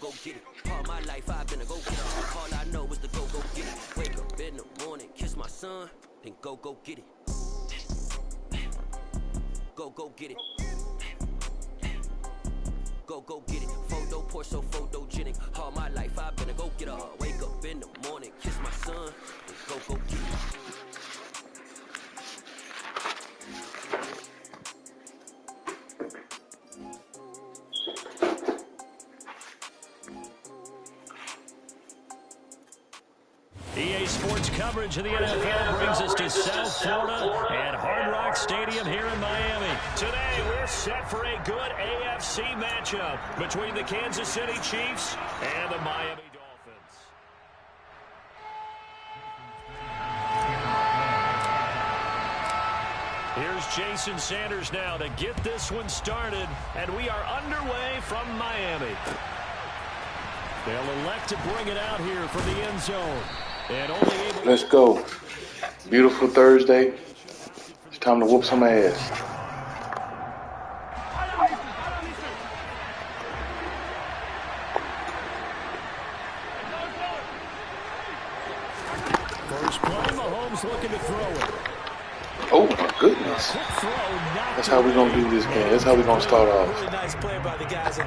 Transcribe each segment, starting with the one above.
go get it. All my life I've been a go getter. All I know is to go get it. Wake up in the morning, kiss my son, then go get it. Go get it. Go get it. Photo poor, so photogenic. All my life I've been a go getter. Wake up in the morning, kiss my son, then go get it. EA Sports coverage of the NFL brings us to South Florida and Hard Rock Stadium here in Miami. Today, we're set for a good AFC matchup between the Kansas City Chiefs and the Miami Dolphins. Here's Jason Sanders now to get this one started, and we are underway from Miami. They'll elect to bring it out here from the end zone. Let's go. Beautiful Thursday. It's time to whoop some ass. First play, Mahomes looking to throw it. Oh my goodness. That's how we're going to do this game. That's how we're going to start off.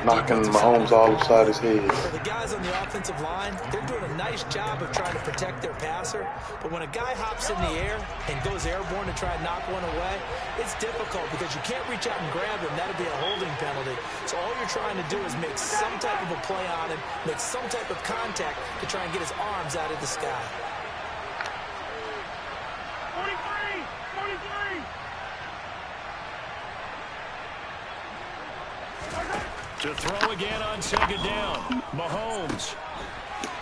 Knocking Mahomes all upside his head. The guys on the offensive line, they're doing a nice job of trying to protect their passer. But when a guy hops in the air and goes airborne to try and knock one away, it's difficult because you can't reach out and grab him. That'd be a holding penalty. So all you're trying to do is make some type of a play on him, make some type of contact to try and get his arms out of the sky. 43! 43! To throw again on second down. Mahomes.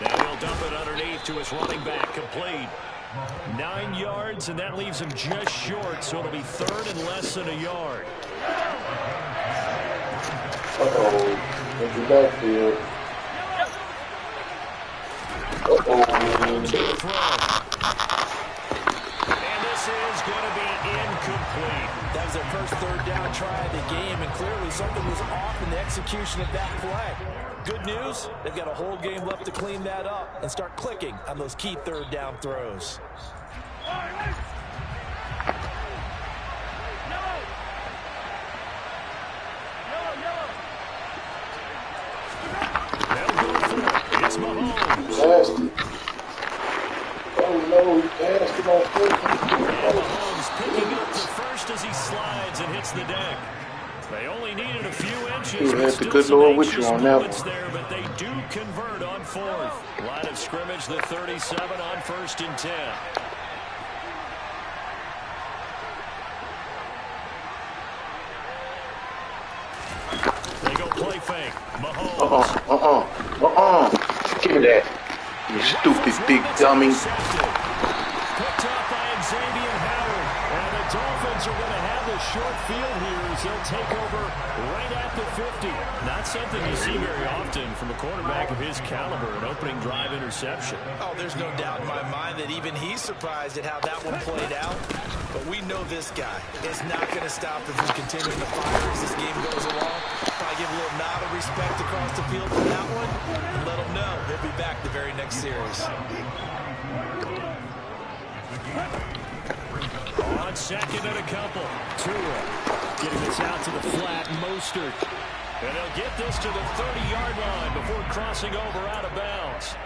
And he'll dump it underneath to his running back. Complete. 9 yards, and that leaves him just short, so it'll be third and less than a yard. Uh-oh. In the backfield. And this is going to be incomplete. That was their first third down try of the game, and clearly something was off in the execution of that play. Good news, they've got a whole game left to clean that up and start clicking on those key third down throws. It's Mahomes. Passed it. Oh no, he passed it on first. Mahomes picking up to first as he slides and hits the deck. They only needed a few inches. You had the good Lord with you on that one. There, but they do convert on fourth. Line of scrimmage, the 37 on 1st and 10. They go play fake. Mahomes. Give me that. You stupid big dummy. Picked off by Xavier Howard. And the Dolphins are going to have the short field here as they'll take over right at the 50. Not something you see very often from a quarterback of his caliber, an opening drive interception. Oh, there's no doubt in my mind that even he's surprised at how that one played out. But we know this guy is not going to stop if we continue to fire as this game goes along. Probably give a little nod of respect across the field for that one and let him know he'll be back the very next series. On second and a couple. Tua getting this out to the flat. Mostert. And they'll get this to the 30-yard line before crossing over out of bounds.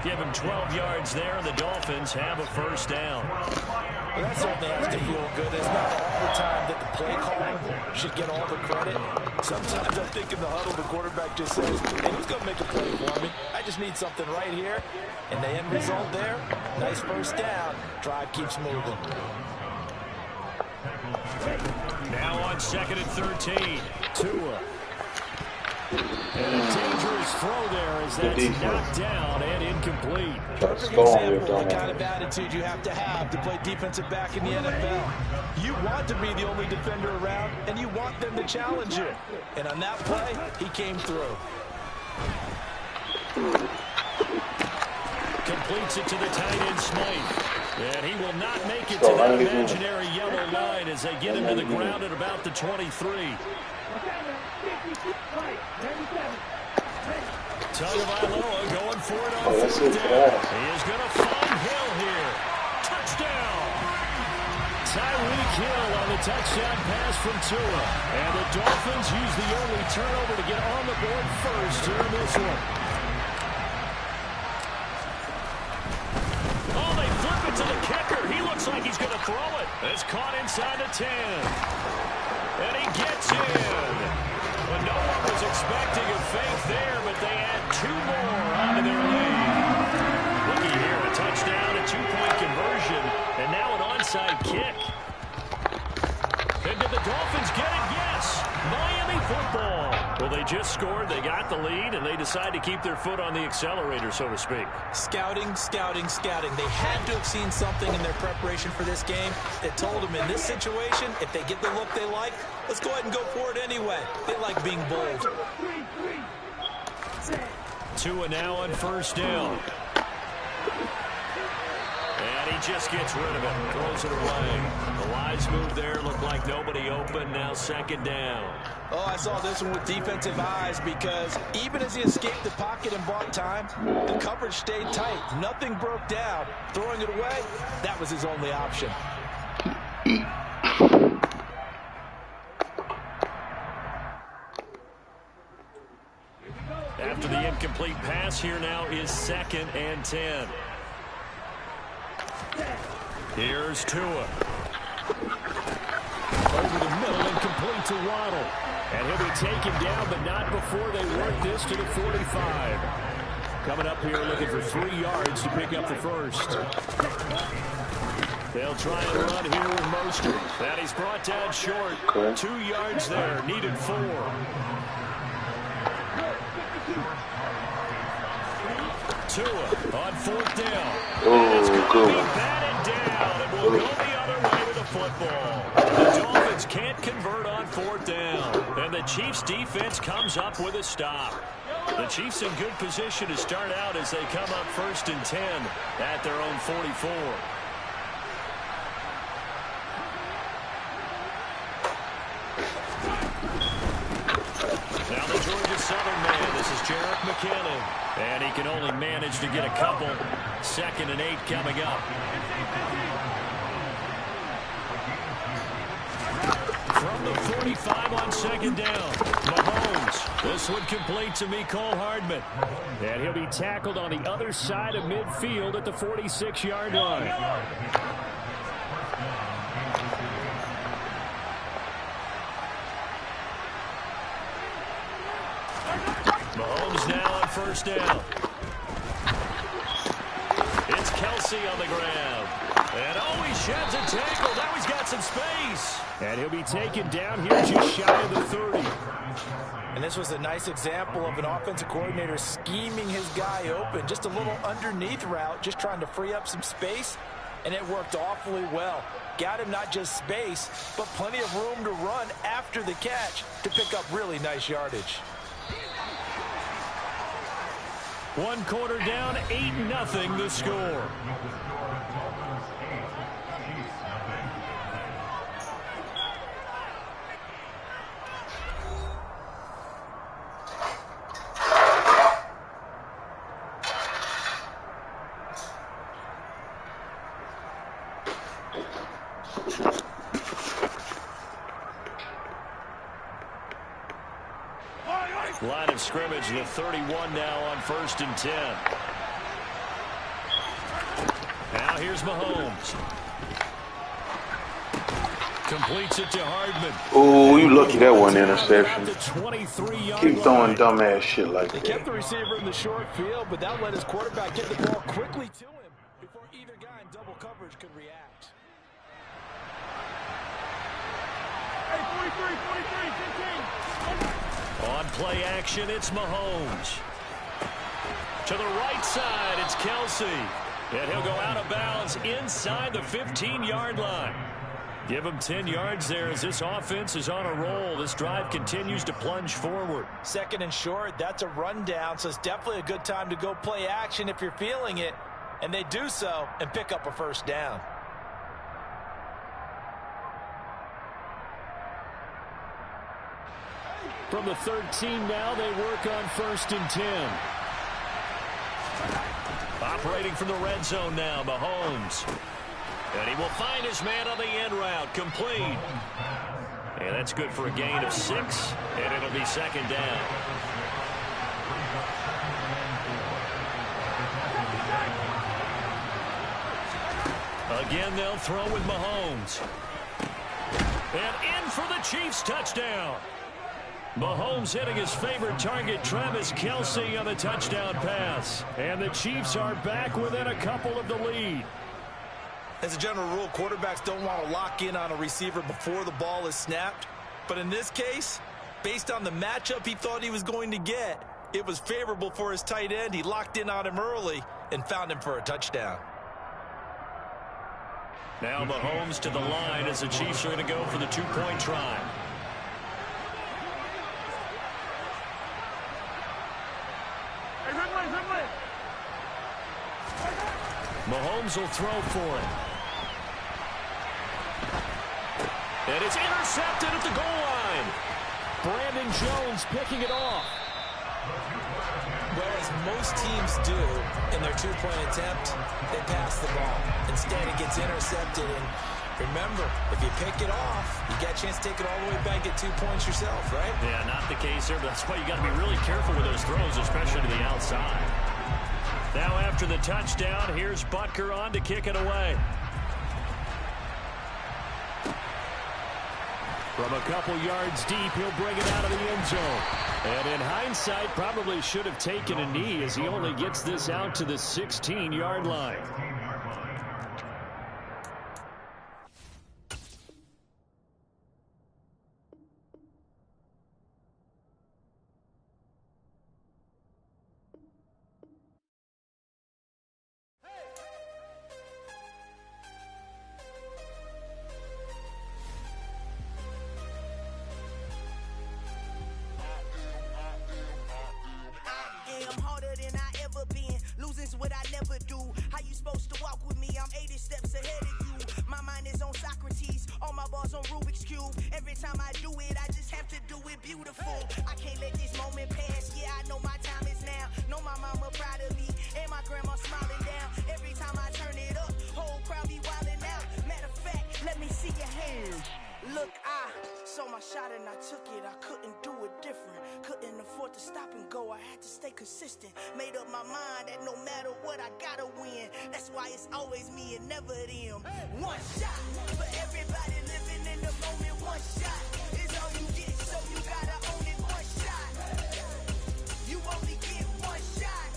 Give him 12 yards there, and the Dolphins have a first down. Well, that certainly has to feel good. It's not all the time that the play caller should get all the credit. Sometimes I think in the huddle, the quarterback just says, hey, who's going to make a play for me? I just need something right here. And the end result there, nice first down. Drive keeps moving. Now on second and 13. Tua. And a dangerous throw there as that's knocked down and incomplete. Perfect example of the kind of attitude you have to play defensive back in the NFL. You want to be the only defender around, and you want them to challenge you. And on that play, he came through. Completes it to the tight end, Smythe. And he will not make it to that imaginary yellow line as they get him to the ground at about the 23. Tagovailoa going for it on that's fourth it for down. that. He is going to find Hill here. Touchdown. Tyreek Hill on the touchdown pass from Tua. And the Dolphins use the only turnover to get on the board first here in this one. Oh, they flip it to the kicker. He looks like he's going to throw it. It's caught inside the 10. And he gets in. Well, no one was expecting a fake there, but they add 2 more onto their lead. Looky here, a touchdown, a 2-point conversion, and now an onside kick. And did the Dolphins get it? Yes. Miami football. Well, they just scored, they got the lead, and they decide to keep their foot on the accelerator, so to speak. Scouting, scouting, scouting. They had to have seen something in their preparation for this game that told them in this situation, if they get the look they like, let's go ahead and go for it anyway. They like being bold. Tua now on first down. And he just gets rid of it. Throws it away. The wise move there. Looked like nobody open. Now second down. Oh, I saw this one with defensive eyes because even as he escaped the pocket and bought time, the coverage stayed tight. Nothing broke down. Throwing it away, that was his only option. After the incomplete pass, here now is 2nd and 10. Here's Tua. Over the middle and complete to Waddle. And he'll be taken down, but not before they work this to the 45. Coming up here looking for 3 yards to pick up the first. They'll try and run here with Mostert. And he's brought down short. 2 yards there, needed 4. Tua on 4th down. Oh, good one. Batted down, and will go the other way with the football. The Dolphins can't convert on 4th down, and the Chiefs' defense comes up with a stop. The Chiefs in good position to start out as they come up 1st and 10 at their own 44. Now the Georgia Southern man, this is Jerick McKinnon. And he can only manage to get a couple. 2nd and 8 coming up. From the 45 on 2nd down, Mahomes. This one complete to Mecole Hardman. And he'll be tackled on the other side of midfield at the 46-yard line. Mahomes now on 1st down. It's Kelce on the ground. And oh, he sheds a tackle. Now he's got some space. And he'll be taken down here just shy of the 30. And this was a nice example of an offensive coordinator scheming his guy open. Just a little underneath route, just trying to free up some space. And it worked awfully well. Got him not just space, but plenty of room to run after the catch to pick up really nice yardage. 1 quarter down, 8-0 the score. Line of scrimmage, the 31 now on 1st and 10. Now here's Mahomes. Completes it to Hardman. Oh, you lucky that one interception. Keep throwing line. dumbass shit like They that. kept the receiver in the short field, but that let his quarterback get the ball quickly to him before either guy in double coverage could react. Hey, 43, 15. On play action, it's Mahomes. To the right side, it's Kelce. And he'll go out of bounds inside the 15-yard line. Give him 10 yards there as this offense is on a roll. This drive continues to plunge forward. 2nd and short, that's a rundown, so it's definitely a good time to go play action if you're feeling it. And they do so and pick up a 1st down. From the 13 now, they work on 1st and 10. Operating from the red zone now, Mahomes. And he will find his man on the end route, complete. And that's good for a gain of 6, and it'll be 2nd down. Again, they'll throw with Mahomes. And in for the Chiefs touchdown. Mahomes hitting his favorite target, Travis Kelce, on the touchdown pass. And the Chiefs are back within a couple of the lead. As a general rule, quarterbacks don't want to lock in on a receiver before the ball is snapped. But in this case, based on the matchup he thought he was going to get, it was favorable for his tight end. He locked in on him early and found him for a touchdown. Now Mahomes to the line as the Chiefs are going to go for the 2-point try. Mahomes will throw for it. And it's intercepted at the goal line. Brandon Jones picking it off. Well, as most teams do in their 2-point attempt, they pass the ball. Instead, it gets intercepted. And remember, if you pick it off, you got a chance to take it all the way back, get 2 points yourself, right? Yeah, not the case there, but that's why you got to be really careful with those throws, especially to the outside. Now after the touchdown, here's Butker on to kick it away. From a couple yards deep, he'll bring it out of the end zone. And in hindsight, probably should have taken a knee as he only gets this out to the 16-yard line. Made up my mind that no matter what, I gotta win. That's why it's always me and never them. One shot for everybody living in the moment. One shot is all you get, so you gotta own it. One shot, you only get one shot.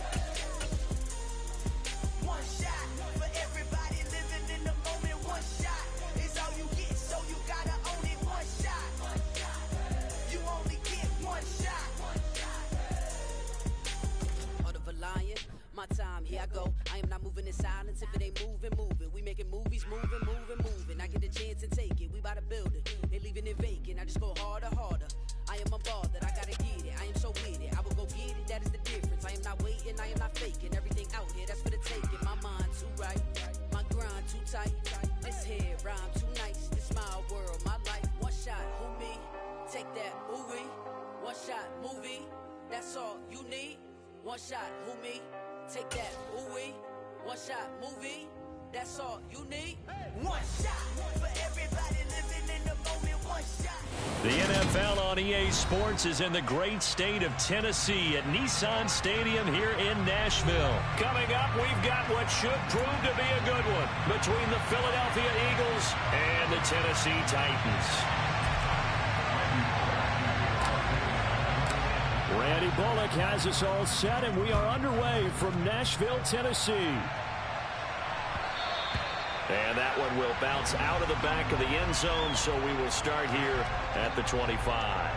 One shot for everybody living in the moment. One shot is all you get, so you gotta own it. One shot, you only get one shot. Lion, my time, here I go. I am not moving in silence. If it ain't moving, moving. We making movies, moving, moving, moving. I get a chance and take it. We bout to build it. They leaving it vacant. I just go harder, harder. I am unbothered. I gotta get it. I am so with it. I will go get it. That is the difference. I am not waiting. I am not faking. Everything out here, that's for the taking. My mind too right. My grind too tight. This head rhyme too nice. This my world, my life. One shot, who me? Take that, ooh-wee. One shot, movie. That's all you need. One shot, who me? Take that, ooh-wee. One shot, movie. That's all you need. One shot for everybody living in the moment. One shot. The NFL on EA Sports is in the great state of Tennessee at Nissan Stadium here in Nashville. Coming up, we've got what should prove to be a good one between the Philadelphia Eagles and the Tennessee Titans. Randy Bullock has us all set, and we are underway from Nashville, Tennessee. And that one will bounce out of the back of the end zone, so we will start here at the 25.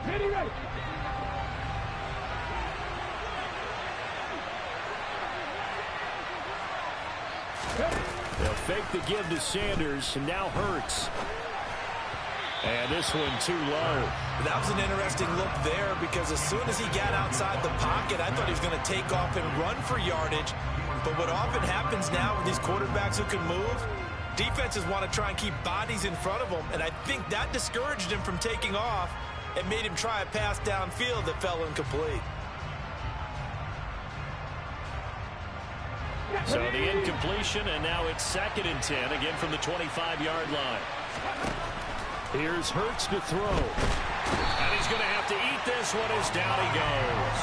Ready. They'll fake the give to Sanders, and now Hurts. And this one too low. That was an interesting look there because as soon as he got outside the pocket, I thought he was going to take off and run for yardage. But what often happens now with these quarterbacks who can move, defenses want to try and keep bodies in front of them, and I think that discouraged him from taking off and made him try a pass downfield that fell incomplete. So the incompletion, and now it's 2nd and 10, again from the 25-yard line. Here's Hurts to throw. And he's going to have to eat this one as down he goes.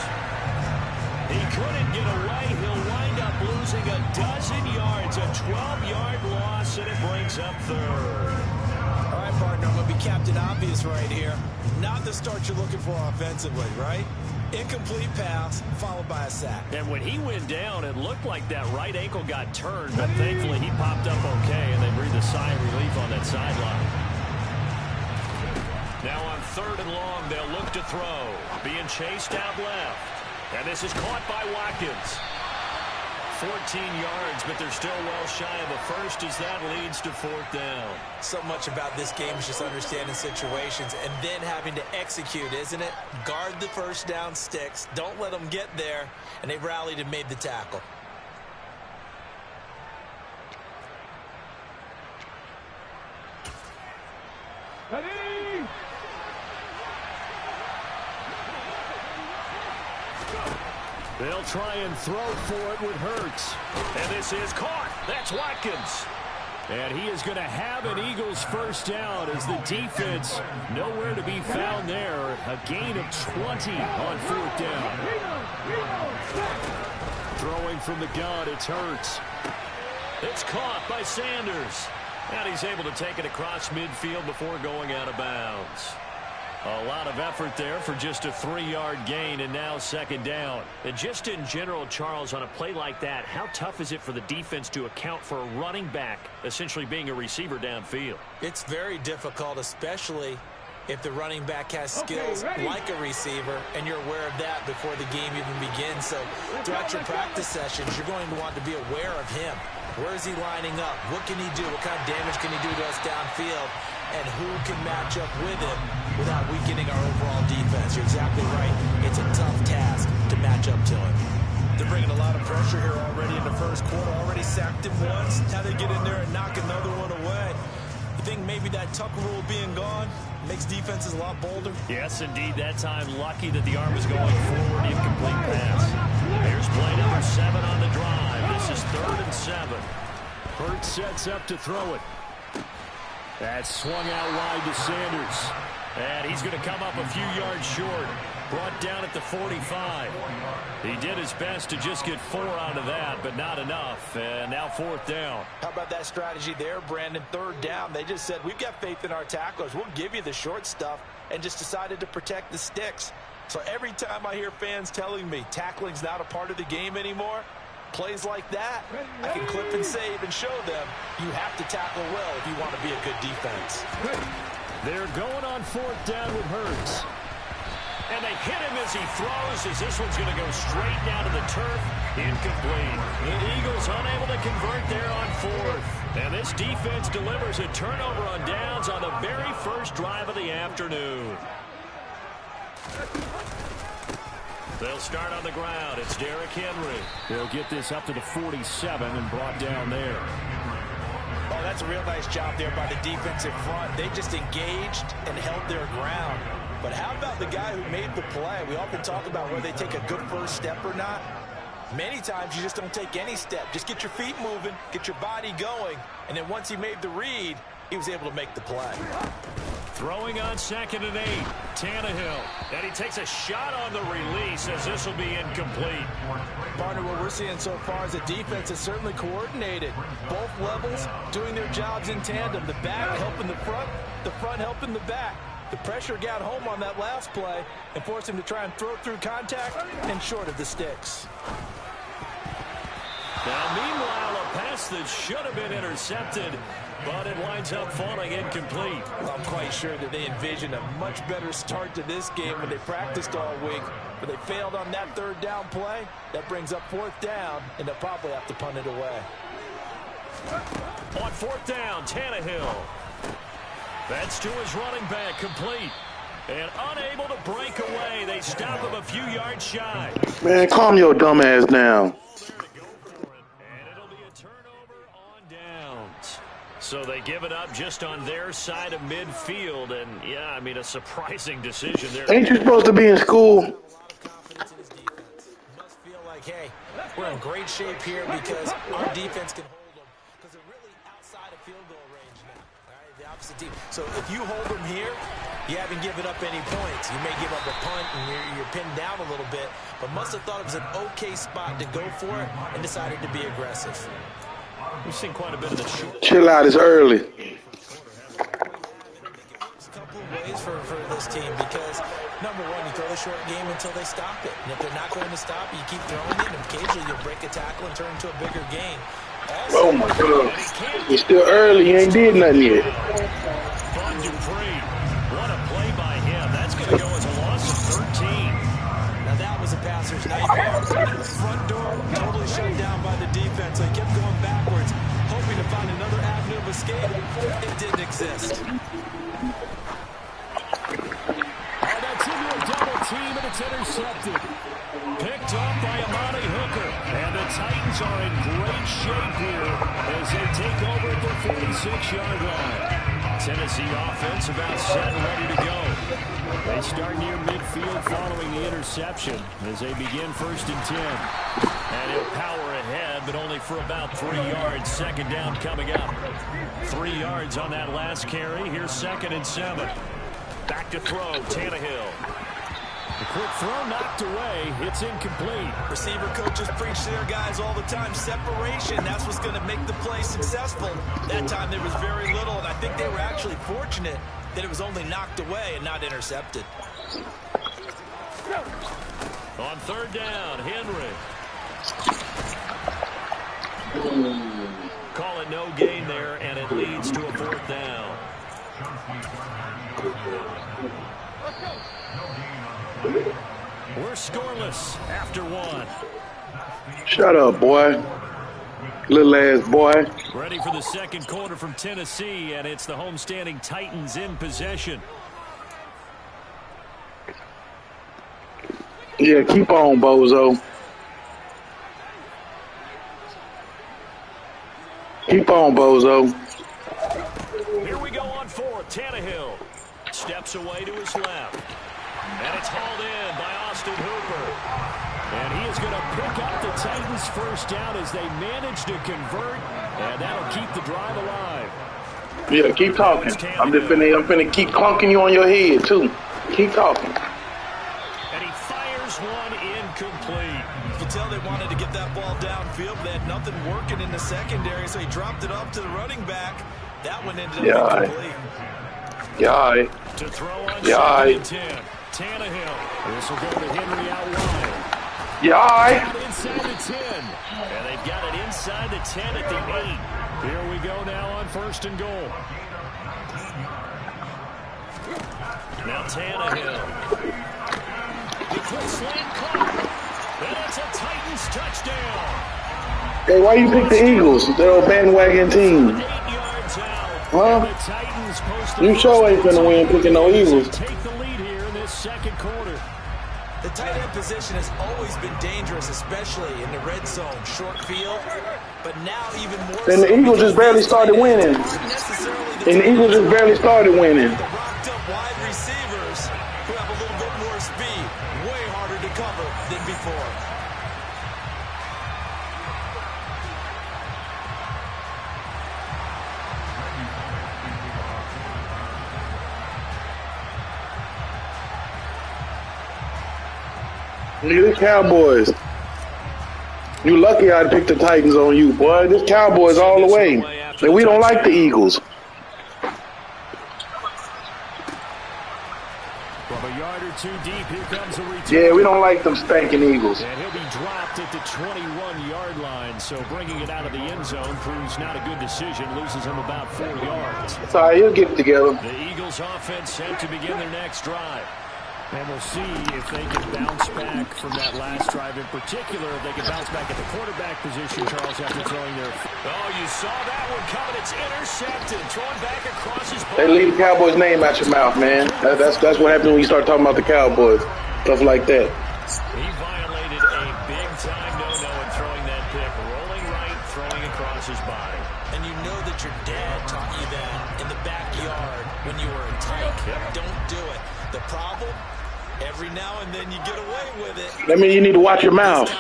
He couldn't get away. He'll wind up losing a dozen yards, a 12-yard loss, and it brings up 3rd. All right, partner, I'm going to be Captain Obvious right here. Not the start you're looking for offensively, right? Incomplete pass, followed by a sack. And when he went down, it looked like that right ankle got turned, but thankfully he popped up okay, and they breathed a sigh of relief on that sideline. Now on 3rd and long, they'll look to throw. Being chased out left. And this is caught by Watkins. 14 yards, but they're still well shy of the first as that leads to 4th down. So much about this game is just understanding situations and then having to execute, isn't it? Guard the first down sticks. Don't let them get there. And they rallied and made the tackle. Ready? They'll try and throw for it with Hurts. And this is caught. That's Watkins. And he is going to have an Eagles first down as the defense nowhere to be found there. A gain of 20 on 4th down. Throwing from the gun, it's Hurts. It's caught by Sanders. And he's able to take it across midfield before going out of bounds. A lot of effort there for just a 3-yard gain, and now 2nd down. And just in general, Charles, on a play like that, how tough is it for the defense to account for a running back essentially being a receiver downfield? It's very difficult, especially if the running back has skills like a receiver, and you're aware of that before the game even begins. So throughout your practice sessions, you're going to want to be aware of him. Where is he lining up? What can he do? What kind of damage can he do to us downfield? And who can match up with him without weakening our overall defense? You're exactly right. It's a tough task to match up to him. They're bringing a lot of pressure here already in the first quarter. Already sacked him once. Now they get in there and knock another one away. You think maybe that Tucker rule being gone makes defenses a lot bolder? Yes, indeed. That time, lucky that the arm was going forward. Incomplete pass. Here's play number 7 on the drive. This is 3rd and 7. Hurts sets up to throw it. That swung out wide to Sanders. And he's going to come up a few yards short. Brought down at the 45. He did his best to just get 4 out of that, but not enough. And now 4th down. How about that strategy there, Brandon? 3rd down. They just said, we've got faith in our tacklers. We'll give you the short stuff, and just decided to protect the sticks. So every time I hear fans telling me tackling's not a part of the game anymore, plays like that, I can clip and save and show them you have to tackle well if you want to be a good defense. They're going on 4th down with Hurts. And they hit him as he throws, as this one's going to go straight down to the turf. Incomplete. The Eagles unable to convert there on 4th. And this defense delivers a turnover on downs on the very first drive of the afternoon. They'll start on the ground. It's Derrick Henry. They'll get this up to the 47 and brought down there. Oh, that's a real nice job there by the defensive front. They just engaged and held their ground. But how about the guy who made the play? We often talk about whether they take a good first step or not. Many times you just don't take any step. Just get your feet moving, get your body going, and then once he made the read, he was able to make the play. Throwing on 2nd and 8, Tannehill. And he takes a shot on the release as this will be incomplete. Partner, what we're seeing so far is the defense is certainly coordinated. Both levels doing their jobs in tandem. The back helping the front helping the back. The pressure got home on that last play and forced him to try and throw through contact and short of the sticks. Now, meanwhile, a pass that should have been intercepted, but it winds up falling incomplete. Well, I'm quite sure that they envisioned a much better start to this game when they practiced all week, but they failed on that 3rd down play. That brings up 4th down, and they'll probably have to punt it away. On 4th down, Tannehill. That's to his running back, complete. And unable to break away. They stop him a few yards shy. Man, calm your dumb ass down. And it'll be a turnover on downs. So they give it up just on their side of midfield. And, yeah, I mean, a surprising decision there. Ain't you supposed to be in school? Must feel like, hey, we're in great shape here because our defense can hold them. Because they're really outside of field goal range now. All right, the opposite team. So if you hold them here, you haven't given up any points. You may give up a punt and you're pinned down a little bit, but must have thought it was an okay spot to go for it and decided to be aggressive. We've seen quite a bit of the short. Chill out, it's early. There's a couple of ways for this team because, number one, you throw the short game until they stop it. And if they're not going to stop, you keep throwing it, and occasionally you'll break a tackle and turn into a bigger game. Oh, my God. It's still early. He ain't did nothing yet. Von Dupree. What a play by him. That's going to go as a loss of 13. Now that was a passer's nightmare. Front door totally shut down by the defense. So he kept going backwards, hoping to find another avenue of escape. It didn't exist. And that's into a double team, and it's intercepted. Picked up by Amani Hooker. And the Titans are in great shape here as they take over at the 46-yard line. Tennessee offense about set and ready to go. They start near midfield following the interception as they begin 1st and 10. And he'll power ahead, but only for about 3 yards. Second down coming up. 3 yards on that last carry. Here's 2nd and 7. Back to throw, Tannehill. The quick throw knocked away. It's incomplete. Receiver coaches preach to their guys all the time. Separation, that's what's going to make the play successful. That time there was very little, and I think they were actually fortunate that it was only knocked away and not intercepted. On 3rd down, Henry. Call it no gain there, and it leads to a 4th down. We're scoreless after 1. Shut up, boy. Little ass boy. Ready for the second quarter from Tennessee, and it's the homestanding Titans in possession. Yeah, keep on, bozo. Keep on, bozo. Here we go on 4th. Tannehill steps away to his left. And it's hauled in by Austin Hooper. And he is going to pick up the Titans' 1st down as they manage to convert. And that'll keep the drive alive. Yeah, keep talking. I'm finna keep clunking you on your head, too. Keep talking. And he fires one incomplete. You can tell they wanted to get that ball downfield. They had nothing working in the secondary, so he dropped it off to the running back. That one ended up incomplete. Yeah, To throw on yeah, 2nd and 10. Tannehill. This will go to Henry out wide. yeah. Inside the 10. And they've got it inside the 10 at the 8. Here we go now on 1st and goal. Now Tannehill. The quick slant caught. And it's a Titans touchdown. Hey, why you pick the Eagles? They're a bandwagon team. 8 yards out. Huh? And the Titans post You sure ain't finna win picking no Eagles. Take the lead here in this second quarter. The tight end position has always been dangerous, especially in the red zone, short field. But now even more And the Eagles just barely started winning. And the Eagles just barely started winning. The rocked up wide receivers who have a little bit more speed, way harder to cover than before. Nigga, the Cowboys. You lucky I picked the Titans on you, boy. This Cowboys all the way. And we don't like the Eagles. From a yard or two deep, here comes a return. Yeah, we don't like them spanking Eagles. And he'll be dropped at the 21-yard line, so bringing it out of the end zone proves not a good decision. Loses him about 4 yards. It's all right, he'll get it together. The Eagles offense set to begin their next drive. And we'll see if they can bounce back from that last drive in particular, if they can bounce back at the quarterback position, Charles, after throwing their... Oh, you saw that one coming. It's intercepted. Throwing back across his body. They leave the Cowboys' name out your mouth, man. That's what happens when you start talking about the Cowboys. Stuff like that. He violated a big-time no-no in throwing that pick. Rolling right, throwing across his body. And you know that your dad taught you that in the backyard when you were a tank. Yep. Don't do it. The problem... Every now and then you get away with it. That means you need to watch your mouth.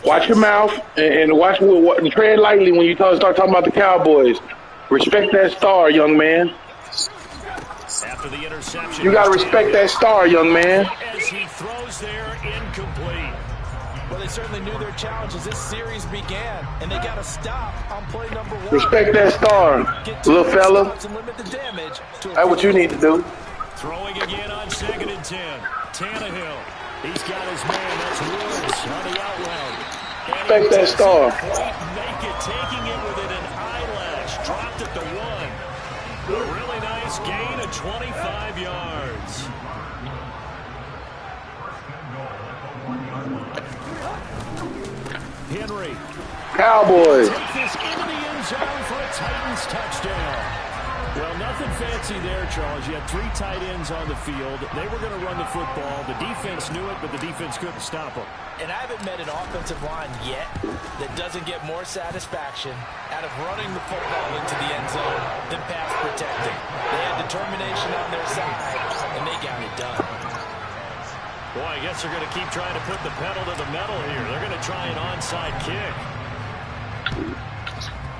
Watch your mouth and watch and tread lightly when you start talking about the Cowboys. Respect that star, young man. After the interception, you got to respect that star, young man. As he throws there, incomplete. Well, they certainly knew their challenge as this series began, and they got to stop on play number 1. Respect that star, little fella. That's what you need to do. Throwing again on 2nd and 10. Tannehill. He's got his man. That's Woods on the out route. Respect that star. Make it, taking it with an eyelash. Dropped at the 1. A really nice gain of 25 yards. Henry. Cowboys. Take this into the end zone for a Titans touchdown. Well, nothing fancy there, Charles. You had 3 tight ends on the field. They were going to run the football. The defense knew it, but the defense couldn't stop them. And I haven't met an offensive line yet that doesn't get more satisfaction out of running the football into the end zone than pass protecting. They had determination on their side, and they got it done. Boy, I guess they're going to keep trying to put the pedal to the metal here. They're going to try an onside kick.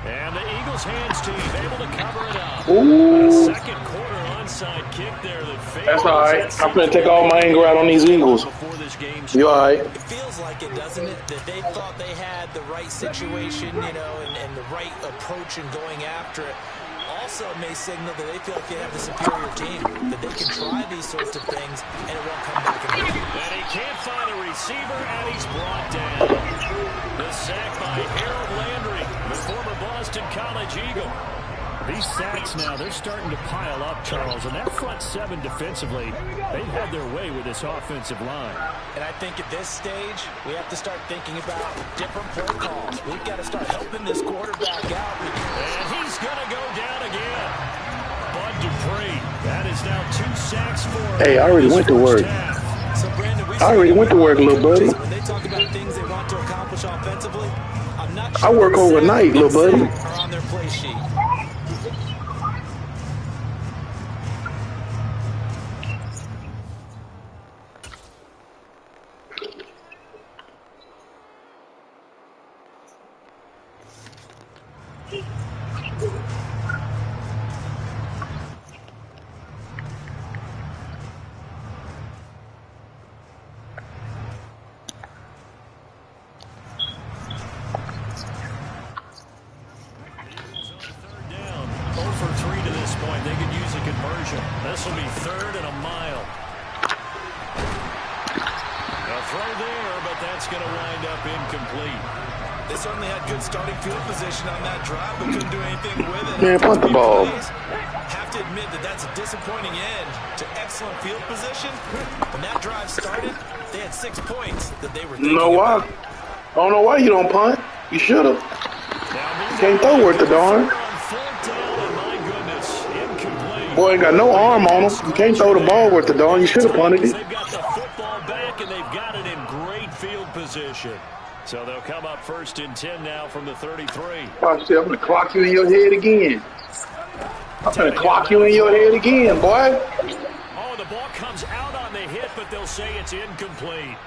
And the Eagles' hands team able to cover it up. Ooh. A second quarter onside kick there that failed. That's all right. I'm going to take all my anger out on these Eagles. You all right? It feels like it, doesn't it? That they thought they had the right situation, you know, and the right approach in going after it. Also may signal that they feel like they have the superior team, that they can try these sorts of things, and it won't come back and hit. And he can't find a receiver, and he's brought down. The sack by Harold Landry, the former Boston College Eagle. These sacks now, they're starting to pile up, Charles, and that front 7 defensively, they've had their way with this offensive line. And I think at this stage, we have to start thinking about different play calls. We've got to start helping this quarterback out. And he's going to go down again. Bud Dupree, that is now 2 sacks for him. Hey, I already went to work. So, Brandon, I already went to work, little buddy. When they talk about things they want to accomplish offensively, I'm not sure I work overnight, little buddy. are on their play sheet. This will be 3rd and a mile. A throw there, but that's going to wind up incomplete. They certainly had good starting field position on that drive, but couldn't do anything with it. Man, punt the ball. Have to admit that that's a disappointing end to excellent field position. When that drive started, they had 6 points that they were thinking about. I don't know why you don't punt. You should have. You can't throw worth the darn. Boy, ain't got no arm on him. You can't throw the ball worth the darn. You should have punted it. They've got the football back, and they've got it in great field position. So they'll come up 1st and 10 now from the 33. Watch this. I'm going to clock you in your head again. I'm going to clock you in your head again, boy. Oh, the ball comes out on the hit, but they'll say it's incomplete.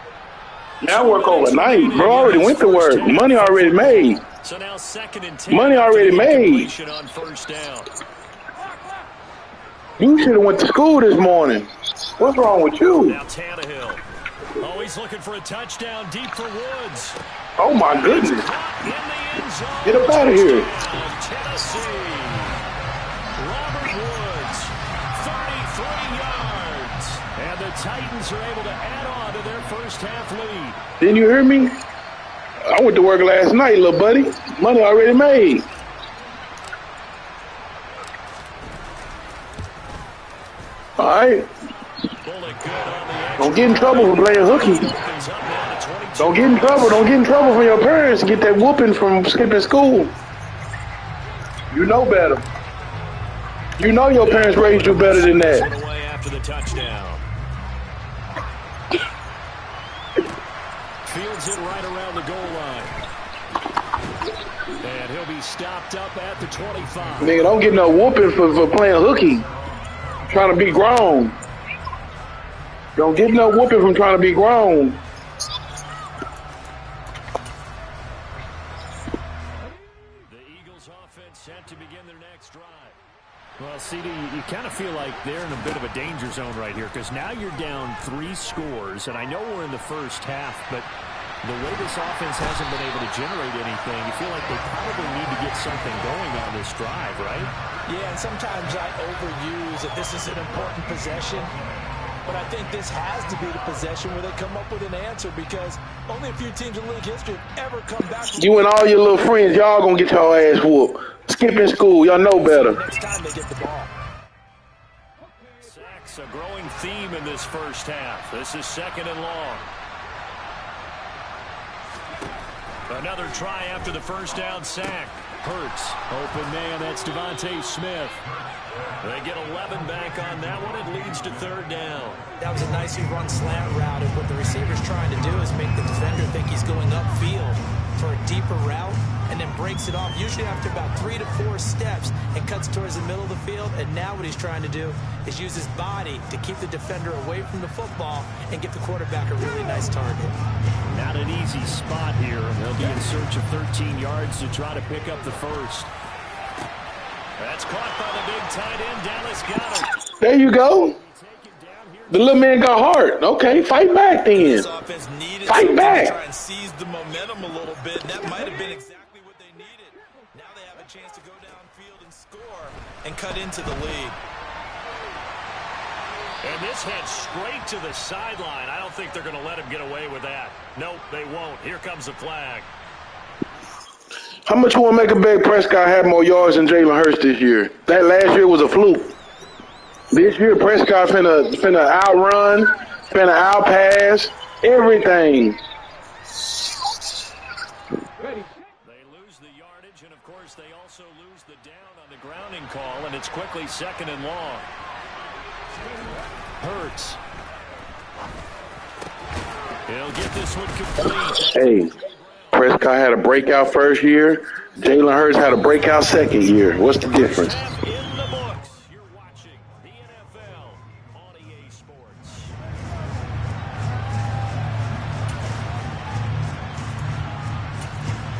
Now work overnight. Bro, already went to work. Money already made. So now 2nd and 10. Money already made. On 1st down. You should have went to school this morning. What's wrong with you? Now Tannehill. Oh, he's looking for a touchdown deep for Woods. Oh, my goodness. Get up out of here. Tennessee. Robert Woods, 33 yards. And the Titans are able to add on to their first half lead. Didn't you hear me? I went to work last night, little buddy. Money already made. All right. Bullock good on the Don't get in trouble for playing hooky. Don't get in trouble. Don't get in trouble from your parents and get that whooping from skipping school. You know better. You know your parents raised you better than that. Away after the touchdown. Fields it right around the goal line. And he'll be stopped up at the 25. Nigga, don't get no whooping for playing hooky. Trying to be grown. Don't get no whooping from trying to be grown. The Eagles offense set to begin their next drive. Well, CD, you kind of feel like they're in a bit of a danger zone right here because now you're down 3 scores, and I know we're in the first half, but the way this offense hasn't been able to generate anything, you feel like they probably need to get something going on this drive, right? Yeah, and sometimes I overuse that this is an important possession, but I think this has to be the possession where they come up with an answer because only a few teams in league history have ever come back. You and all your little friends, y'all gonna get your ass whooped. Skipping school, y'all know better. Next time they get the ball. Sacks, a growing theme in this first half. This is 2nd and long. Another try after the first down sack. Hurts, open man, that's Devontae Smith. They get 11 back on that one. It leads to 3rd down. That was a nicely run slant route, and what the receiver's trying to do is make the defender think he's going upfield for a deeper route and then breaks it off, usually after about 3 to 4 steps, and cuts towards the middle of the field. And now what he's trying to do is use his body to keep the defender away from the football and get the quarterback a really nice target. Not an easy spot here. They'll be in search of 13 yards to try to pick up the first. That's caught by the big tight end. Dallas got it. There you go. The little man got hard. Okay, fight back then. This offense needed Fight back. to try and seize the momentum a little bit. And that might have been exactly what they needed. Now they have a chance to go downfield and score and cut into the lead. And this heads straight to the sideline. I don't think they're going to let him get away with that. Nope, they won't. Here comes the flag. How much you want to make a bet Prescott had more yards than Jalen Hurts this year? That last year was a fluke. This year, Prescott finna outrun, finna outpass, everything. They lose the yardage, and of course, they also lose the down on the grounding call, and it's quickly 2nd and long. Hurts. He'll get this one complete. Hey, Prescott had a breakout first year. Jalen Hurts had a breakout second year. What's the difference? In the books. You're watching the NFL on EA Sports.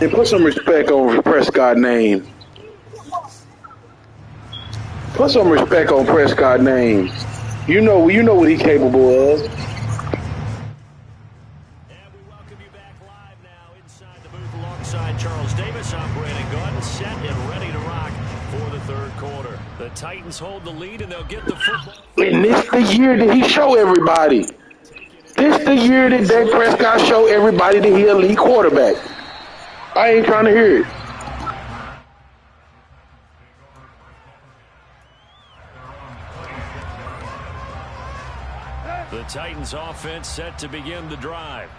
And put some respect on Prescott's name. Put some respect on Prescott's name. You know what he's capable of. And we welcome you back live now inside the booth alongside Charles Davis. I'm Brandon Gordon, set and ready to rock for the 3rd quarter. The Titans hold the lead, and they'll get the football. And this the year that he show everybody. This the year that Dak Prescott show everybody that he a elite quarterback. I ain't trying to hear it. The Titans offense set to begin the drive.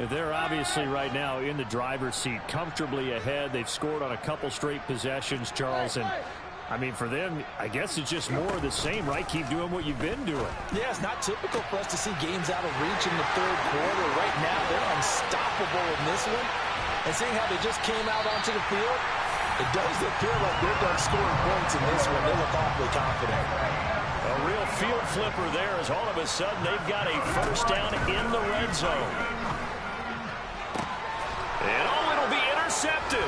They're obviously right now in the driver's seat, comfortably ahead. They've scored on a couple straight possessions, Charles. And, I mean, for them, I guess it's just more of the same, right? Keep doing what you've been doing. Yeah, it's not typical for us to see games out of reach in the 3rd quarter. Right now, they're unstoppable in this one. And seeing how they just came out onto the field, it does appear like they're done scoring points in this one. They look awfully confident. A real field flipper there as all of a sudden they've got a first down in the red zone. And it'll be intercepted.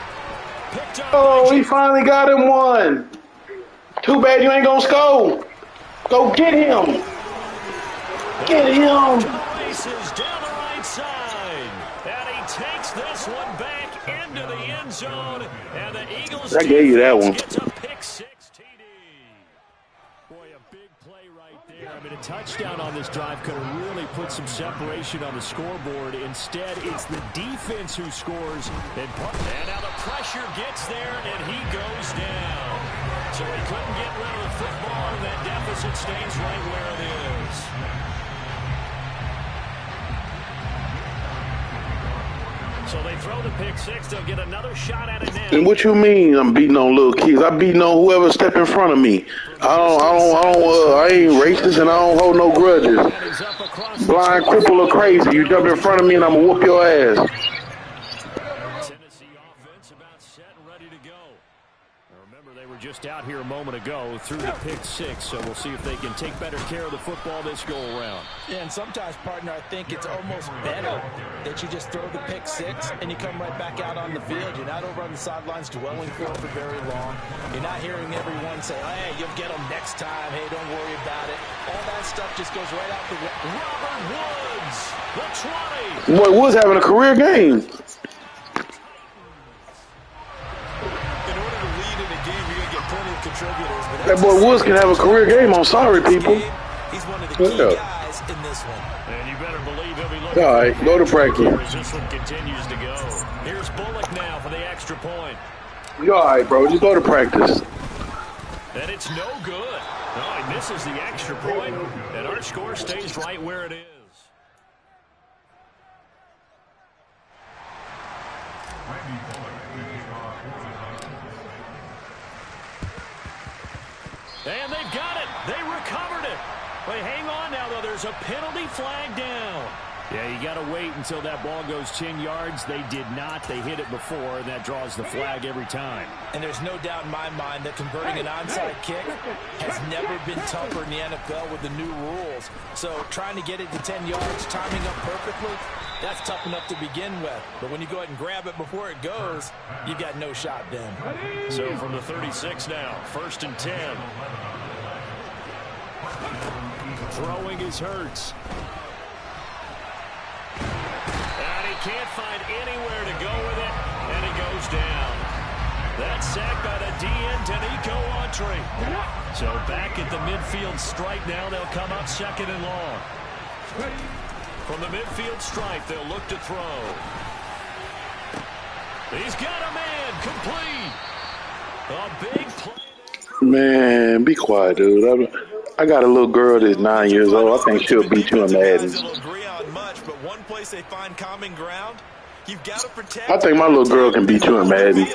Picked up. Oh, he finally got him one. Too bad you ain't gonna score. Go get him. Get him. Races down the right side. And he takes this one back into the end zone. And the Eagles I gave you that one. Gets a pick 6 TD. Boy, a big play right there. I mean, a touchdown on this drive could have really put some separation on the scoreboard. Instead, it's the defense who scores. And now the pressure gets there, and he goes down. So he couldn't get rid of the football, and that deficit stays right where it is. So they throw the pick six. They'll get another shot at it now. And what you mean I'm beating on little kids? I'm beating on whoever step in front of me. I ain't racist and I don't hold no grudges. Blind, cripple, or crazy. You jump in front of me and I'm gonna whoop your ass. Tennessee offense about set and ready to go. Now remember, they were just out here a moment ago through the pick six, so we'll see if they can take better care of the football this go around. Yeah, and sometimes, partner, I think it's almost better that you just throw the pick six and you come right back out on the field. You're not over on the sidelines dwelling for very long. You're not hearing everyone say, hey, you'll get them next time. Hey, don't worry about it. All that stuff just goes right out the window. Robert Woods, the 20. Boy, Woods having a career game. That boy Woods can have a career game. I'm sorry, people. He's one of the key guys in this one. And you better believe he'll be looking. All right, go to practice. This one continues to go. Here's Bullock now for the extra point. You all right, bro? Just go to practice. And it's no good. No, he misses the extra point, and our score stays right where it is. And they've got it. They recovered it. But hang on now, though. There's a penalty flag down. Yeah, you got to wait until that ball goes 10 yards. They did not. They hit it before, and that draws the flag every time. And there's no doubt in my mind that converting an onside kick has never been tougher in the NFL with the new rules. So trying to get it to 10 yards, timing up perfectly, that's tough enough to begin with. But when you go ahead and grab it before it goes, you've got no shot then. So from the 36 now, 1st and 10. Throwing is Hurts. And he can't find anywhere to go with it, and he goes down. That's sacked by the DN, Danico Autry. So back at the midfield stripe now, they'll come up 2nd and long. From the midfield stripe, they'll look to throw. He's got a man, complete. A big play. Man, be quiet, dude. I got a little girl that's 9 years old. I think she'll beat you in Madden. I think my little girl can beat you in Madden.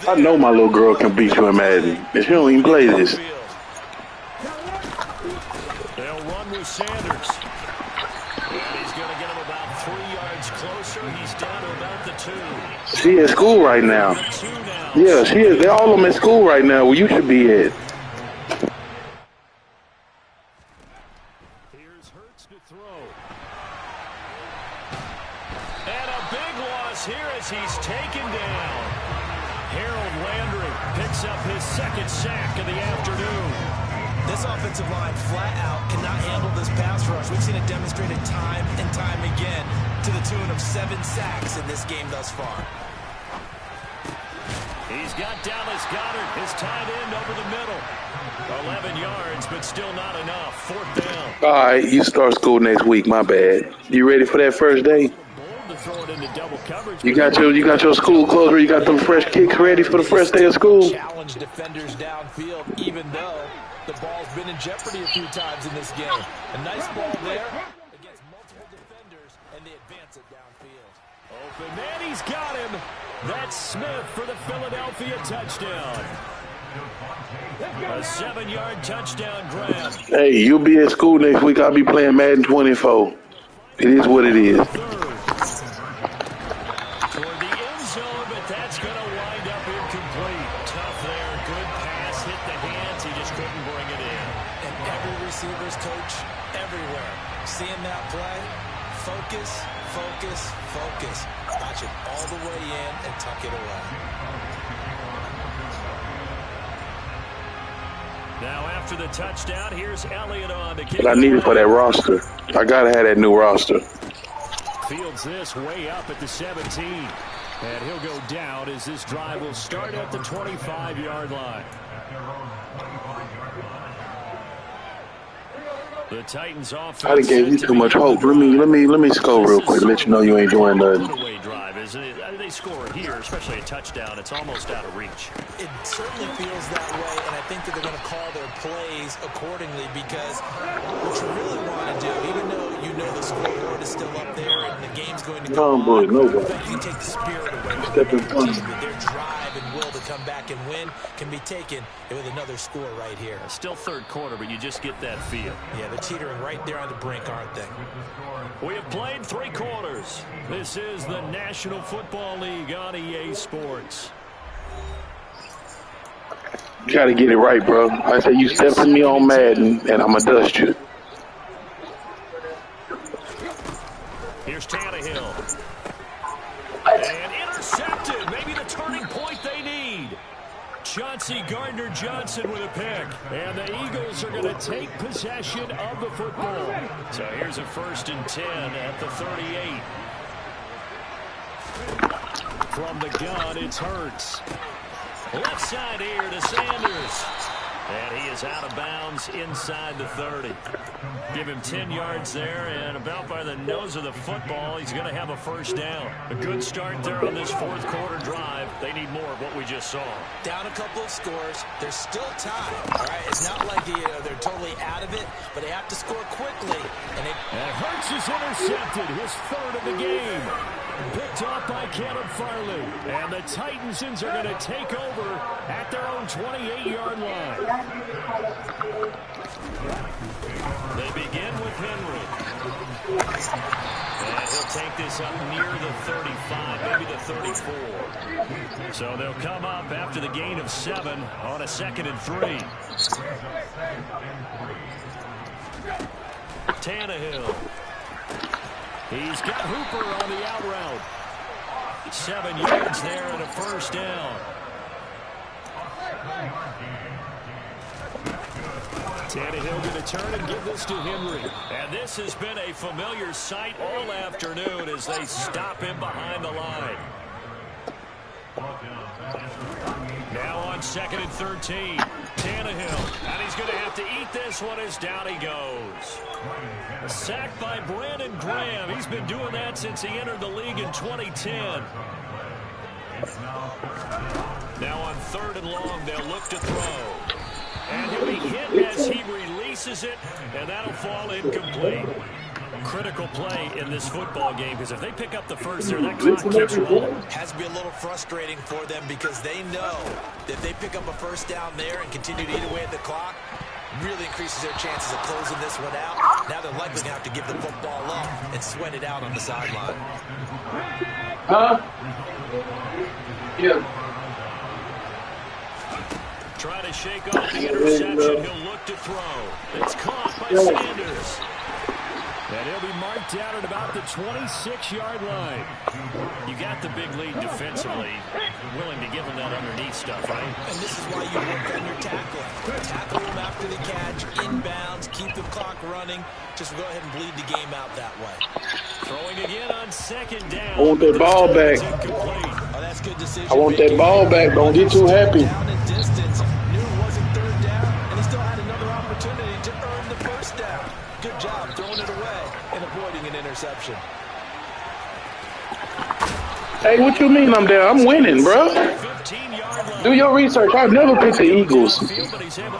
I know my little girl can beat you in Madden. And she don't even play this. They'll run with Sanders. And he's going to get him about 3 yards closer. He's down to about the 2. She at school right now. Yeah, she is. They're all of them at school right now where you should be at. Here's Hurts to throw. And a big loss here as he's taken down. Harold Landry picks up his 2nd sack of the afternoon. This offensive line flat out cannot handle this pass rush. We've seen it demonstrated time and time again to the tune of 7 sacks in this game thus far. He's got Dallas Goedert, his tight end over the middle. 11 yards, but still not enough. 4th down. All right, you start school next week. My bad. You ready for that first day? To throw it into double coverage. You got your school clothes where you got them fresh kicks ready for the first day of school? Challenge defenders downfield, even though the ball's been in jeopardy a few times in this game. A nice ball there against multiple defenders, and they advance it downfield. Open man, he's got him. That's Smith for the Philadelphia touchdown. A 7-yard touchdown grab. Hey, you'll be at school next week. I'll be playing Madden 24. It is what it is. Toward the end zone, but that's going to wind up incomplete. Tough there. Good pass. Hit the hands. He just couldn't bring it in. And every receiver's coach everywhere. Seeing that play, focus, focus, focus. Watch it all the way in and tuck it away. Now after the touchdown, here's Elliott on to kick. But I need it for that roster. I got to have that new roster. Fields this way up at the 17. And he'll go down as this drive will start at the 25-yard line. The Titans offense. I done gave you too much hope. Let me score real quick. Let you know you ain't doing nothing. Drive, isn't it? They score here, especially a touchdown. It's almost out of reach. It certainly feels that way, and I think that they're going to call their plays accordingly because what you really want to do, even though you know the scoreboard is still up there and the game's going to No, go boy, on. no, boy. But you can take the spirit away from Step in the front. team. Their drive and will to come back and win can be taken with another score right here. Still third quarter, but you just get that feel. Yeah, they're teetering right there on the brink, aren't they? We have played 3 quarters. This is the National Football League on EA Sports. You gotta get it right, bro. I say you stepping me on Madden, and I'ma dust you. Here's Tannehill. And intercepted. Maybe the turning point they need. Chauncey Gardner-Johnson with a pick. And the Eagles are going to take possession of the football. So here's a 1st and 10 at the 38. From the gun, it's Hurts. Left side here to Sanders. And he is out of bounds inside the 30. Give him 10 yards there, and about by the nose of the football, he's going to have a 1st down. A good start there on this 4th quarter drive. They need more of what we just saw. Down a couple of scores. There's still time. All right, it's not like they're totally out of it, but they have to score quickly. And Hurts is intercepted, his 3rd of the game. Picked off by Caleb Farley. And the Titans are going to take over at their own 28-yard line. They begin with Henry. And he'll take this up near the 35, maybe the 34. So they'll come up after the gain of 7 on a 2nd and 3. Tannehill. He's got Hooper on the out route. 7 yards there and a 1st down. Tannehill going to turn and give this to Henry. And this has been a familiar sight all afternoon as they stop him behind the line. Now on 2nd and 13. Tannehill. And he's going to have to eat this one as down he goes. Sacked by Brandon Graham. He's been doing that since he entered the league in 2010. Now on 3rd and long, they'll look to throw. And he'll be hit as he releases it, and that'll fall incomplete. Critical play in this football game, because if they pick up the 1st there, that clock keeps rolling. Has to be a little frustrating for them because they know that if they pick up a 1st down there and continue to eat away at the clock, really increases their chances of closing this one out. Now they're likely going to have to give the football up and sweat it out on the sideline. Huh? Yeah. Try to shake off the interception. He'll look to throw. It's caught by Sanders. And he'll be marked down at about the 26-yard line. You got the big lead defensively. Willing to give him that underneath stuff, right? And this is why you work on your tackling. Tackle him after the catch, inbounds, keep the clock running. Just go ahead and bleed the game out that way. Throwing again on 2nd down. I want that ball back. Oh, that's good decision. I want that ball back. Don't get too happy. Down in distance. Knew it wasn't 3rd down, and he still had another opportunity to earn the 1st down. Good job throwing it away and avoiding an interception. Hey, what you mean I'm down? I'm winning, bro. Do your research. I've never picked the Eagles.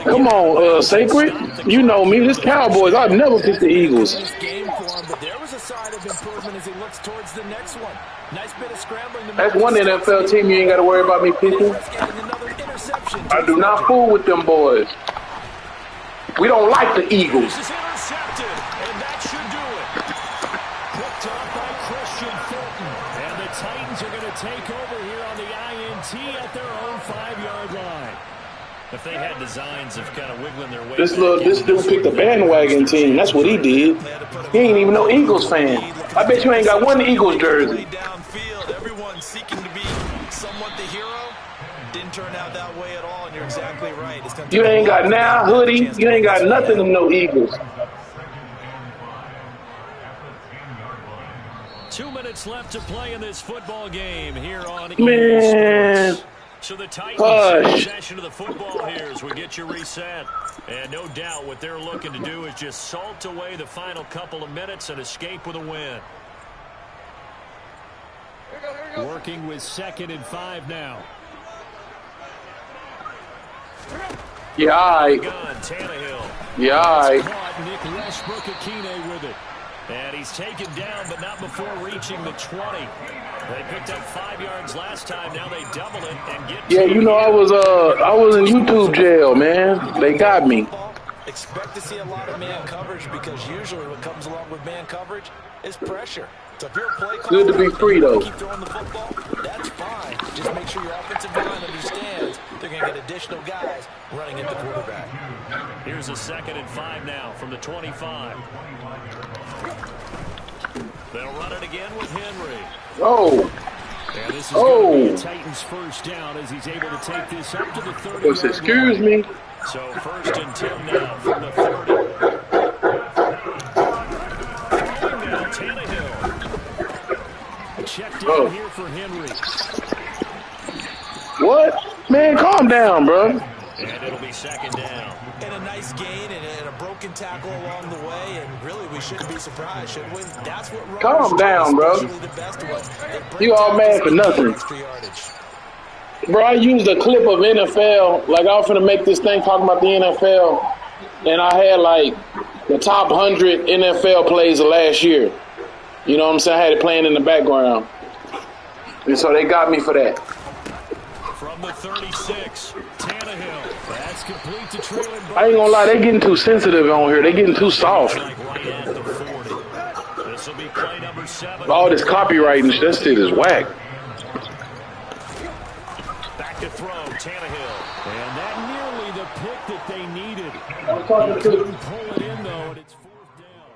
Come on, Sacred. You know me. This Cowboys. I've never picked the Eagles. Game for him, but there was a sign of improvement as he looks towards the next one. Nice bit of scrambling. That's one NFL team you ain't got to worry about me picking. I do not fool with them boys. We don't like the Eagles. This is intercepted, and that should do it. Picked off by Christian Fulton. And the Titans are going to take over here on the INT at their own 5-yard line. If they had designs of kind of wiggling their way. This dude picked a bandwagon team. That's what he did. He ain't even no Eagles fan. I bet you ain't got one Eagles jersey. Downfield, everyone seeking to be somewhat the hero. Didn't turn out that way at all, and you're exactly right. You ain't got now hoodie. You ain't got nothing of no Eagles. 2 minutes left to play in this football game here on Man. Sports. So the Titans in possession of the football here as we get you reset. And no doubt what they're looking to do is just salt away the final couple of minutes and escape with a win. Working with 2nd and 5 now. Yeah, all right. Tannehill. Yeah, all right. Caught Nick Westbrook-Akine with it. And he's taken down, but not before reaching the 20. They picked up 5 yards last time. Now they double it and get. Yeah, you know, I was in YouTube jail, man. They got me. Expect to see a lot of man coverage because usually what comes along with man coverage is pressure. So if you're a play caller, Good to be free, though. keep throwing the football, that's fine. Just make sure your offensive line understands they're going to get additional guys running at the quarterback. Here's a 2nd and 5 now from the 25. They'll run it again with Henry. Oh. And this is going to be Titans first down as he's able to take this up to the 30-yard line. Excuse me. So 1st and 10 now from the 30. Now Tannehill. Check down here for Henry. What? Man, calm down, bro. And it'll be 2nd down. And a nice gain and a broken tackle along the way, and really we shouldn't be surprised, should we? That's what calm down, bro. The best of us. You all mad for nothing. Bro, I used a clip of NFL. Like, I was going to make this thing talking about the NFL, and I had, like, the top 100 NFL plays of last year. You know what I'm saying? I had it playing in the background. And so they got me for that. From the 36, Tannehill. That's complete to Traylon. I ain't gonna lie, they getting too sensitive on here. They getting too soft. Right at the 40. This will be play number 7. All this copywriting, that shit is whack. Back to throw, Tannehill. And that nearly the pick that they needed. Couldn't pull it in, though, and it's 4th down.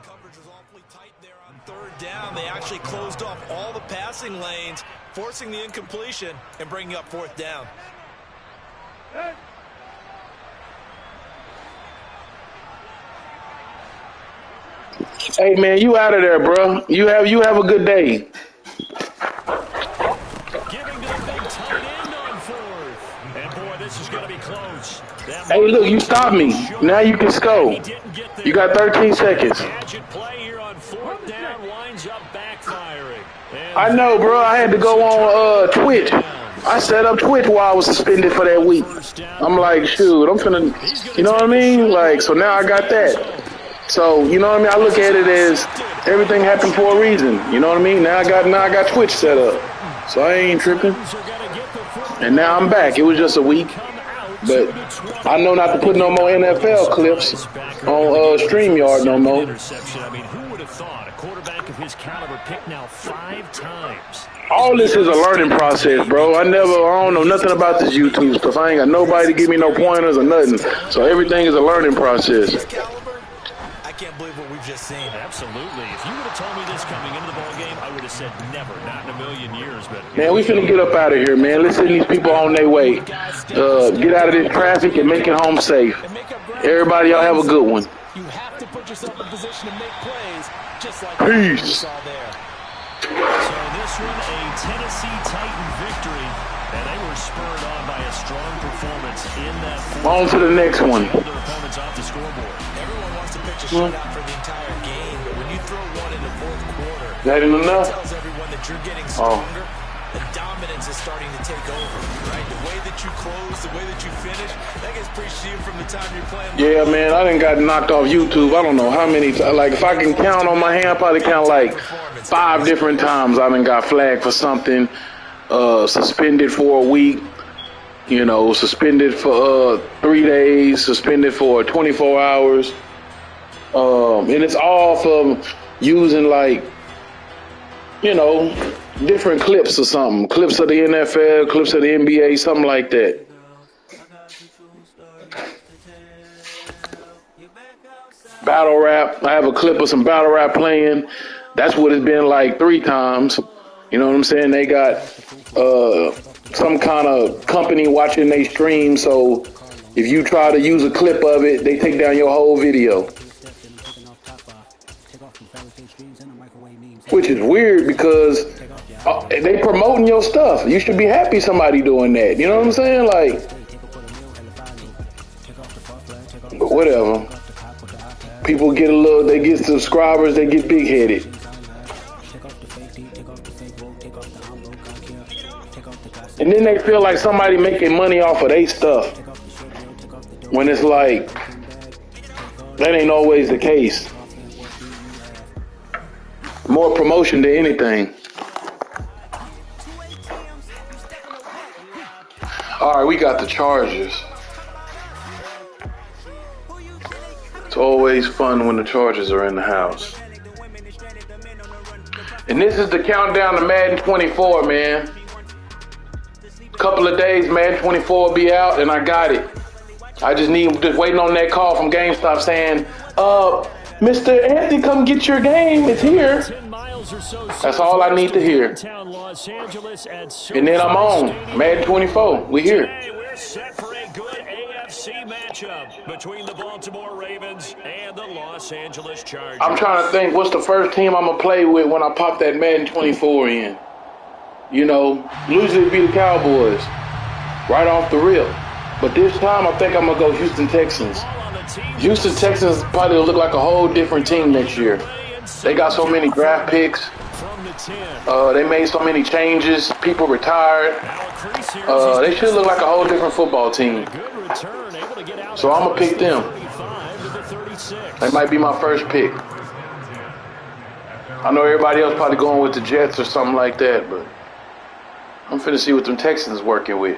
Coverage was awfully tight there on 3rd down. They actually closed off all the passing lanes, forcing the incompletion and bringing up 4th down. Hey man, you out of there, bro. You have a good day. Giving to the big tight end on 4th. And boy, this is going to be close. Hey, look, you stopped me. Now you can score. You got 13 seconds. Gadget play here on 4th down winds up backfiring. I know, bro. I had to go on Twitch. I set up Twitch while I was suspended for that week. I'm like, shoot, I'm finna, you know what I mean? Like, so now I got that. So, you know what I mean? I look at it as everything happened for a reason. You know what I mean? Now I got Twitch set up. So I ain't tripping. And now I'm back. It was just a week. But I know not to put no more NFL clips on StreamYard no more. I mean, who would have thought a quarterback of his caliber picked now 5 times? All this is a learning process, bro. I don't know nothing about this YouTube stuff. I ain't got nobody to give me no pointers or nothing. So everything is a learning process. I can't believe what we've just seen. Absolutely. If you would have told me this coming into the ball game, I would have said never, not in a million years. But man, we finna get up out of here, man. Let's send these people on their way. Get out of this traffic and make it home safe. Everybody, y'all have a good one. You have to put yourself in position to make plays, just like Peace. we saw there. So this one, a Tennessee Titan victory, and they were spurred on by a strong performance in that. On to the next one. Their opponents off the scoreboard. Everyone wants to pitch a shutout for the entire game, but when you throw one in the 4th quarter, That ain't enough. it tells everyone that you're getting stronger. The dominance is starting to take over, right? The way that you close, the way that you finish, that gets preached to you from the time you're playing. Yeah, man, I done got knocked off YouTube. I don't know how many. Like, if I can count on my hand, I probably count like 5 different times I done got flagged for something, suspended for a week, you know, suspended for 3 days, suspended for 24 hours. And it's all from using, like, you know, different clips or something. Clips of the NFL, clips of the NBA, something like that. Battle rap. I have a clip of some battle rap playing. That's what it's been like 3 times. You know what I'm saying? They got some kind of company watching they stream, so if you try to use a clip of it, they take down your whole video. Which is weird because they promoting your stuff. You should be happy somebody doing that. You know what I'm saying? Like, but whatever. People get they get subscribers, they get big-headed. And then they feel like somebody making money off of their stuff. When it's like, that ain't always the case. More promotion than anything. All right, we got the Chargers. It's always fun when the Chargers are in the house. And this is the countdown to Madden 24, man. Couple of days, Madden 24 will be out, and I got it. I just waiting on that call from GameStop saying, Mr. Anthony, come get your game. It's here. That's all I need to hear. And then I'm on. Madden 24. We here. Today we're set for a good AFC matchup between the Baltimore Ravens and the Los Angeles Chargers. I'm trying to think, what's the first team I'm going to play with when I pop that Madden 24 in? You know, usually it'd be the Cowboys. Right off the rip. But this time I think I'm going to go Houston Texans. Houston Texans probably will look like a whole different team next year. They got so many draft picks. They made so many changes. People retired. They should look like a whole different football team. So I'm going to pick them. They might be my first pick. I know everybody else probably going with the Jets or something like that, but I'm finna see what them Texans working with.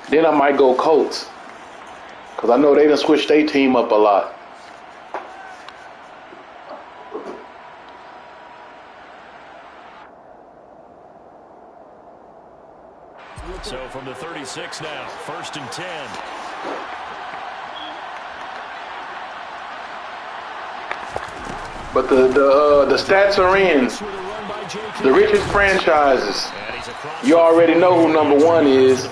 Then I might go Colts. Because I know they done switched their team up a lot. So from the 36 now, 1st and 10. But the stats are in. The richest franchises. You already know who number one is.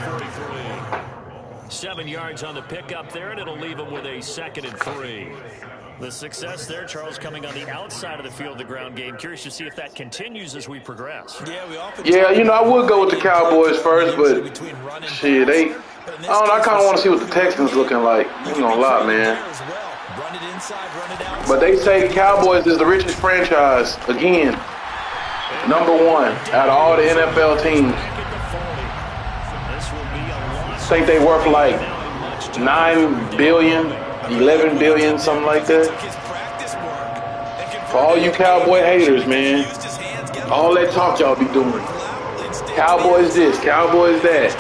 7 yards on the pickup there, and it'll leave him with a 2nd and 3. The success there, Charles, coming on the outside of the field, the ground game. Curious to see if that continues as we progress. Yeah, you know, I would go with the Cowboys first, but shit, I don't know, I kind of want to see what the Texans looking like. I ain't gonna lie, man. But they say the Cowboys is the richest franchise, again. Number one out of all the NFL teams. I think they worth like $9 billion, $11 billion, something like that. For all you Cowboy haters, man, all that talk y'all be doing. Cowboys this, Cowboys that.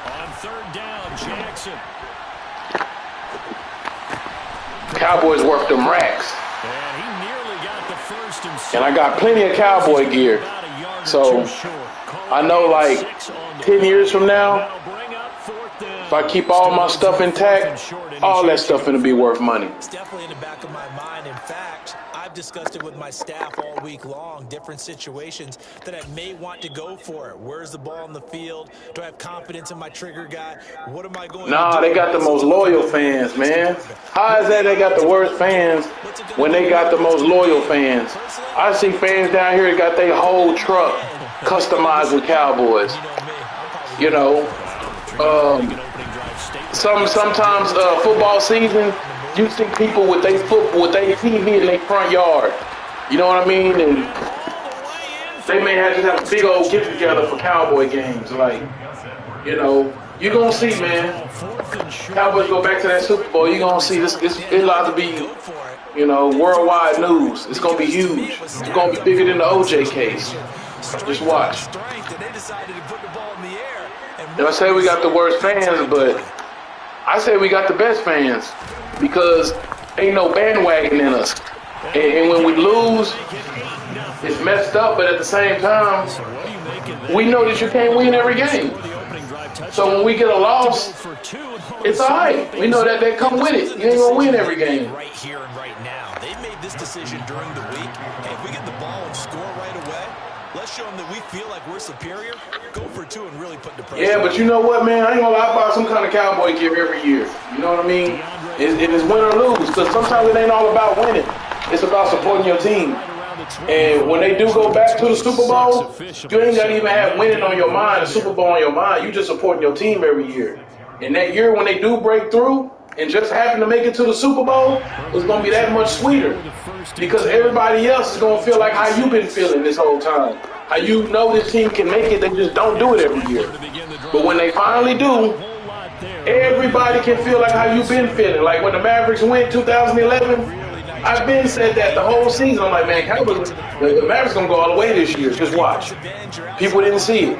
On 3rd down, Jackson. Cowboys worth them racks. And he nearly got the 1st and 6. And I got plenty of Cowboy gear. So I know like 10 years from now, if I keep all my stuff intact, all that stuff gonna be worth money. It's definitely in the back of my mind. In fact, I've discussed it with my staff all week long, different situations that I may want to go for it. Where's the ball in the field? Do I have confidence in my trigger guy? What am I going to do? Nah, they got the most loyal fans, man. How is that they got the worst fans when they got the most loyal fans? I see fans down here that got their whole truck customized with Cowboys. You know, sometimes football season, you see people with their TV in their front yard. You know what I mean? And they may have to have a big old get together for Cowboy games. Like, you know, you're gonna see, man. Cowboys go back to that Super Bowl. You're gonna see this. It's allowed to be, you know, worldwide news. It's gonna be huge. It's gonna be bigger than the OJ case. Just watch. And I say we got the worst fans, but I say we got the best fans because ain't no bandwagon in us. And when we lose, it's messed up, but at the same time, we know that you can't win every game. So when we get a loss, it's all right. We know that they come with it. You ain't going to win every game. Right here and right now. They made this decision during the week. Hey, if we get the ball and score right away, let's show them that we feel like we're superior. Go for 2 and really put the pressure. Yeah, but you know what, man? I ain't gonna lie, I buy some kind of Cowboy gear every year. You know what I mean? It is win or lose, because sometimes it ain't all about winning. It's about supporting your team. And when they do go back to the Super Bowl, you ain't gotta even have winning on your mind, the Super Bowl on your mind. You just supporting your team every year. And that year when they do break through and just happen to make it to the Super Bowl, it's gonna be that much sweeter. Because everybody else is gonna feel like how you been feeling this whole time. How you know this team can make it, they just don't do it every year. But when they finally do, everybody can feel like how you been feeling. Like when the Mavericks went 2011, I've been said that the whole season. I'm like, man, Cowboys, the Mavericks gonna go all the way this year. Just watch. People didn't see it.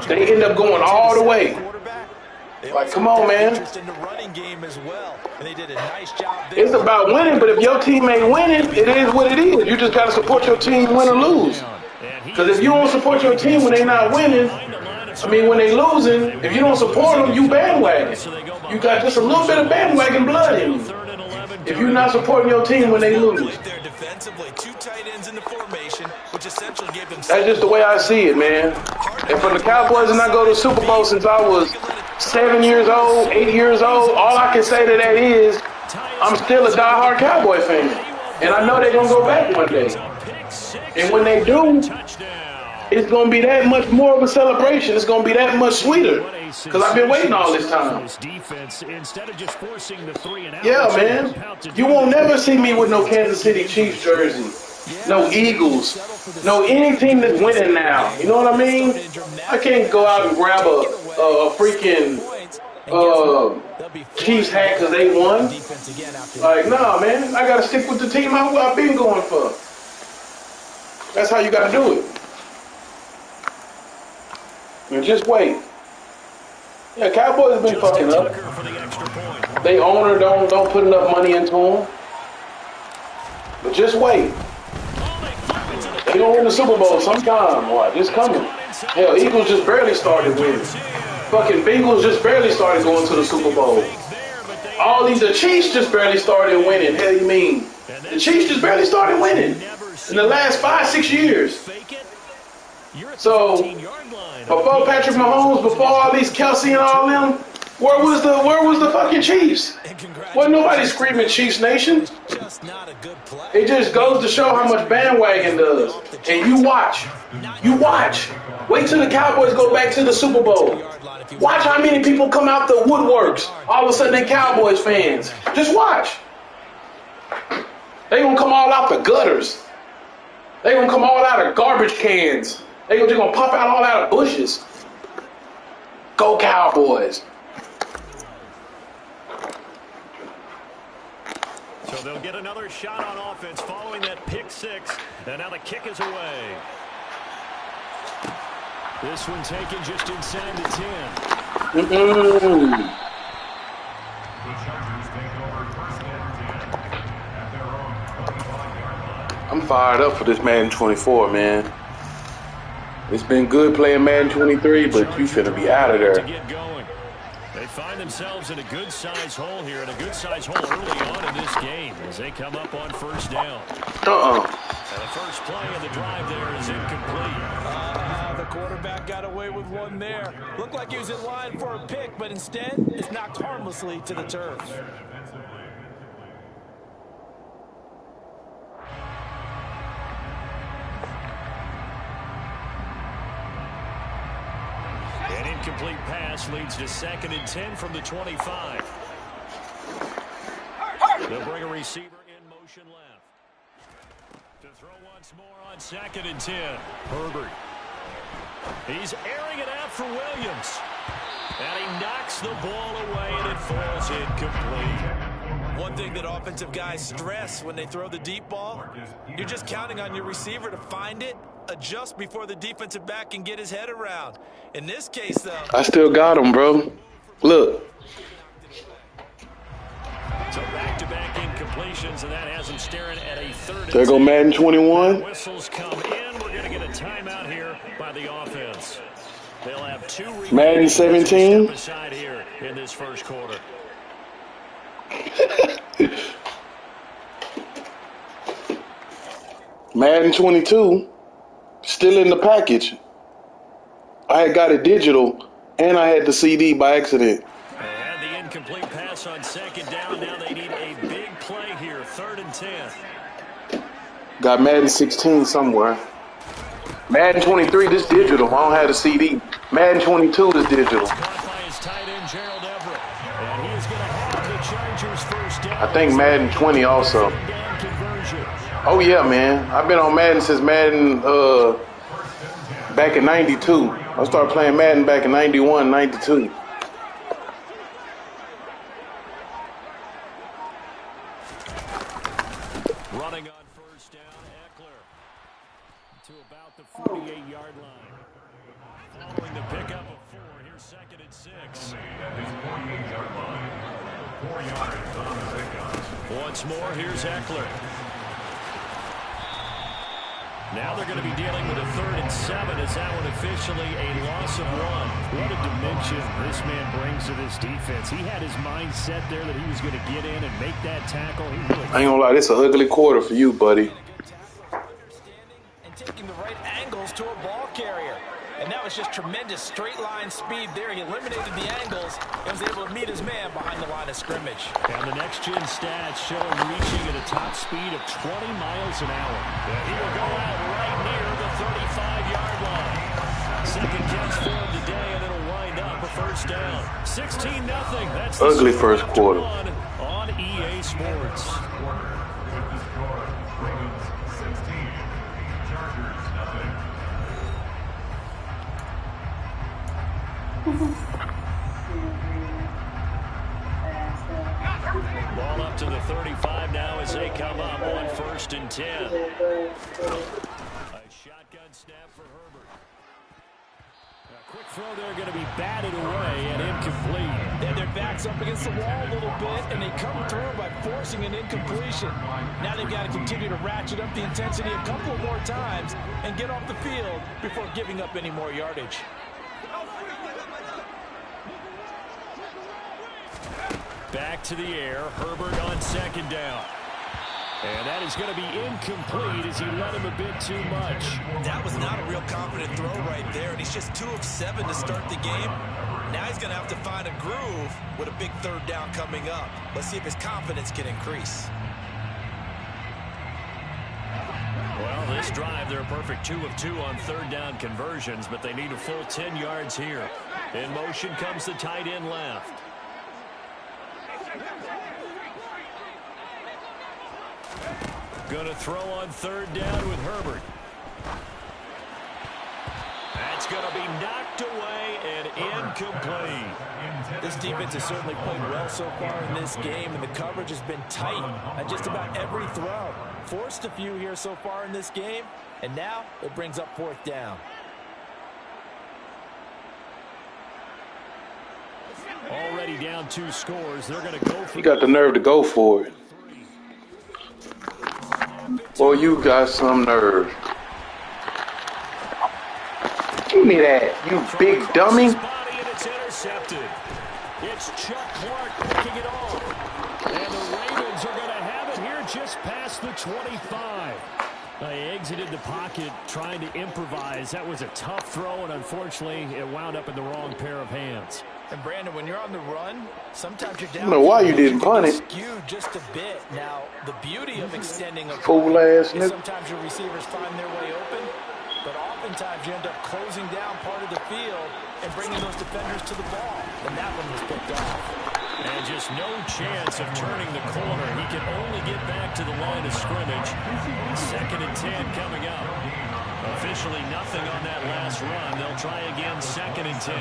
They end up going all the way. Like, come on, man. It's about winning, but if your team ain't winning, it is what it is. You just gotta support your team, win or lose. Because if you don't support your team when they not winning, I mean, when they losing, if you don't support them, you bandwagon. You got just a little bit of bandwagon blood in you. If you're not supporting your team when they lose. That's just the way I see it, man. And for the Cowboys to not go to the Super Bowl since I was 7 years old, 8 years old, all I can say to that is I'm still a diehard Cowboy fan. And I know they're going to go back one day. And when they do, it's going to be that much more of a celebration. It's going to be that much sweeter. Because I've been waiting all this time. Yeah, man. You won't never see me with no Kansas City Chiefs jersey. No Eagles. No anything that's winning now. You know what I mean? I can't go out and grab a freaking Chiefs hat because they won. Like, nah, man. I got to stick with the team I've been going for. That's how you got to do it. And just wait. Yeah, Cowboys have been fucking up. They owner don't put enough money into them. But just wait. They gonna win the Super Bowl sometime. What? It's coming. Hell, Eagles just barely started winning. Fucking Bengals just barely started going to the Super Bowl. The Chiefs just barely started winning. Hell, you mean? The Chiefs just barely started winning in the last 5-6 years. So before Patrick Mahomes, before all these Kelsey and all them, where was the fucking Chiefs? Wasn't nobody screaming Chiefs Nation. It just goes to show how much bandwagon does. And you watch. Wait till the Cowboys go back to the Super Bowl. Watch how many people come out the woodworks. All of a sudden they Cowboys fans. Just watch. They gonna come all out the gutters. They gonna come all out of garbage cans. They just gonna pop out all out of bushes. Go Cowboys. So they'll get another shot on offense following that pick six. And now the kick is away. This one taken just inside the 10. I'm fired up for this Madden 24, man. It's been good playing Madden 23, but you finna be out of there. They find themselves in a good-sized hole here, and a good-sized hole early on in this game as they come up on first down. And the first play of the drive there is incomplete. The quarterback got away with one there. Looked like he was in line for a pick, but instead it's knocked harmlessly to the turf. An incomplete pass leads to 2nd and 10 from the 25. They'll bring a receiver in motion left. To throw once more on 2nd and 10. Herbert. He's airing it out for Williams. And he knocks the ball away, and it falls incomplete. One thing that offensive guys stress when they throw the deep ball, you're just counting on your receiver to find it, adjust before the defensive back can get his head around. In this case, though, I still got him, bro. Look. So back-to-back incompletions, and that has him staring at a 3rd. There go Madden 21. Whistles come in. We're going to get a timeout here by the offense. They'll have 2 Madden 17 aside here in this first quarter. Madden 22 still in the package. I had got it digital, and I had the CD by accident. They had the incomplete pass on 2nd down. Now they need a big play here, 3rd and 10. Got Madden 16 somewhere. Madden 23, this digital. I don't have the CD. Madden 22 is digital. I think Madden 20 also. Oh yeah, man. I've been on Madden since Madden back in 92. I started playing Madden back in 91, 92. to about the 48-yard line. Following the pickup of 4, here's 2nd and 6. Once more, here's Eckler. Now they're going to be dealing with a 3rd and 7 as that one officially a loss of 1. What a dimension this man brings to this defense. He had his mind set there that he was going to get in and make that tackle. He really I ain't gonna lie, this is an ugly quarter for you, buddy. And taking the right angles to a ball carrier. And that was just tremendous straight line speed there. He eliminated the angles and was able to meet his man behind the line of scrimmage. And the next-gen stats show him reaching at a top speed of 20 miles an hour. He will go out right near the 35-yard line. Second catch for him today, and it'll wind up a first down. 16-0. That's the Ugly first quarter. On EA Sports. Ball up to the 35 now as they come up on 1st and 10. A shotgun snap for Herbert. A quick throw there going to be batted away and incomplete. They had their backs up against the wall a little bit, and they come through by forcing an incompletion. Now they've got to continue to ratchet up the intensity a couple more times and get off the field before giving up any more yardage. Back to the air. Herbert on 2nd down. And that is going to be incomplete as he let him a bit too much. That was not a real confident throw right there, and he's just 2 of 7 to start the game. Now he's going to have to find a groove with a big 3rd down coming up. Let's see if his confidence can increase. Well, this drive, they're a perfect 2 of 2 on 3rd down conversions, but they need a full 10 yards here. In motion comes the tight end left. Going to throw on 3rd down with Herbert. That's going to be knocked away and incomplete. This defense has certainly played well so far in this game, and the coverage has been tight on just about every throw. Forced a few here so far in this game, and now it brings up 4th down. Already down 2 scores. They're going to go for You got the nerve to go for it. Boy, you got some nerve. Give me that, you big dummy. It's intercepted. It's Chuck Clark picking it off. And the Ravens are going to have it here just past the 25. They exited the pocket trying to improvise. That was a tough throw, and unfortunately, it wound up in the wrong pair of hands. And Brandon, when you're on the run, sometimes you're down. I don't know why you didn't punt it. Skewed just a bit. Now, the beauty of extending a Fool ass is nigga. sometimes your receivers find their way open, but oftentimes you end up closing down part of the field and bringing those defenders to the ball. And that one was picked off. And just no chance of turning the corner. He can only get back to the line of scrimmage. 2nd and 10 coming up. Officially nothing on that last run. They'll try again 2nd and 10.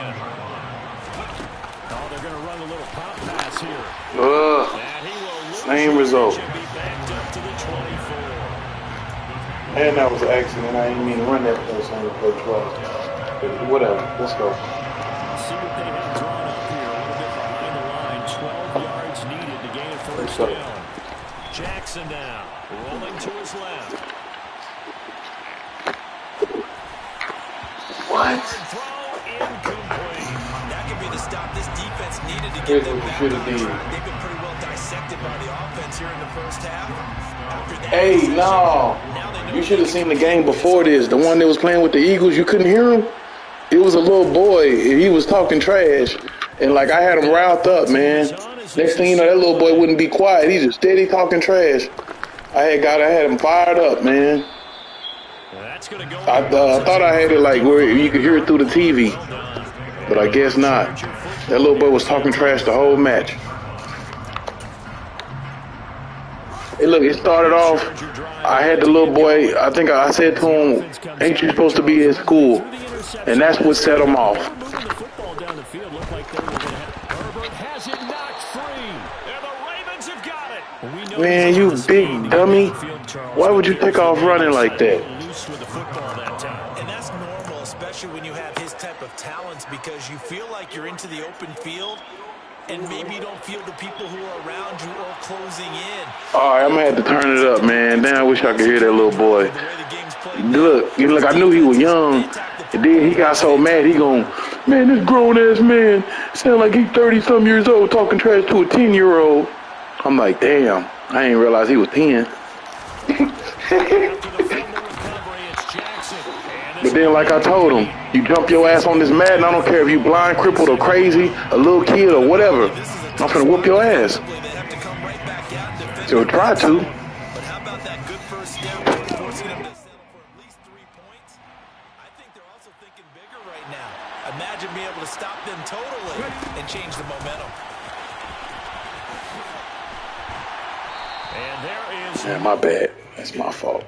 Oh, they're going to run a little pop pass here. Same result. Be backed up to the 24. And that was an accident. I didn't mean to run that same play twice. But whatever. Let's go. See what they have drawn up here. A little bit behind the line. 12 yards needed to gain a 1st down. Jackson now rolling to his left. What? Throw incomplete. That could be the stop this defense needed to get them back on Should've the did. track. They've been pretty well dissected by the offense here in the first half. After that Hey, decision, no. now they know You should have seen the game before this. The one that was playing with the Eagles, you couldn't hear him? It was a little boy. He was talking trash. And, like, I had him riled up, man. Next thing you know, that little boy wouldn't be quiet. He just steady talking trash. I had him fired up, man. That's going to go. I thought I had it, like, where you could hear it through the TV. But I guess not. That little boy was talking trash the whole match. Hey, look, it started off, I had the little boy, I think I said to him, ain't you supposed to be at school? And that's what set him off. has it knocked free. And the Ravens have got it. Man, you big dummy. Charles. Why would you take off running like that? Loose with the football that time. And that's normal, especially when you have his type of talents, because you feel like you're into the open field and maybe you don't feel the people who are around you or closing in. All right, I'm going to have to turn it up, man. Damn, I wish I could hear that little boy. Look, I knew he was young. And then he got so mad, he going, man, this grown-ass man sound like he's 30-something years old talking trash to a 10-year-old. I'm like, damn, I didn't realize he was 10. But then, like I told him, you jump your ass on this mat, and I don't care if you blind, crippled, or crazy, a little kid, or whatever. I'm finna whoop your ass. So try to. But how about that good first step, forcing them to settle for at least 3 points? I think they're also thinking bigger right now. Imagine being able to stop them totally and change the momentum. And there is... Yeah, my bad. That's my fault.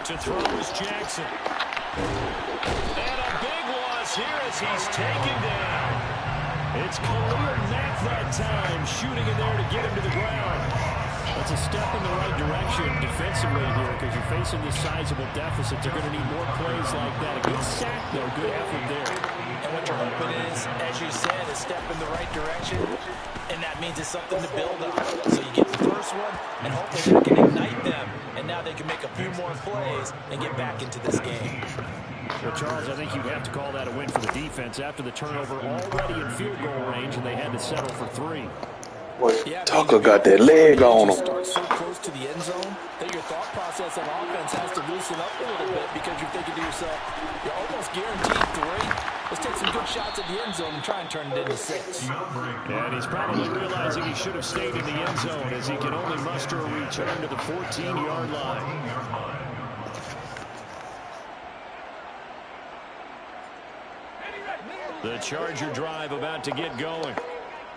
To throw is Jackson. And a big loss here as he's taken down. It's Khalil Mack that time, shooting in there to get him to the ground. That's a step in the right direction defensively here because you're facing this sizable deficit. They're going to need more plays like that. A good sack, though. Good effort there. And what you're hoping is, as you said, a step in the right direction, and that means it's something to build on. So you get the first one, and hopefully that can ignite them, and now they can make a few more plays and get back into this game. Well, Charles, I think you have to call that a win for the defense after the turnover already in field goal range, and they had to settle for 3. Boy, Tucker got that leg on him. Start so close to the end zone that your thought process of offense has to loosen up a little bit because you're thinking to yourself, you're almost guaranteed 3. Let's take some good shots at the end zone and try and turn it into 6. And he's probably realizing he should have stayed in the end zone as he can only muster a return to the 14-yard line. The Charger drive about to get going.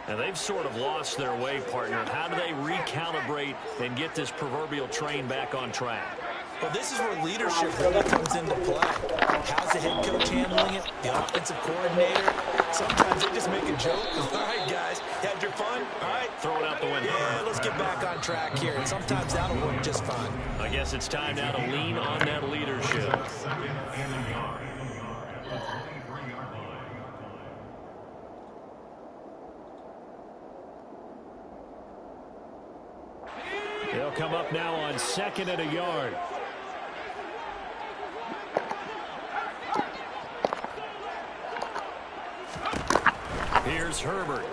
And they've sort of lost their way, partner. How do they recalibrate and get this proverbial train back on track? Well, this is where leadership really comes into play. How's the head coach handling it? The offensive coordinator? Sometimes they just make a joke. All right, guys, had your fun? All right. Throw it out the window. Yeah, let's get back on track here. And sometimes that'll work just fine. I guess it's time now to lean on that leadership. They'll come up now on 2nd and a yard. Here's Herbert.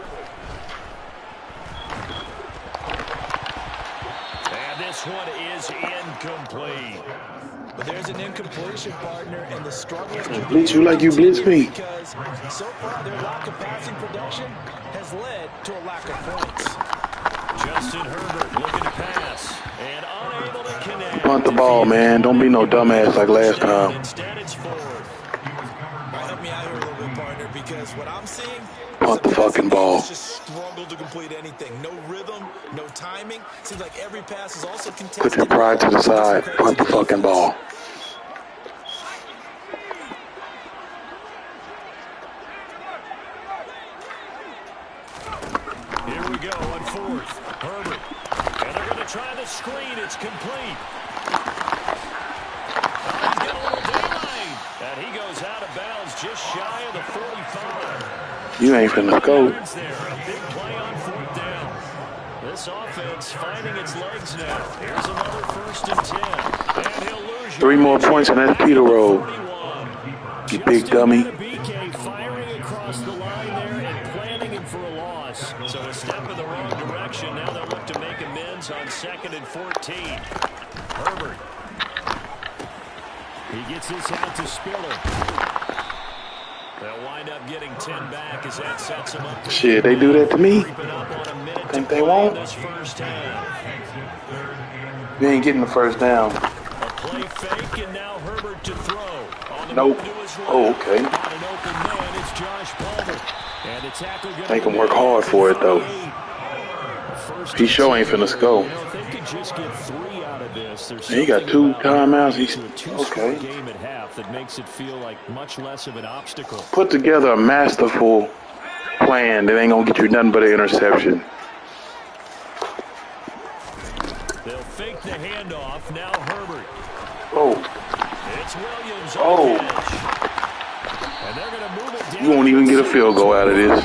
And this one is incomplete. But there's an incompletion, partner, and the struggle is to Blitz you like you blitz me. because so far their lack of passing production has led to a lack of points. Justin Herbert looking to pass and unable to connect. Punt the ball, man. Don't be no dumbass like last time. Instead, it's forward. Help me out here a little bit, partner, because what I'm seeing Punt the fucking ball. just struggle to complete anything. No rhythm, no timing. Seems like every pass is also contested. Put your pride to the side. Punt the fucking ball. Here we go on 4th. Herbert. And they're going to try the screen. It's complete. He's got a little daylight. And he goes out of bounds just shy of the 45. You ain't finna go. There. A big play on 4th down. This offense finding its legs now. Here's another 1st and 10. And he'll lose 3 more points and that's Peter Roll. You big dummy. BK firing across the line there and planting him for a loss. So a step in the wrong direction. Now they'll look to make amends on 2nd and 14. Herbert. He gets this out to Spiller. They'll wind up getting 10 back as that sets them up. Shit, they do that to me. Think they won't? You ain't getting the first down. A play fake and now Herbert to throw. Nope. Oh, okay. And the tackle Make them work hard for it, though. first He sure ain't finna score. You know, if they could just get 3 out of this, there's He got 2 timeouts. He's a two-score okay. game at half that makes it feel like much less of an obstacle. Put together a masterful plan that ain't gonna get you nothing but an interception. They'll fake the handoff. Now Herbert. Oh, It's Williams Oh. on the edge. And they're going to move it down. you won't even get a field goal out of this.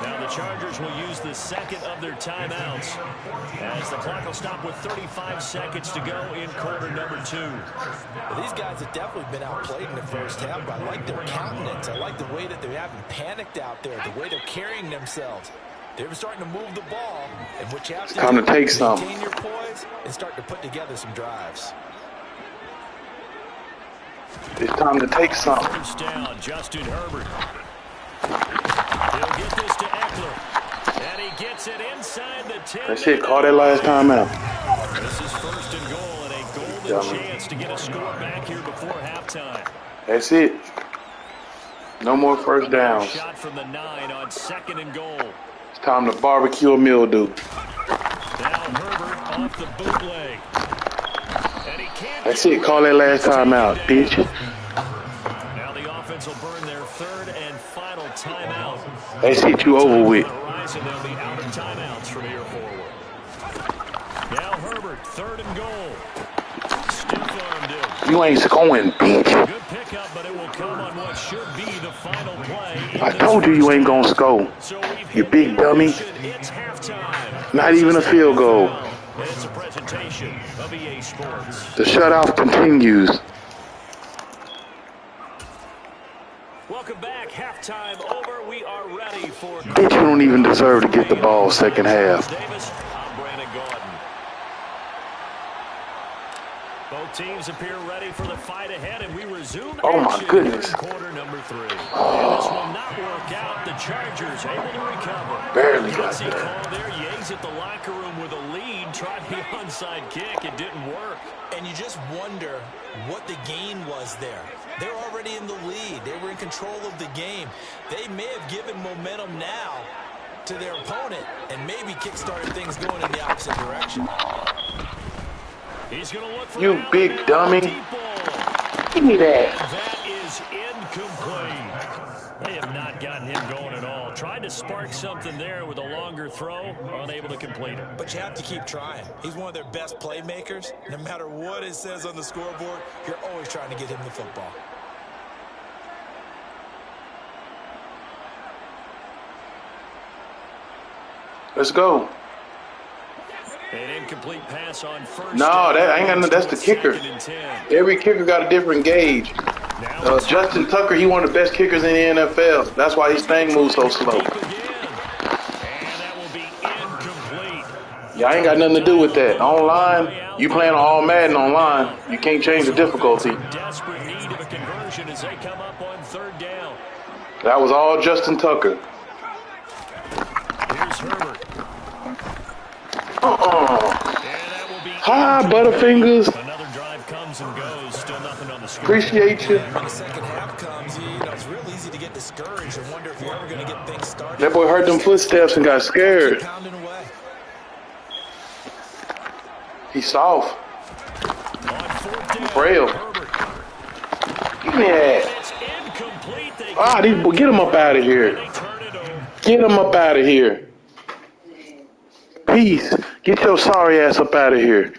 Now the Chargers will use the second of their timeouts as the clock will stop with 35 seconds to go in quarter number 2. Well, these guys have definitely been outplayed in the first half, but I like their countenance. I like the way that they haven't panicked out there, the way they're carrying themselves. They're starting to move the ball, and what you have to Time do to take is some. maintain your poise and start to put together some drives. It's time to take some. First down, Justin Herbert. He'll get this to Eckler. And he gets it inside the 10. That's it. Call that last time out. This is first and goal and a golden chance to get a score back here before halftime. That's it. No more first downs. Shot from the 9 on second and goal. It's time to barbecue a mildew. Now Herbert off the bootleg. And he can't. That's it. Call that last time out, bitch. Now the offense will burn their third and final timeout. That's it. You over with. On the horizon, they'll be out of timeouts from here forward. Now Herbert, third and goal. Stiff armed him. You ain't scoring, bitch. Good pickup, but it will come on what should be the final play. I told you you ain't gonna score. So we've You hit big the dummy. intermission. It's halftime. Not even a field goal. And it's a presentation of EA Sports. The shutoff continues. Welcome back. Halftime over. We are ready for. Bitch, you don't even deserve to get the ball second half. Davis, I'm Brandon Gordon. Both teams appear ready for the fight ahead, and we resume Oh, my action goodness. here in quarter number 3. And this will not work out. The Chargers able to recover. Barely got Gutsy there. call there. Yates at the locker room with a lead. Tried the onside kick. It didn't work. And you just wonder what the gain was there. They're already in the lead. They were in control of the game. They may have given momentum now to their opponent and maybe kick-started things going in the opposite direction. He's going to look for You big Allen. dummy. Deep ball. Give me that. That is incomplete. They have not gotten him going at all. Tried to spark something there with a longer throw, unable to complete it. But you have to keep trying. He's one of their best playmakers. No matter what it says on the scoreboard, you're always trying to get him the football. Let's go. An incomplete pass on first. No, that ain't got no, that's the kicker. Second and 10. Every kicker got a different gauge. Now it's Justin Tucker, he one of the best kickers in the NFL. That's why his thing moves so slow. deep again. And that will be incomplete. Yeah, I ain't got nothing to do with that. Online, you playing on all Madden online, you can't change the difficulty. Desperate need of a conversion as they come up on third down. That was all Justin Tucker. Here's Herbert. Uh-uh. And that will be Hi, Butterfingers. another drive comes and goes. Still nothing on the score. Appreciate you. When the second half comes, you know, it's real easy to get discouraged and wonder if you're ever going to get things started. That boy heard them footsteps and got scared. Pounding away. He's soft. On fourth down, Frail. Herbert. Give me that. It's incomplete. They These boy, get him up out of here. they turn it over. Get him up out of here. Peace. Get your sorry ass up out of here.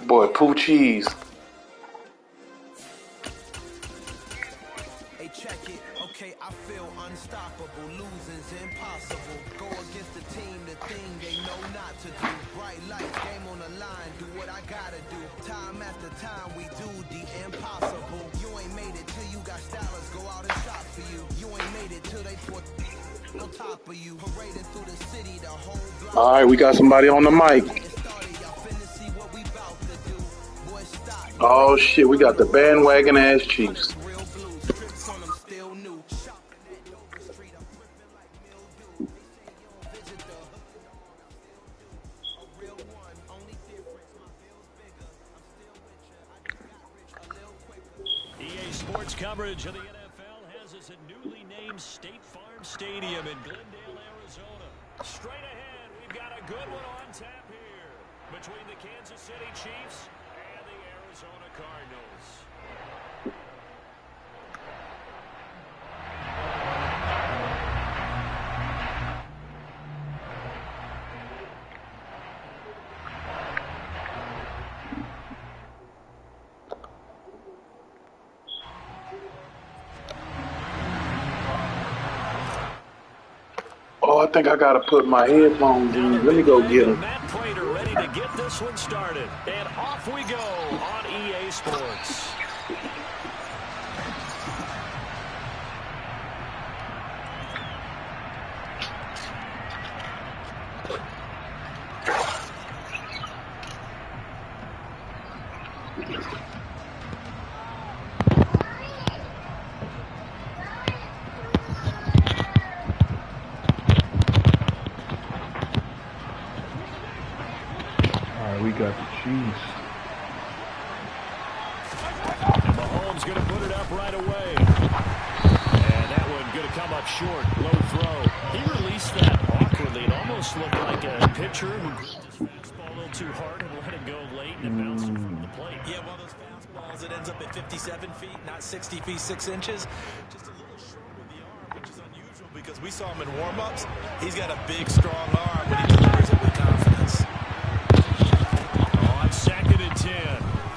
Boy, poo cheese. Hey, check it. Okay, I feel unstoppable. Losing's impossible. Go against the team, the thing they know not to do. Bright lights, game on the line. Do what I gotta do. Time after time, we do the impossible. You ain't made it till you got stylers. Go out and shop for you. You ain't made it till they put on top of you. Parading through the city, the whole block. All right, we got somebody on the mic. Oh shit, we got the bandwagon ass Chiefs. coverage of the NFL has us at newly named State Farm Stadium in Glendale, Arizona. Straight ahead, we've got a good one on tap here between the Kansas City Chiefs and the Arizona Cardinals. Oh, I think I gotta put my headphones in. Let me go get them. Matt Prater ready to get this one started. And off we go on EA Sports. We got the Chiefs. And Mahomes going to put it up right away. And that one going to come up short. Low throw. He released that awkwardly. It almost looked like a pitcher who gripped his fastball a little too hard and let it go late and it bounced from the plate. Yeah, one of those fastballs that ends up at 57 feet, not 60 feet, 6 inches. Just a little short with the arm, which is unusual because we saw him in warm-ups. He's got a big, strong arm when he delivers it with confidence. Second and 10.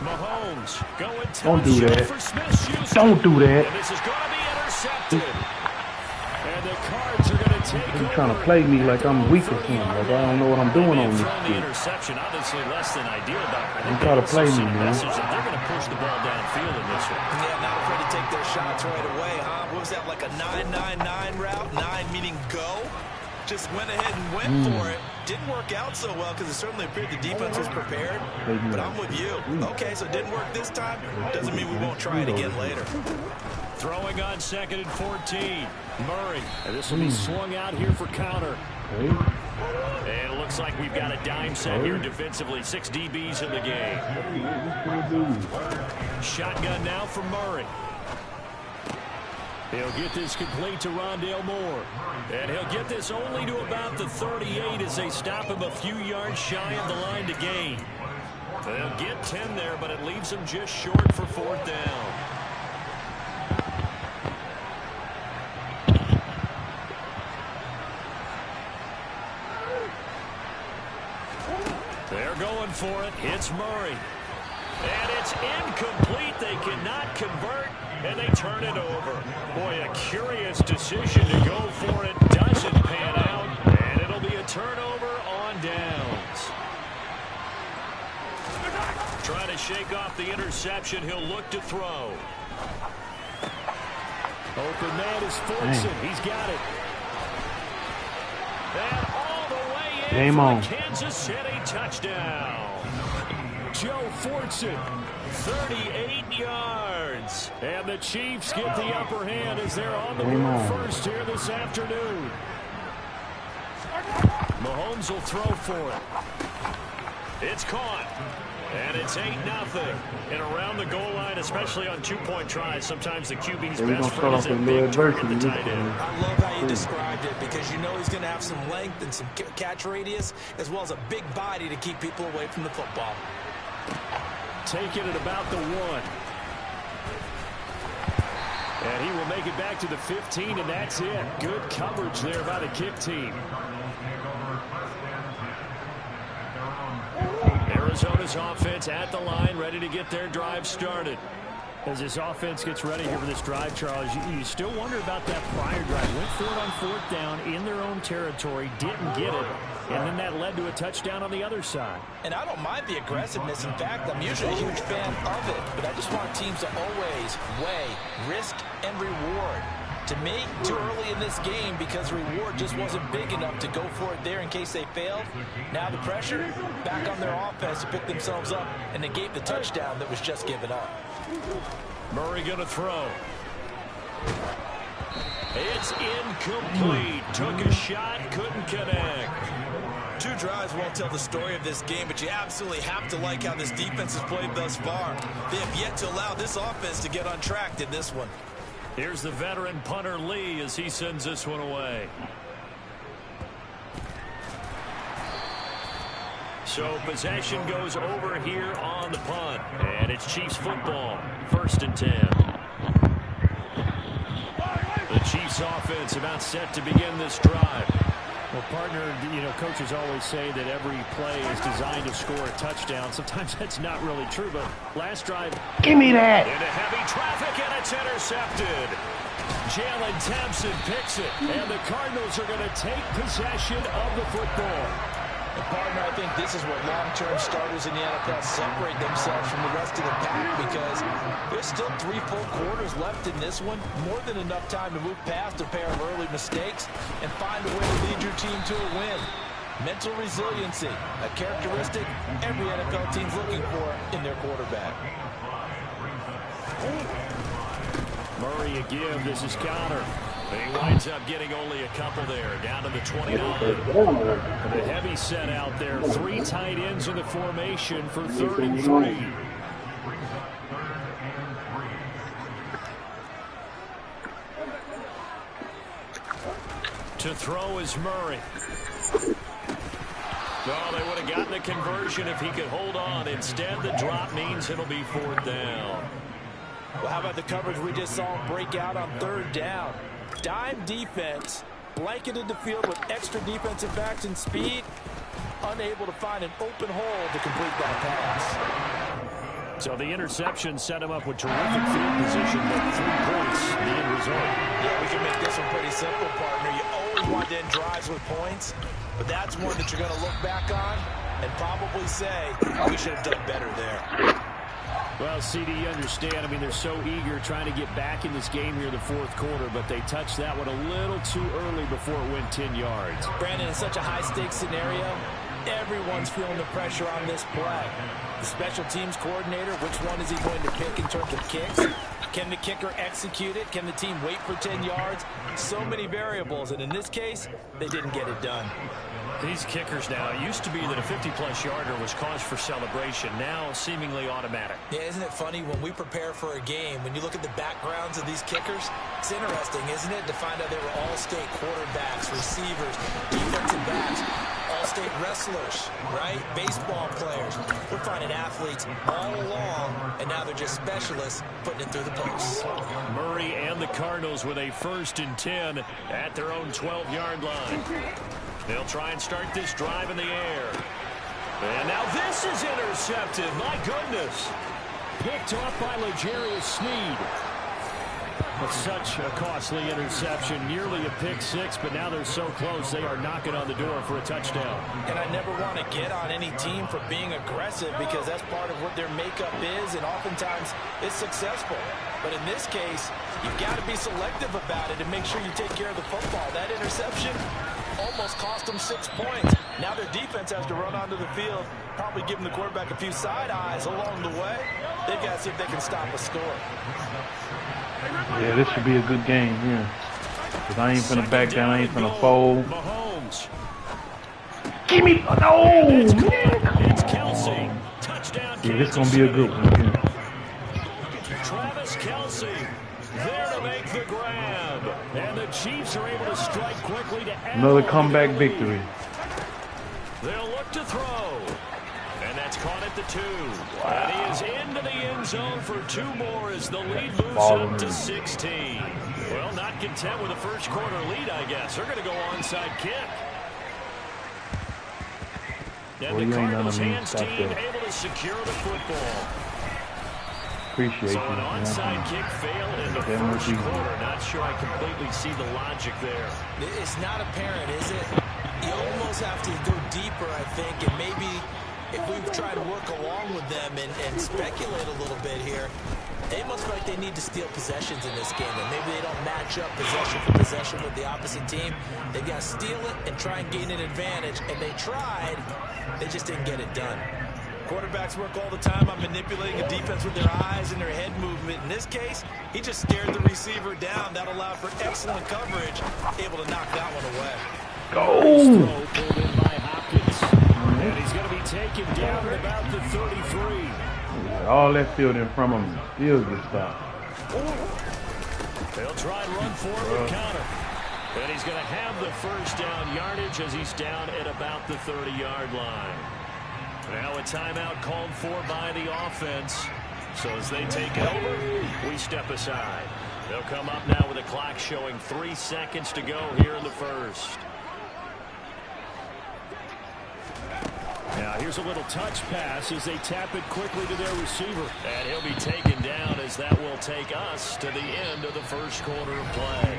Mahomes going Don't do that. For Smith-Schuster. Don't do that. And this is going to be intercepted. And the Cards are going to take over. He's trying to play me like I'm weak or something. Like I don't know what I'm doing on this the shit. interception, obviously less than ideal, but I think try to play me, man. message that they're going to push the ball downfield in this one. Yeah, not afraid to take their shots right away, huh? What was that, like a 9-9-9 route? 9 meaning go? Just went ahead and went for it. Didn't work out so well because it certainly appeared the defense was prepared. But I'm with you. Okay, so it didn't work this time. Doesn't mean we won't try it again later. Throwing on second and 14. Murray. And this will be swung out here for counter. And it looks like we've got a dime set here defensively. 6 DBs in the game. Shotgun now for Murray. He'll get this complete to Rondale Moore. And he'll get this only to about the 38 as they stop him a few yards shy of the line to gain. They'll get 10 there, but it leaves them just short for 4th down. They're going for it. It's Murray. And it's incomplete. They cannot convert, and they turn it over. Boy, a curious decision to go for it. Doesn't pan out, and it'll be a turnover on downs. Trying to shake off the interception. He'll look to throw. Open man is Fortson. He's got it. And all the way in Game for on. the Kansas City touchdown. Joe Fortson, 38 yards. And the Chiefs get the upper hand as they're on the board first here this afternoon. Mahomes will throw for it. It's caught. And it's 8-0. And around the goal line, especially on two-point tries, sometimes the QB's best friend is a big target at the tight end. I love how you described it because you know he's going to have some length and some catch radius as well as a big body to keep people away from the football. Taking it about the 1. And he will make it back to the 15, and that's it. Good coverage there by the kick team. Arizona's offense at the line, ready to get their drive started. As this offense gets ready here for this drive, Charles, you still wonder about that prior drive. Went for it on 4th down in their own territory, didn't get it, and then that led to a touchdown on the other side. And I don't mind the aggressiveness. In fact, I'm usually a huge fan of it, but I just want teams to always weigh risk and reward. To me, too early in this game because reward just wasn't big enough to go for it there in case they failed. Now the pressure back on their offense to pick themselves up and negate the touchdown that was just given up. Murray going to throw. It's incomplete. Took a shot, couldn't connect. 2 drives won't tell the story of this game, but you absolutely have to like how this defense has played thus far. They have yet to allow this offense to get untracked in this one. Here's the veteran punter Lee as he sends this one away. So possession goes over here on the punt. And it's Chiefs football. 1st and 10. The Chiefs offense about set to begin this drive. Well, partner, coaches always say that every play is designed to score a touchdown. Sometimes that's not really true, but last drive... Give me that! Into heavy traffic, and it's intercepted. Jalen Thompson picks it, and the Cardinals are going to take possession of the football. And partner, I think this is what long-term starters in the NFL separate themselves from the rest of the pack, because there's still 3 full quarters left in this one. More than enough time to move past a pair of early mistakes and find a way to lead your team to a win. Mental resiliency, a characteristic every NFL team's looking for in their quarterback. Murray a give. This is Connor. He winds up getting only a couple there, down to the 29. The heavy set out there. 3 tight ends in the formation for 3rd and 3. To throw is Murray. No, they would have gotten the conversion if he could hold on. Instead, the drop means it'll be 4th down. Well, how about the coverage we just saw him break out on 3rd down? Dime defense, blanketed the field with extra defensive backs and speed, unable to find an open hole to complete that pass. So the interception set him up with terrific field position, but 3 points, the end result. Yeah, we can make this one pretty simple, partner. You always want to end drives with points, but that's one that you're going to look back on and probably say, we should have done better there. Well, CD, you understand. I mean, they're so eager trying to get back in this game here in the 4th quarter, but they touched that one a little too early before it went 10 yards. Brandon, in such a high-stakes scenario, everyone's feeling the pressure on this play. The special teams coordinator, which one is he going to pick in terms of kicks? Can the kicker execute it? Can the team wait for 10 yards? So many variables, and in this case, they didn't get it done. These kickers now, it used to be that a 50-plus yarder was cause for celebration. Now, seemingly automatic. Yeah, isn't it funny when we prepare for a game, when you look at the backgrounds of these kickers, it's interesting, isn't it, to find out they were all-state quarterbacks, receivers, defensive backs, all-state wrestlers, right? Baseball players. We're finding athletes all along, and now they're just specialists putting it through the posts. Murray and the Cardinals with a 1st and 10 at their own 12-yard line. They'll try and start this drive in the air. And now this is intercepted. My goodness. Picked off by L'Jarius Sneed. But such a costly interception. Nearly a pick-6, but now they're so close they are knocking on the door for a touchdown. And I never want to get on any team for being aggressive because that's part of what their makeup is, and oftentimes it's successful. But in this case, you've got to be selective about it and make sure you take care of the football. That interception almost cost them 6 points. Now their defense has to run onto the field, probably giving the quarterback a few side eyes along the way. They've got to see if they can stop a score. Yeah, this should be a good game here. Because I ain't finna back down, I ain't finna fold. Mahomes. Give me, no! It's Kelsey. Touchdown. Yeah, this is gonna be a good one. Yeah. Travis Kelsey there to make the grab. And the Chiefs are able to strike quickly to add Another comeback victory. They'll look to throw. And that's caught at the 2. Wow. And he is into the end zone for 2 more as the lead moves up to 16. Well, not content with a first quarter lead, I guess. They're going to go onside kick. And the Cardinals hands team able to secure the football. Appreciate so an onside kick failed in the first quarter. Not sure I completely see the logic there. It's not apparent, is it? You almost have to go deeper, I think, and maybe if we've tried to work along with them and speculate a little bit here, they must feel like they need to steal possessions in this game, and maybe they don't match up possession for possession with the opposite team. They've got to steal it and try and gain an advantage, and they tried. They just didn't get it done. Quarterbacks work all the time on manipulating a defense with their eyes and their head movement. In this case, he just stared the receiver down. That allowed for excellent coverage, able to knock that one away. Go! Pulled in by Hopkins. taken down at about the 33. All that field in front of him still gets stopped. They'll try and run forward with Connor. And he's going to have the first down yardage as he's down at about the 30-yard line. Now a timeout called for by the offense. So as they take it over, we step aside. They'll come up now with a clock showing 3 seconds to go here in the first. Now here's a little touch pass as they tap it quickly to their receiver. And he'll be taken down as that will take us to the end of the first quarter of play.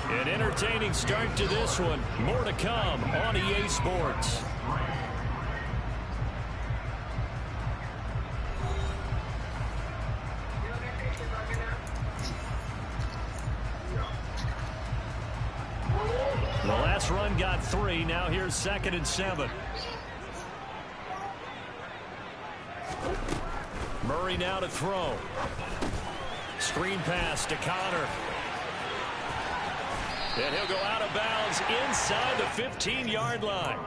An entertaining start to this one. More to come on EA Sports. The last run got 3. Now here's 2nd and 7. Murray now to throw. Screen pass to Connor. And he'll go out of bounds inside the 15-yard line.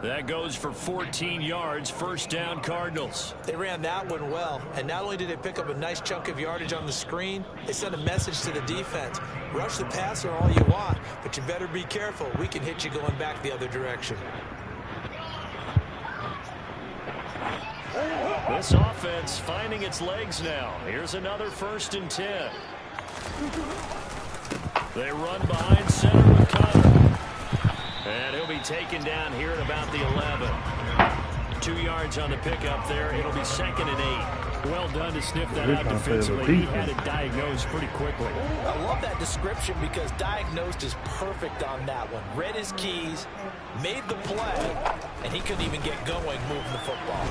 That goes for 14 yards. First down, Cardinals. They ran that one well, and not only did they pick up a nice chunk of yardage on the screen, they sent a message to the defense. Rush the passer all you want, but you better be careful. We can hit you going back the other direction. This offense finding its legs now. Here's another 1st and 10. They run behind center with Connor. And he'll be taken down here at about the 11. 2 yards on the pickup there. It'll be 2nd and 8. Well done to sniff that out defensively. He had it diagnosed pretty quickly. I love that description because diagnosed is perfect on that one. Read his keys, made the play, and he couldn't even get going moving the football.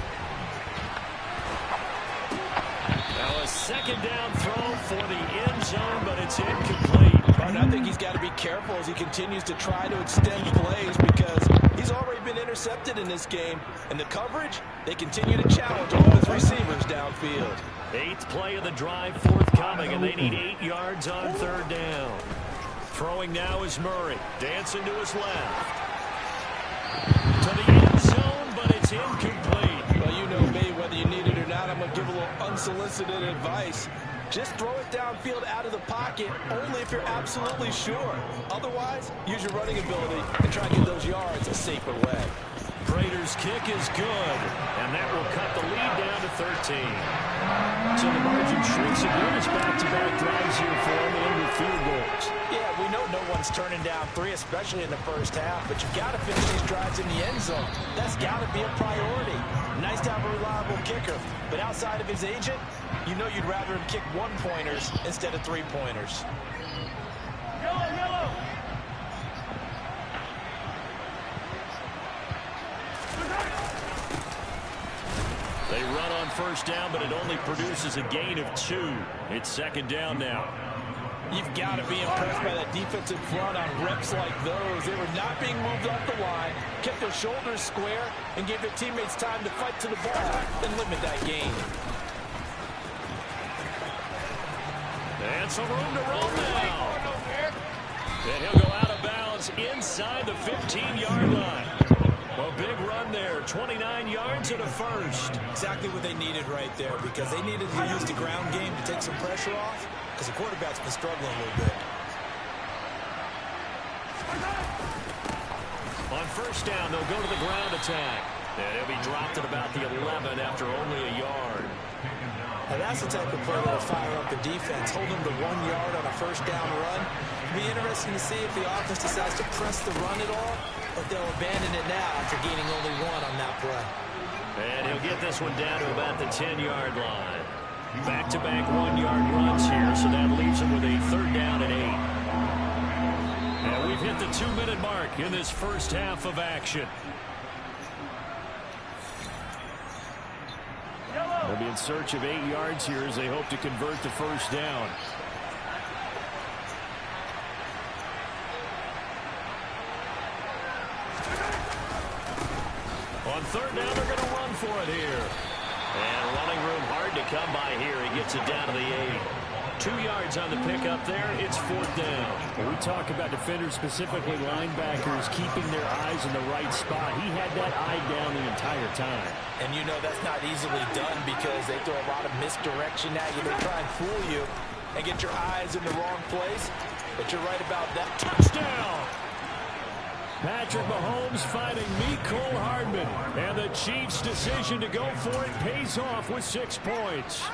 Now a 2nd down throw for the end zone, but it's incomplete. And I think he's got to be careful as he continues to try to extend plays because he's already been intercepted in this game. And the coverage, they continue to challenge all his receivers downfield. 8th play of the drive forthcoming, and they need 8 yards on 3rd down. Throwing now is Murray. Dancing to his left. To the end zone, but it's incomplete. Well, you know me, whether you need it or not, I'm going to give a little unsolicited advice. Just throw it downfield out of the pocket only if you're absolutely sure. Otherwise, use your running ability and try to get those yards a safer way. Prater's kick is good, and that will cut the lead down to 13. So the margin shrinks again. It's back-to-back drives here for him and with field goals. Yeah, we know no one's turning down 3, especially in the first half, but you've got to finish these drives in the end zone. That's got to be a priority. Nice to have a reliable kicker, but outside of his agent, you know you'd rather him kick 1-pointers instead of 3-pointers. Yellow! They run on first down, but it only produces a gain of 2. It's 2nd down now. You've got to be impressed by that defensive front on reps like those. They were not being moved off the line, kept their shoulders square, and gave their teammates time to fight to the ball and limit that gain. And some room to roll now. And he'll go out of bounds inside the 15-yard line. Well, big run there, 29 yards and a first. Exactly what they needed right there because they needed to use the ground game to take some pressure off because the quarterback's been struggling a little bit. On first down, they'll go to the ground attack. And he'll be dropped at about the 11 after only a yard. Now that's the type of play that'll fire up the defense. Hold them to 1 yard on a first down run. It'll be interesting to see if the offense decides to press the run at all, but they'll abandon it now after gaining only 1 on that play. And he'll get this one down to about the 10-yard line. Back-to-back 1-yard runs here, so that leaves him with a 3rd down and 8. And we've hit the 2-minute mark in this first half of action. They'll be in search of 8 yards here as they hope to convert the first down. On 3rd down, they're going to run for it here. And running room hard to come by here. He gets it down to the 8. 2 yards on the pickup there. It's 4th down. When we talk about defenders, specifically linebackers, keeping their eyes in the right spot. He had that eye down the entire time. And you know that's not easily done because they throw a lot of misdirection at you. They try and fool you and get your eyes in the wrong place. But you're right about that. Touchdown! Patrick Mahomes finding Mecole Hardman. And the Chiefs' decision to go for it pays off with 6 points.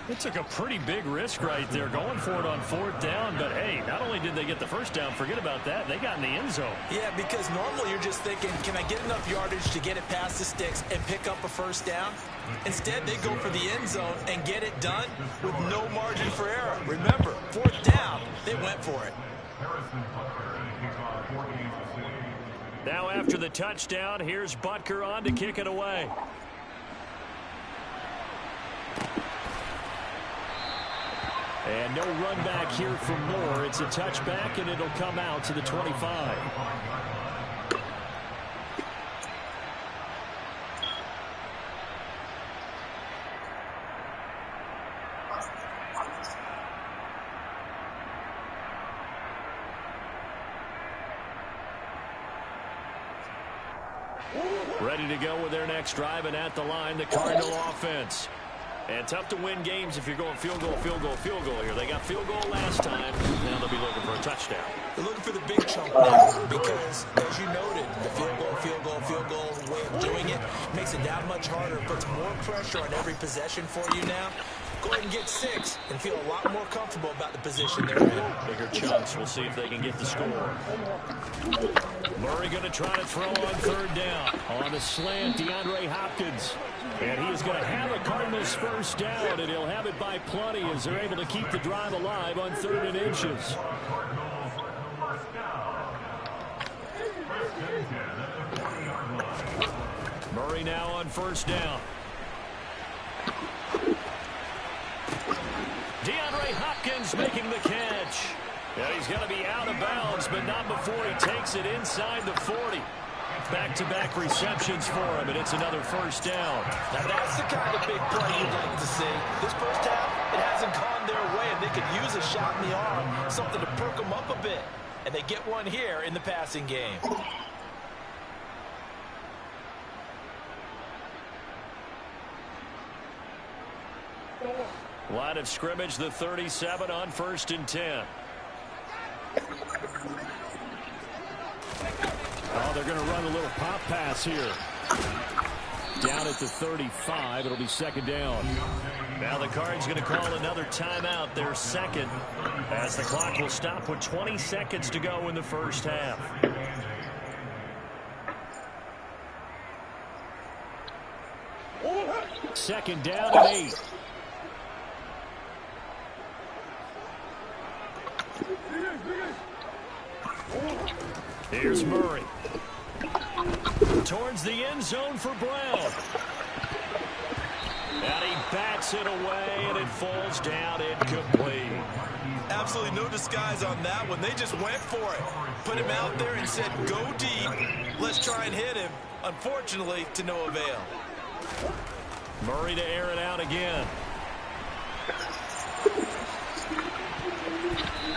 It took a pretty big risk right there going for it on 4th down. But, hey, not only did they get the first down, forget about that, they got in the end zone. Yeah, because normally you're just thinking, can I get enough yardage to get it past the sticks and pick up a first down? Instead, they go for the end zone and get it done with no margin for error. Remember, 4th down, they went for it. Now after the touchdown, here's Butker on to kick it away. And no run back here for Moore. It's a touchback, and it'll come out to the 25. Ready to go with their next drive, and at the line, the Cardinal offense. And tough to win games if you're going field goal, field goal, field goal here. They got field goal last time. Now they'll be looking for a touchdown. They're looking for the big chunk now because, as you noted, the field goal, field goal, field goal way of doing it makes it that much harder. Puts more pressure on every possession for you now. Go ahead and get 6 and feel a lot more comfortable about the position they're in. Bigger chunks. We'll see if they can get the score. Murray going to try to throw on 3rd down. On the slant, DeAndre Hopkins. And he is going to have a Cardinals first down, and he'll have it by plenty as they're able to keep the drive alive on 3rd and inches. Murray now on 1st down. DeAndre Hopkins making the catch. Yeah, he's going to be out of bounds, but not before he takes it inside the 40. Back-to-back receptions for him, and it's another first down. Now that's the kind of big play you'd like to see. This first half, it hasn't gone their way, and they could use a shot in the arm, something to perk them up a bit. And they get one here in the passing game. Line of scrimmage, the 37 on 1st and 10. Oh, they're going to run a little pop pass here. Down at the 35, it'll be 2nd down. Now the Cards going to call another timeout, their 2nd, as the clock will stop with 20 seconds to go in the first half. Second down and 8. Here's Murray. Towards the end zone for Brown. And he bats it away, and it falls down incomplete. Absolutely no disguise on that one. They just went for it. Put him out there and said, go deep. Let's try and hit him. Unfortunately, to no avail. Murray to air it out again.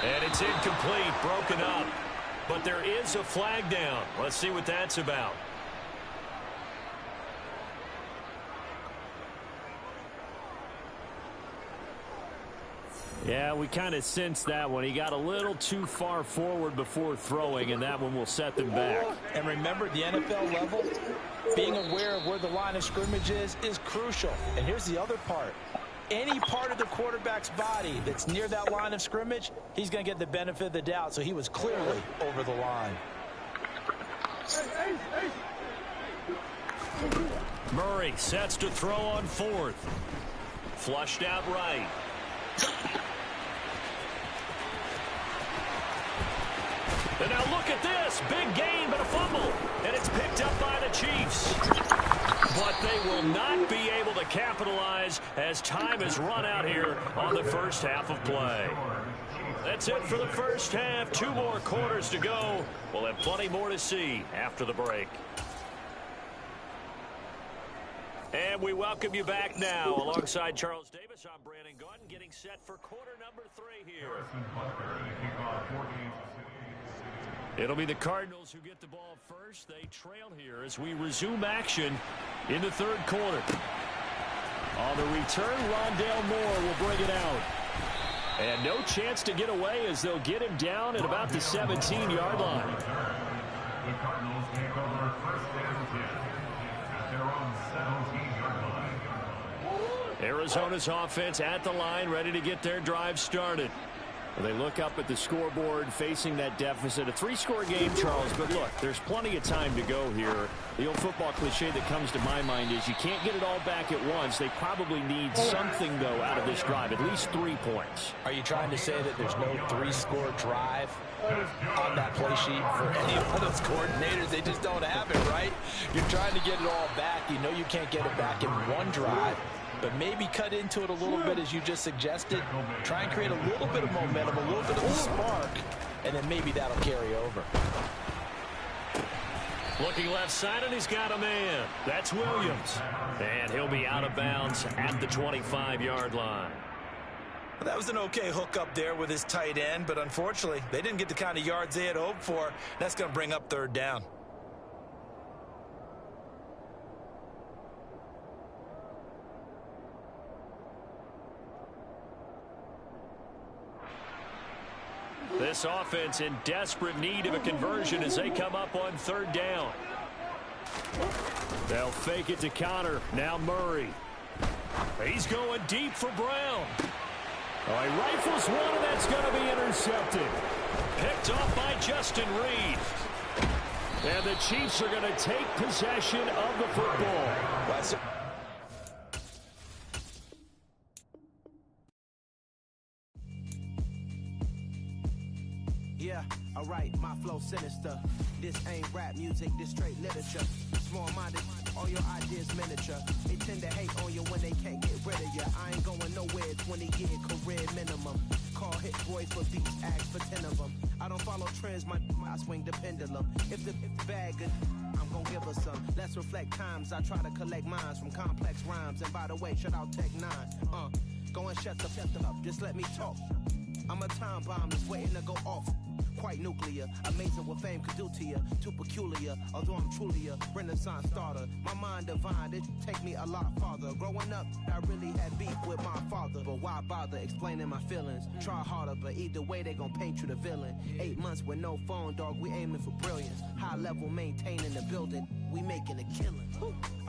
And it's incomplete, broken up. But there is a flag down. Let's see what that's about. Yeah, we kind of sensed that one. He got a little too far forward before throwing, and that one will set them back. And remember, at the NFL level, being aware of where the line of scrimmage is crucial. And here's the other part. Any part of the quarterback's body that's near that line of scrimmage, he's going to get the benefit of the doubt. So he was clearly over the line. Murray sets to throw on 4th. Flushed out right. And now look at this. Big gain, but a fumble. And it's picked up by the Chiefs. But they will not be able to capitalize as time has run out here on the first half of play. That's it for the first half. 2 more quarters to go. We'll have plenty more to see after the break. And we welcome you back now. Alongside Charles Davis, I'm Brandon Gaudin, getting set for quarter number 3 here. It'll be the Cardinals who get the ball first. They trail here as we resume action in the third quarter. On the return, Rondale Moore will bring it out. And no chance to get away as they'll get him down at about the 17-yard line. The Cardinals take over first and 10 at their own 17-yard line. Arizona's offense at the line, ready to get their drive started. Well, they look up at the scoreboard facing that deficit. A 3-score game, Charles, but look, there's plenty of time to go here. The old football cliche that comes to my mind is you can't get it all back at once. They probably need something, though, out of this drive, at least 3 points. Are you trying to say that there's no 3-score drive on that play sheet for any of those coordinators? They just don't have it, right? You're trying to get it all back. You know you can't get it back in one drive. But maybe cut into it a little bit, as you just suggested. Try and create a little bit of momentum, a little bit of a spark, and then maybe that'll carry over. Looking left side, and he's got a man. That's Williams. And he'll be out of bounds at the 25-yard line. Well, that was an okay hook up there with his tight end, but unfortunately, they didn't get the kind of yards they had hoped for. That's going to bring up third down. This offense in desperate need of a conversion as they come up on third down. They'll fake it to Connor. Now Murray. He's going deep for Brown. Oh, he rifles one, and that's going to be intercepted. Picked off by Justin Reed. And the Chiefs are going to take possession of the football. Yeah, alright, my flow sinister. This ain't rap music, this straight literature. Small-minded, all your ideas miniature. They tend to hate on you when they can't get rid of you. I ain't going nowhere, 20-year career minimum. Call hit boys for beats, ask for 10 of them. I don't follow trends, I swing the pendulum. If the bag good, I'm gonna give her some. Let's reflect times, I try to collect minds from complex rhymes. And by the way, shout out Tech 9. Go and shut the up, just let me talk. I'm a time bomb that's waiting to go off. Quite nuclear, amazing what fame could do to you. Too peculiar, although I'm truly a renaissance starter. My mind divine, it take me a lot farther. Growing up, I really had beef with my father. But why bother explaining my feelings? Try harder, but either way they gon' paint you the villain. 8 months with no phone, dog, we aiming for brilliance. High level maintaining the building, we making a killing.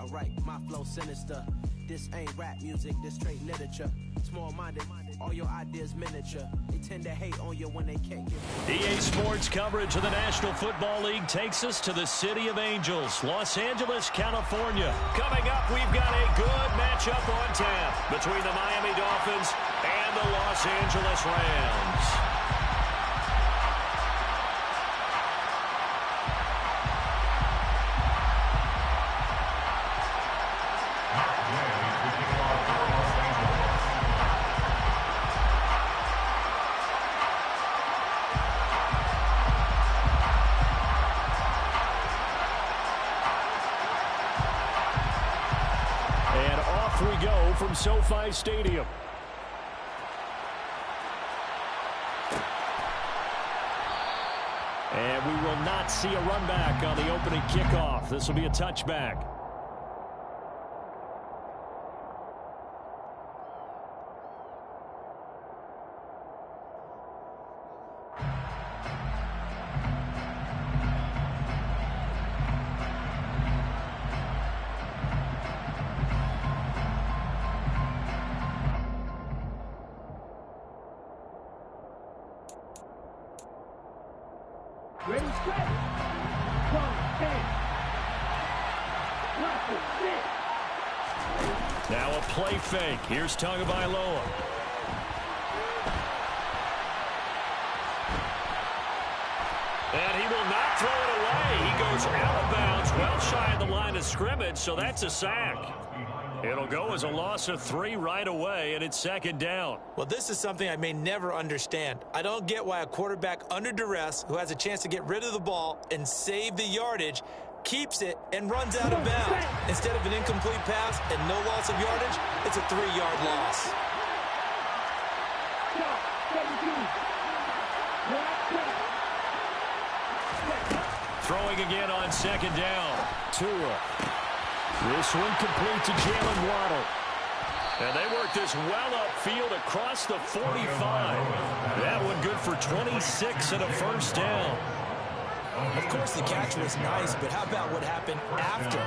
Alright, my flow sinister. This ain't rap music, this straight literature. Small-minded, all your ideas miniature. They tend to hate on you when they can't get EA Sports coverage of the National Football League takes us to the City of Angels, Los Angeles, California. Coming up, we've got a good matchup on tap between the Miami Dolphins and the Los Angeles Rams. From SoFi Stadium. And we will not see a run back on the opening kickoff. This will be a touchback. Ready, set. 1, 10. Now a play fake. Here's Tagovailoa. And he will not throw it away. He goes out of bounds, well shy of the line of scrimmage, so that's a sack. It'll go as a loss of 3 right away, and it's second down. Well, this is something I may never understand. I don't get why a quarterback under duress who has a chance to get rid of the ball and save the yardage keeps it, and runs out of bounds. Instead of an incomplete pass and no loss of yardage, it's a 3-yard loss. Throwing again on second down. Tua. This one complete to Jalen Waddle. And they work this well upfield across the 45. That one good for 26 and a first down. Of course, the catch was nice, but how about what happened after?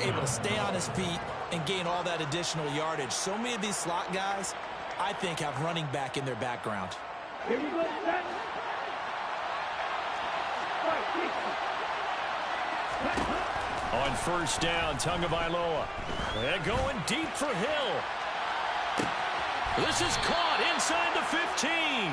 Able to stay on his feet and gain all that additional yardage. So many of these slot guys, I think, have running back in their background. Here we go, set. On first down, Tagovailoa. And going deep for Hill. This is caught inside the 15.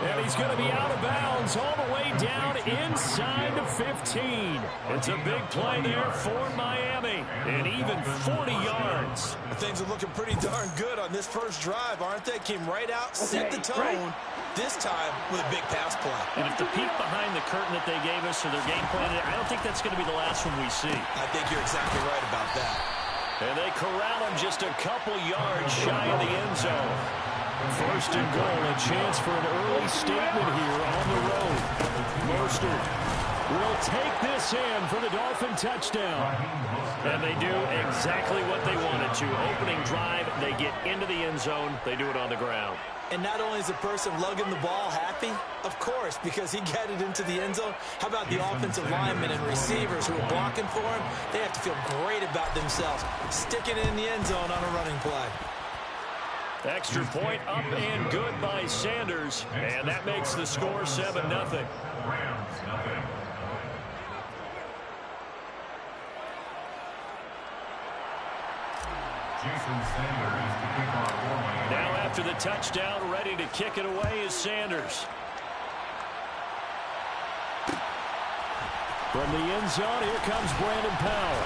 And he's going to be out of bounds all the way down inside the 15. It's a big play there for Miami. And even 40 yards. Things are looking pretty darn good on this first drive, aren't they? Came right out, set the tone, this time with a big pass play. And if the peek behind the curtain that they gave us or their game plan, I don't think that's going to be the last one we see. I think you're exactly right about that. And they corral him just a couple yards shy of the end zone. First and goal, a chance for an early statement here on the road. Mostert will take this in for the Dolphin touchdown. And they do exactly what they wanted to. Opening drive, they get into the end zone. They do it on the ground. And not only is the person lugging the ball happy, of course, because he got it into the end zone. How about the offensive linemen and receivers who are blocking for him? They have to feel great about themselves, sticking it in the end zone on a running play. Extra point up and good by Sanders. And that makes the score 7-0. Rams, nothing. Jason Sanders to kick off for Miami. Now after the touchdown, ready to kick it away is Sanders. From the end zone, here comes Brandon Powell.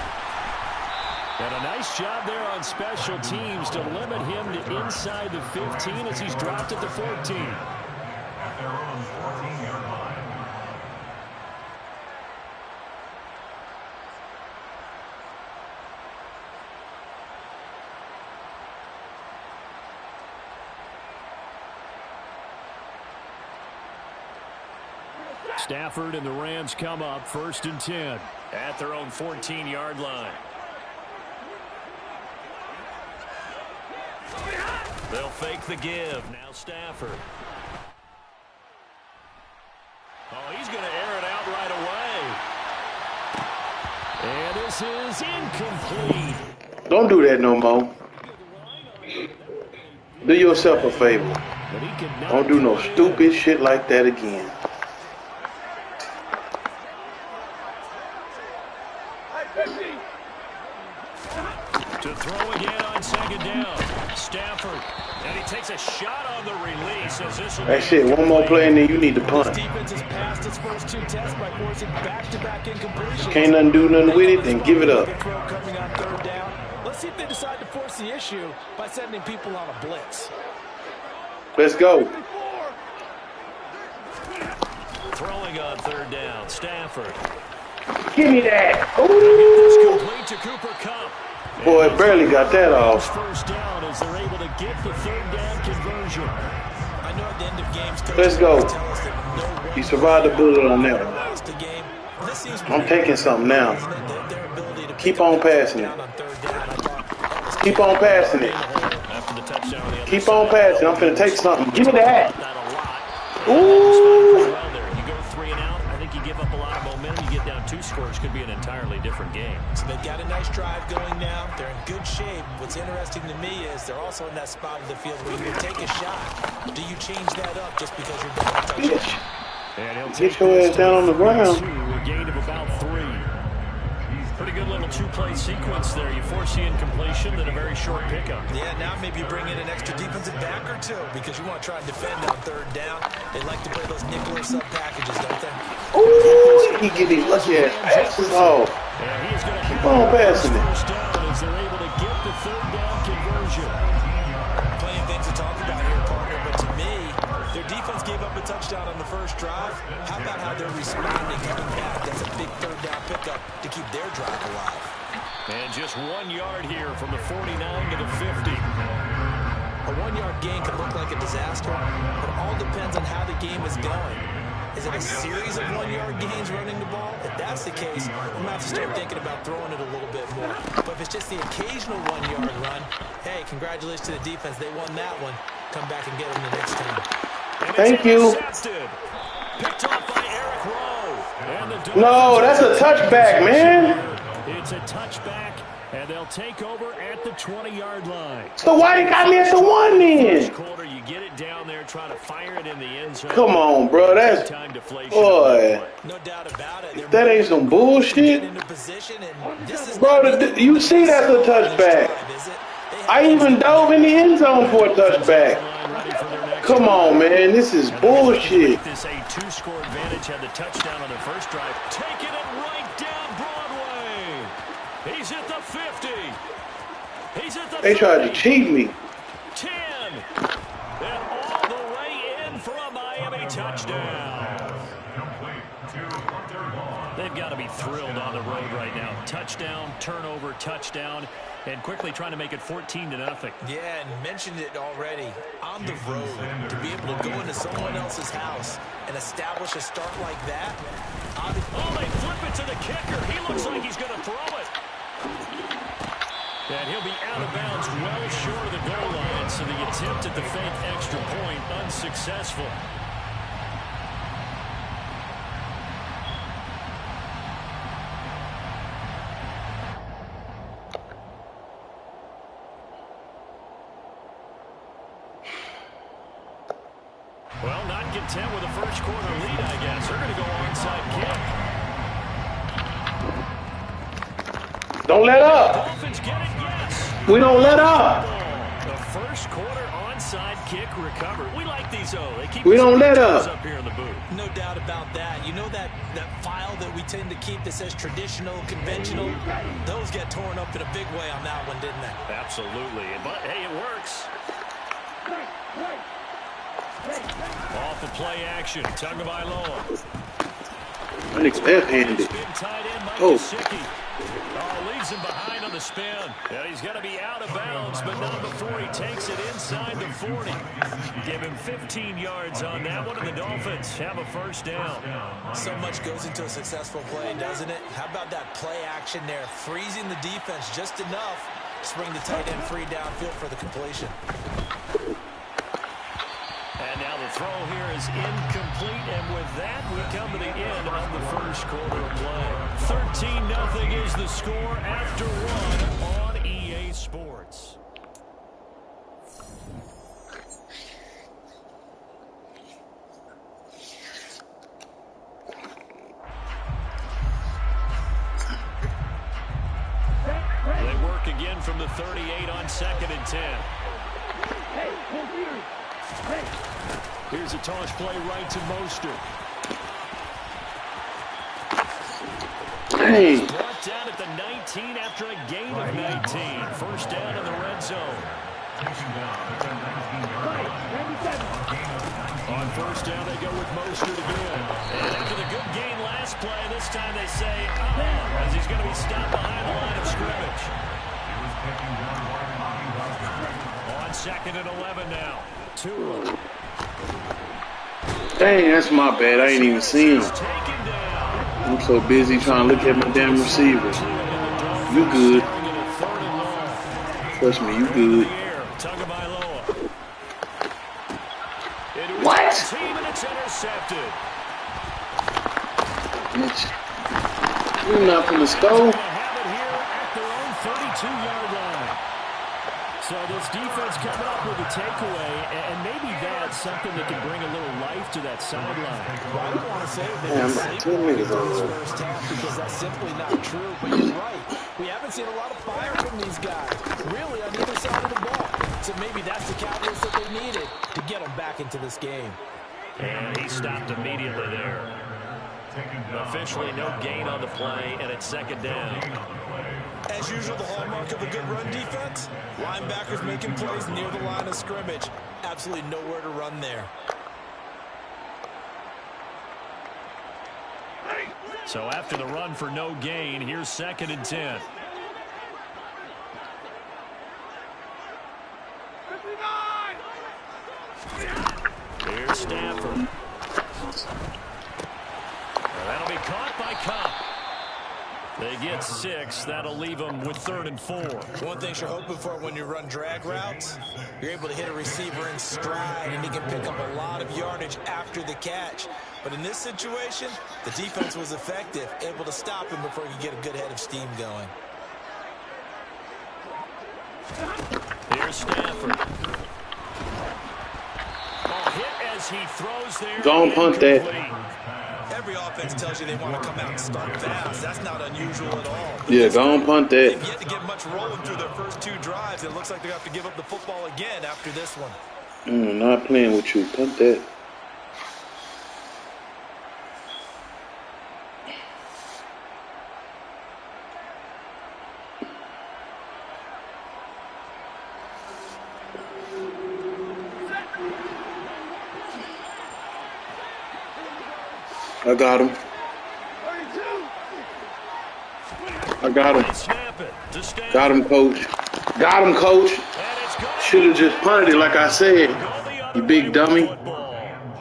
And a nice job there on special teams to limit him to inside the 15 as he's dropped at the 14. At their own 14-yard line. Stafford and the Rams come up first and 10 at their own 14-yard line. They'll fake the give. Now Stafford. Oh, he's going to air it out right away. And this is incomplete. Don't do that no more. Do yourself a favor. Don't do no stupid shit like that again. To throw again on second down. Stafford. And he takes a shot on the release. As this that shit, one more play and then you need to punt. This defense has passed its first 2 tests by forcing back-to-back incompletions. Can't nothing do nothing with it, then give it up. Coming on third down. Let's see if they decide to force the issue by sending people on a blitz. Let's go. Throwing on third down. Stafford. Give me that. This complete to Cooper Kupp. Boy, barely got that off. First down as they're able to get the third down conversion. I know at the end of games, let's go. You survived the bullet on that one. I'm taking something now. Keep on passing it. Keep on passing it. Keep on passing. I'm finna take something. Give me that. Ooh. You go 3 and out. I think you give up a lot of momentum. You get down 2 scores. Could be an entirely different game. So they've got a nice drive going now. They're in good shape. What's interesting to me is they're also in that spot of the field where you can take a shot. Do you change that up just because you're down a touchdown? And he'll get your ass down on the ground. A gain of about 3. Pretty good little 2-play sequence there. You force the incompletion, then a very short pickup. Yeah, now maybe you bring in an extra defensive back or 2 because you want to try and defend on third down. They like to play those nickel or sub packages, don't they? Ooh, he get these lucky ass passes off. Keep on passing it. First down as they're able to get the third down conversion. Plenty of things to talk about here, partner, but to me, their defense gave up a touchdown on the first drive, how about how they're responding, coming back? That's a big third down pickup to keep their drive alive. And just 1 yard here from the 49 to the 50. A 1 yard gain can look like a disaster, but it all depends on how the game is going. Is it a series of 1 yard gains running the ball? If that's the case, we're going to have to start thinking about throwing it a little bit more. But if it's just the occasional 1 yard run, hey, congratulations to the defense. They won that one. Come back and get them the next time. Thank you. Picked off by Eric Rowe. No, that's a touchback, man. It's a touchback, and they'll take over at the 20-yard line. So why they got me at the 1 then? First quarter, you get it down there, try to fire it in the end zone. Come on, bro. That's boy. No doubt about it. That ain't some bullshit. Bro, you see that's a touchback. I even dove in the end zone for a touchback. Come on, man. This is bullshit. This a 2-score advantage, had the touchdown on their first drive. Taking it right down Broadway. He's at the 50. He's at the 30. They tried to cheat me. 10. And all the way in for a Miami touchdown. They've got to be thrilled on the road right now. Touchdown, turnover, touchdown, and quickly trying to make it 14-0. Yeah, and mentioned it already. On the road, to be able to go into someone else's house and establish a start like that. Oh, they flip it to the kicker. He looks like he's going to throw it. And he'll be out of bounds well short of the goal line, so the attempt at the fake extra point unsuccessful. Well, not content with a first quarter lead, I guess. They're going to go onside kick. Don't let up. Dolphins get it, yes. We don't let up. The first quarter onside kick recovered. We like these, they keep we don't let up here in the booth. No doubt about that. You know that file that we tend to keep that says traditional, conventional? Those get torn up in a big way on that one, didn't they? Absolutely. But, hey, it works. Off the play action. Tagovailoa. It's left-handed. Oh. Leads him behind on the spin. And he's going to be out of bounds, but not before he takes it inside the 40. Give him 15 yards on that one, and the Dolphins have a first down. So much goes into a successful play, doesn't it? How about that play action there? Freezing the defense just enough to bring the tight end free downfield for the completion. And now the throw here is incomplete, and with that, we come to the end of the first quarter of play. 13-0 is the score after one on EA Sports. They work again from the 38 on 2nd and 10. Here's a toss play right to Mostert. Hey. Brought down at the 19 after a gain of 19. First down in the red zone. On first down, they go with Mostert again. And after the good gain last play, this time they say, as he's going to be stopped behind the line of scrimmage. On 2nd and 11 now. Tua. Dang, that's my bad. I ain't even seen him. I'm so busy trying to look at my damn receivers. You good. Trust me, you good. What? Bitch. You're not from the score. So this defense coming up with a takeaway, and maybe that's something that can bring a little life to that sideline. Well, I don't want to say that this first half because that's simply not true, but you're right. We haven't seen a lot of fire from these guys, really, on either side of the ball. So maybe that's the catalyst that they needed to get them back into this game. And he stopped immediately there. Officially no gain on the play, and it's 2nd down. As usual, the hallmark of a good run defense, linebackers making plays near the line of scrimmage. Absolutely nowhere to run there. So after the run for no gain, here's 2nd and 10. Here's Stafford. That'll be caught by Cup. They get 6. That'll leave them with 3rd and 4. One thing you're hoping for when you run drag routes, you're able to hit a receiver in stride, and he can pick up a lot of yardage after the catch. But in this situation, the defense was effective, able to stop him before he could get a good head of steam going. Here's Stafford. Hit as he throws there. Don't punt that. Every offense tells you they want to come out and start fast. That's not unusual at all. Yeah, don't punt that. They've yet to get much rolling through their first 2 drives. It looks like they have to give up the football again after this one. Not playing with you. Punt that. I got him. I got him. Got him, coach. Got him, coach. Should have just punted it like I said, you big dummy.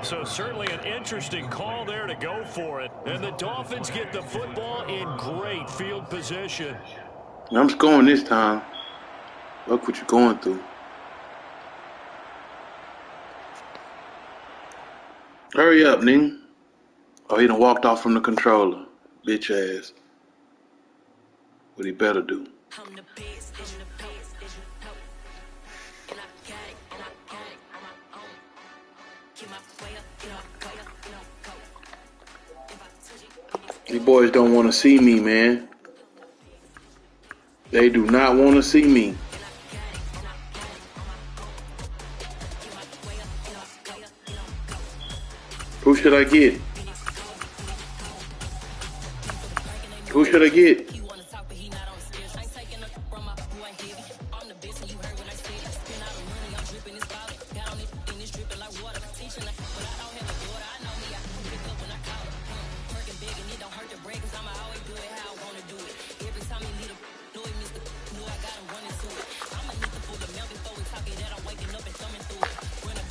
So certainly an interesting call there to go for it. And the Dolphins get the football in great field position. I'm scoring this time. Look what you're going through. Hurry up, Ning. Oh, he done walked off from the controller. Bitch ass. What he better do. These boys don't want to see me, man. They do not want to see me. Who should I get? Who should I get?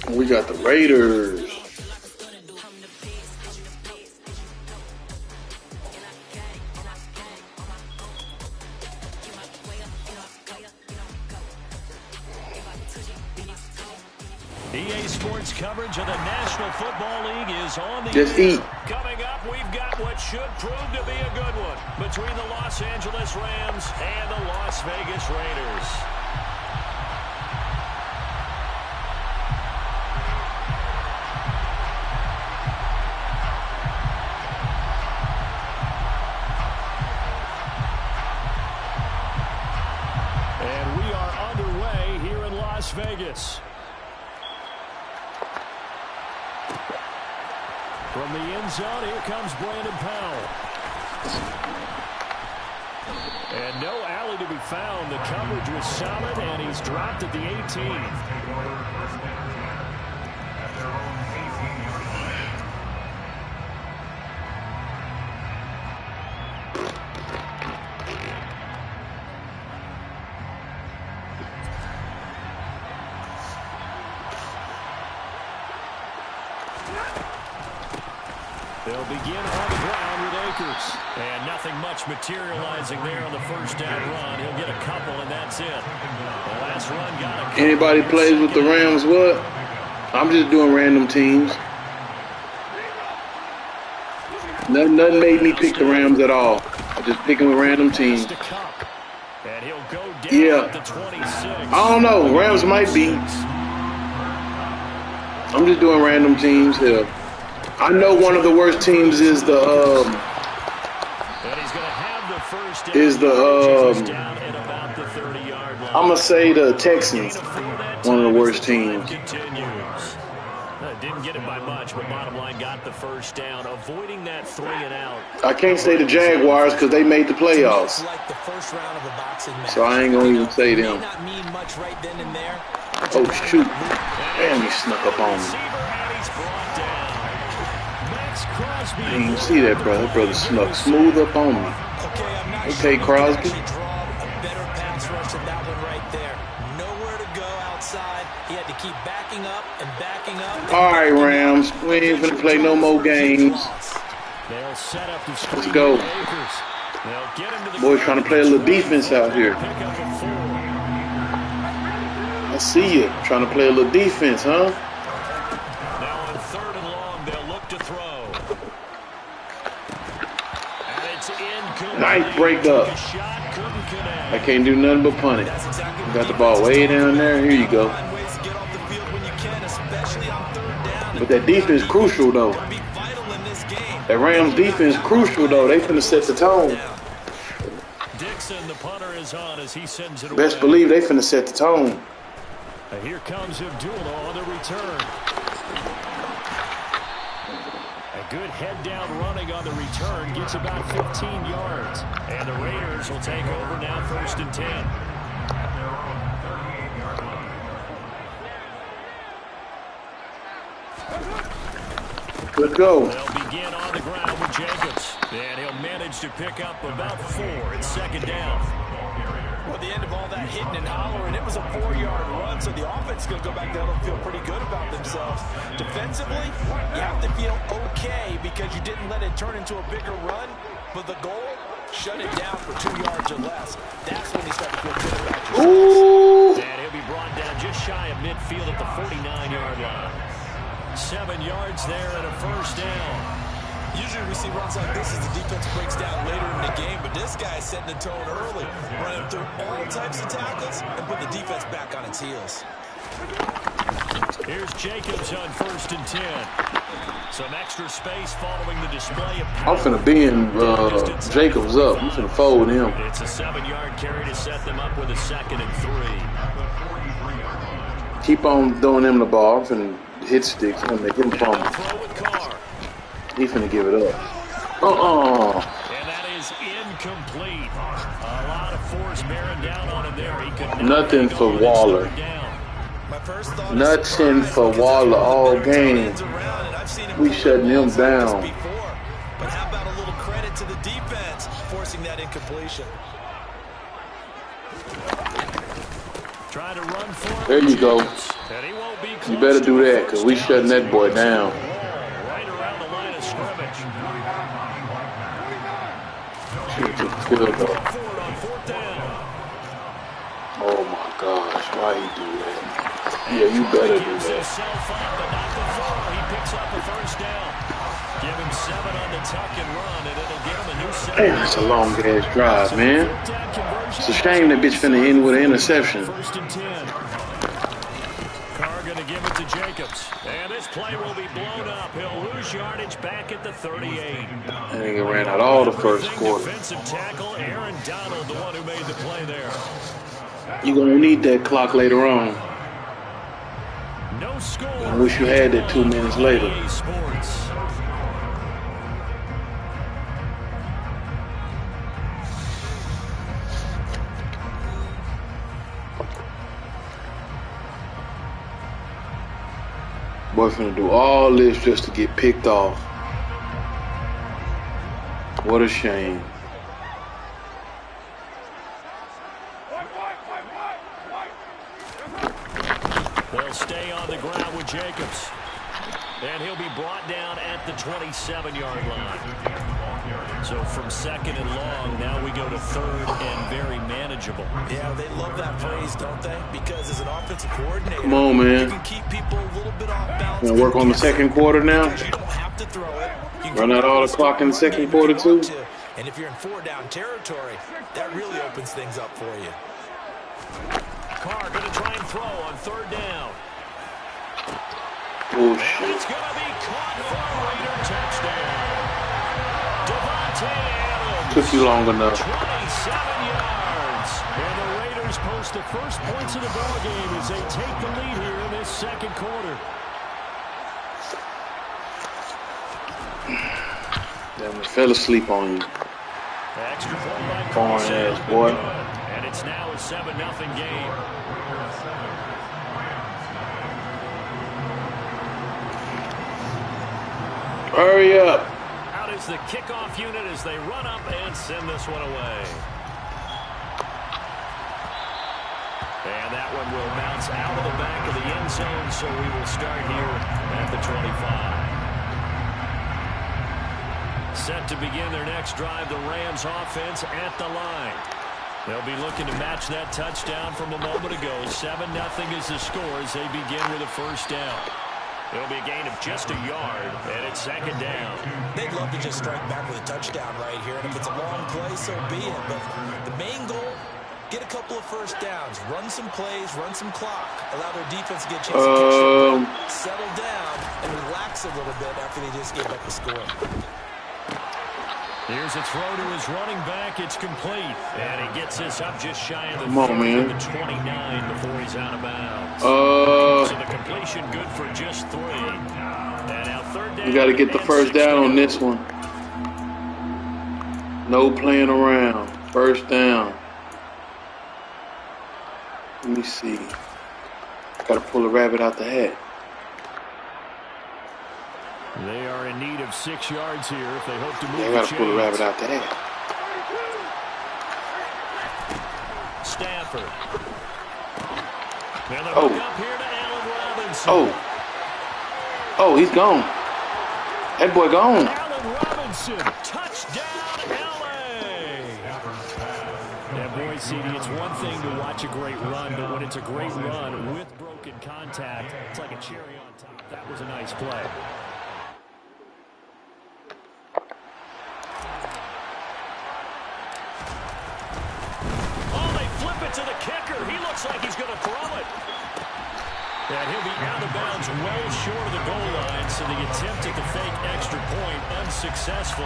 We got the Raiders. EA Sports coverage of the National Football League is on the Just air. eat. Coming up, we've got what should prove to be a good one between the Los Angeles Rams and the Las Vegas Raiders. And we are underway here in Las Vegas. From the end zone, here comes Brandon Powell. And no alley to be found. The coverage was solid, and he's dropped at the 18. They'll begin on the ground with Akers. And nothing much materializing there on the first down run. He'll get a couple, and that's it. The last run got a couple. Anybody plays with the Rams, what? I'm just doing random teams. Nothing made me pick the Rams at all. I just picking with random teams. And he'll go down Yeah. at the 26. I don't know. Rams might be. I'm just doing random teams here. I know one of the worst teams is the I'm gonna say the Texans. One of the worst teams. Didn't get it by much, but bottom line got the first down, avoiding that 3 and out. I can't say the Jaguars because they made the playoffs. So I ain't gonna even say them. Oh shoot. Damn, he snuck up on me. Max Crosby Crosby. I didn't even see that, brother. That brother snuck smooth up on me. Okay, Crosby. A better pass rush than that one right there. Nowhere to go outside. He had to keep backing up and backing up. All right, Rams. We ain't gonna play no more games. They'll set up the screen. Let's go. They'll get him to the Boys trying to play a little defense out here. I see you trying to play a little defense, huh? Now on 3rd and long, they'll look to throw. And it's incomplete. Nice break up. I can't do nothing but punt it. You got the ball way down there. Here you go. But that defense is crucial, though. That Rams defense is crucial, though. They finna set the tone. Dixon, the punter, is on as he sends it away. Best believe they finna set the tone. Here comes Abdullah on the return. A good head down running on the return. Gets about 15 yards. And the Raiders will take over now 1st and 10. Let's go. They'll begin on the ground with Jacobs. And he'll manage to pick up about 4 at 2nd down. Well, at the end of all that hitting and hollering, it was a 4-yard run, so the offense is going to go back there and feel pretty good about themselves. Defensively, you have to feel okay because you didn't let it turn into a bigger run, but the goal, shut it down for 2 yards or less. That's when you start to feel good about yourself. Ooh. And he'll be brought down just shy of midfield at the 49-yard line. 7 yards there and a 1st down. Usually we see runs like this as the defense breaks down later in the game, but this guy is setting the tone early, running through all types of tackles and put the defense back on its heels. Here's Jacobs on 1st and 10. Some extra space following the display of I'm finna bend Jacobs up. I'm finna fold him. It's a 7-yard carry to set them up with a 2nd and 3. Keep on throwing him the ball. I'm finna hit sticks and make him fumble. He finna give it up. And that is incomplete. A lot of force bearing down on him there. He could nothing for Waller. Nothing for Waller all game. We shutting him down. But how about a little credit to the defense forcing that incompletion? Trying to run for there you go. You better do that because we shutting that boy down. Right around the line of scrimmage. Oh my gosh, why he do that? Yeah, you better do that. He picks up a 1st down. Give him 7 on the tuck and run, and it'll give him a new 7. Damn, that's a long ass drive, man. It's a shame that bitch finna end with an interception. 1st and 10. Carr gonna give it to Jacobs, and this play will be blown up. He'll lose yardage back at the 38. That nigga ran out all the first quarter. Defensive tackle Aaron Donald, the one who made the play there. You're gonna need that clock later on. No score. I wish you had that 2 minutes later. Sports. Boy finna do all this just to get picked off. What a shame. They'll stay on the ground with Jacobs. And he'll be brought down at the 27-yard line. So from 2nd and long, now we go to 3rd and very manageable. Yeah, they love that phrase, don't they? Because as an offensive coordinator, come on, man. You can keep people a little bit off balance. Gonna work on the 2nd quarter now. You don't have to throw it. Run out all the clock in the 2nd quarter too. And if you're in 4-down territory, that really opens things up for you. Carr going to try and throw on 3rd down. Oh, shit. And it's going to be caught for a Raider touchdown. Devontae Adams. Took you long enough. 27 yards. And the Raiders post the first points of the ball game as they take the lead here in this 2nd quarter. Damn, I fell asleep on you. Extra point by Foreign ass boy. And it's now a 7-0 game. Hurry up. that is the kickoff unit as they run up and send this one away. And that one will bounce out of the back of the end zone, so we will start here at the 25. Set to begin their next drive, the Rams offense at the line. They'll be looking to match that touchdown from a moment ago. 7-0 is the score as they begin with a first down. It'll be a gain of just a yard, and it's second down. They'd love to just strike back with a touchdown right here, and if it's a long play, so be it. But the main goal, get a couple of first downs, run some plays, run some clock, allow their defense to get a chance to catch the ball, settle down, and relax a little bit after they just gave up the score. Here's a throw to his running back. It's complete. And he gets this up just shy of the 29 before he's out of bounds. So the completion good for just 3. And now third down. You got to get the first down on this one. No playing around. First down. Let me see. Got to pull a rabbit out the hat. They are in need of 6 yards here if they hope to move. They got to pull the rabbit out the hat. Stafford. And the hook up here to Allen Robinson. Oh, he's gone. That boy gone. Allen Robinson, touchdown, LA. Yeah, boy, CD, it's one thing to watch a great run, but when it's a great run with broken contact, it's like a cherry on top. That was a nice play. To the kicker. He looks like he's going to throw it. And he'll be out of bounds well short of the goal line, so the attempt at the fake extra point unsuccessful.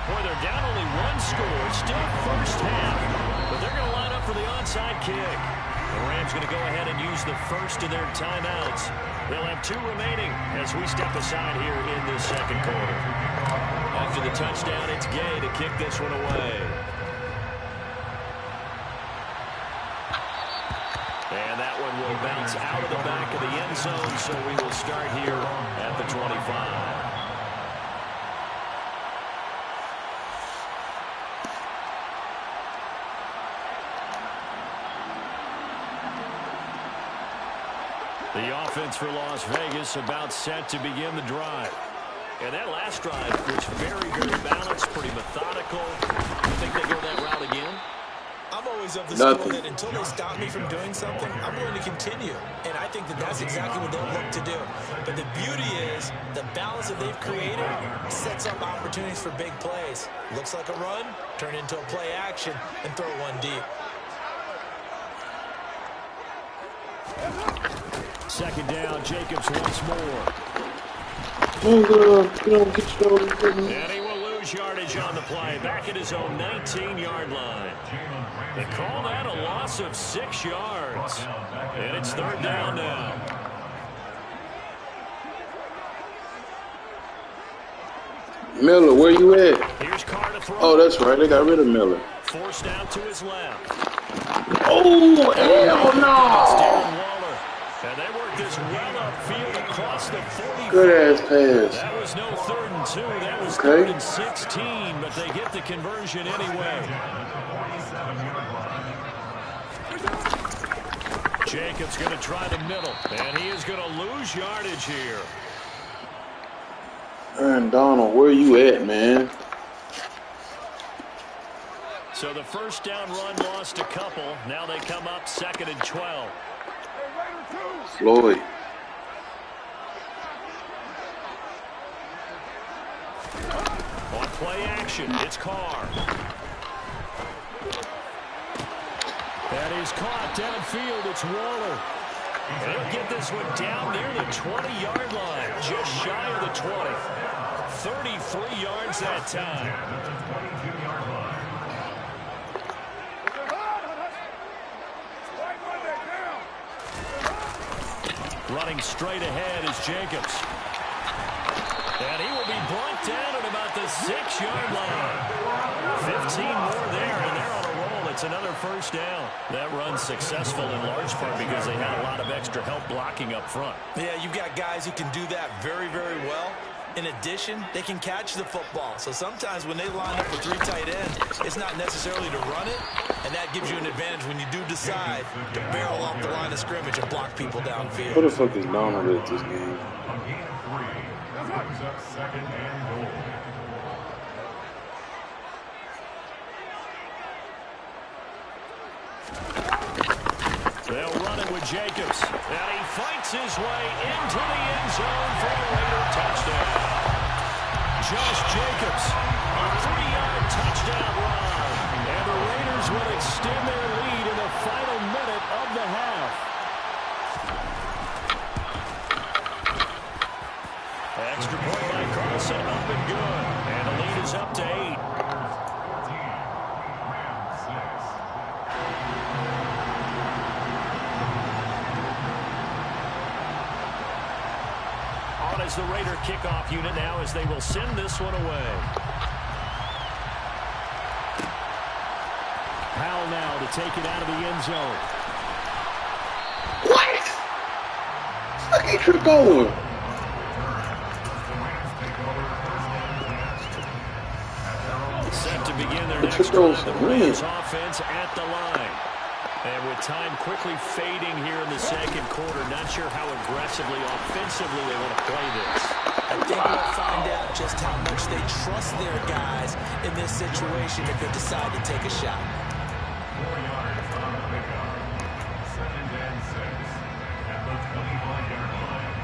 Boy, they're down only 1 score. Still first half, but they're going to line up for the onside kick. The Rams going to go ahead and use the first of their timeouts. They'll have 2 remaining as we step aside here in this second quarter. After the touchdown, it's Gay to kick this one away. And that one will bounce out of the back of the end zone, so we will start here at the 25. The offense for Las Vegas about set to begin the drive. And that last drive was very, very balanced, pretty methodical. You think they go that route again? I'm always of the school that until they stop me from doing something, I'm willing to continue. And I think that that's exactly what they'll look to do. But the beauty is the balance that they've created sets up opportunities for big plays. Looks like a run, turn into a play action, and throw one deep. Second down, Jacobs once more. And he will lose yardage on the play, back at his own 19-yard line. They call that a loss of 6 yards. And it's third down now. Miller, where you at? Here's Carr to throw. Oh, that's right. They got rid of Miller. Forced out to his left. Oh, hell no. And they work this well upfield across the 40. Good ass pass. That was no 3rd and 2. That was 3rd and 16, but they get the conversion anyway. Jacobs going to try the middle, and he is going to lose yardage here. Aaron Donald, where you at, man? So the first down run lost a couple. Now they come up 2nd and 12. Floyd. On play action, it's Carr. That is caught downfield. It's Waller. And he'll get this one down near the 20-yard line, just shy of the 20. 33 yards that time. Running straight ahead is Jacobs. And he will be brought down at about the 6-yard line. 15 more there, and they're on a roll. It's another first down. That run's successful in large part because they had a lot of extra help blocking up front. Yeah, you've got guys who can do that very, very well. In addition, they can catch the football. So sometimes when they line up with 3 tight ends, it's not necessarily to run it, and that gives you an advantage when you do decide to barrel off the line of scrimmage and block people downfield. What the fuck is Donald with this game? Brings up second and goal. They'll run it with Jacobs. And he fights his way into the end zone for a Raider touchdown. Josh Jacobs, a 3-yard touchdown run. And the Raiders will extend their lead in the final minute of the half. Extra point by Carlson, up and good. And the lead is up to 8. As the Raider kickoff unit now as they will send this one away. Powell now to take it out of the end zone. What? Look, he tripped over. Set to begin their next drive. The Raiders offense at the line. And with time quickly fading here in the second quarter, not sure how aggressively, offensively they want to play this. I think we'll find out just how much they trust their guys in this situation if they decide to take a shot. 4 yards on the pickup. Second and 6 at the 25-yard line.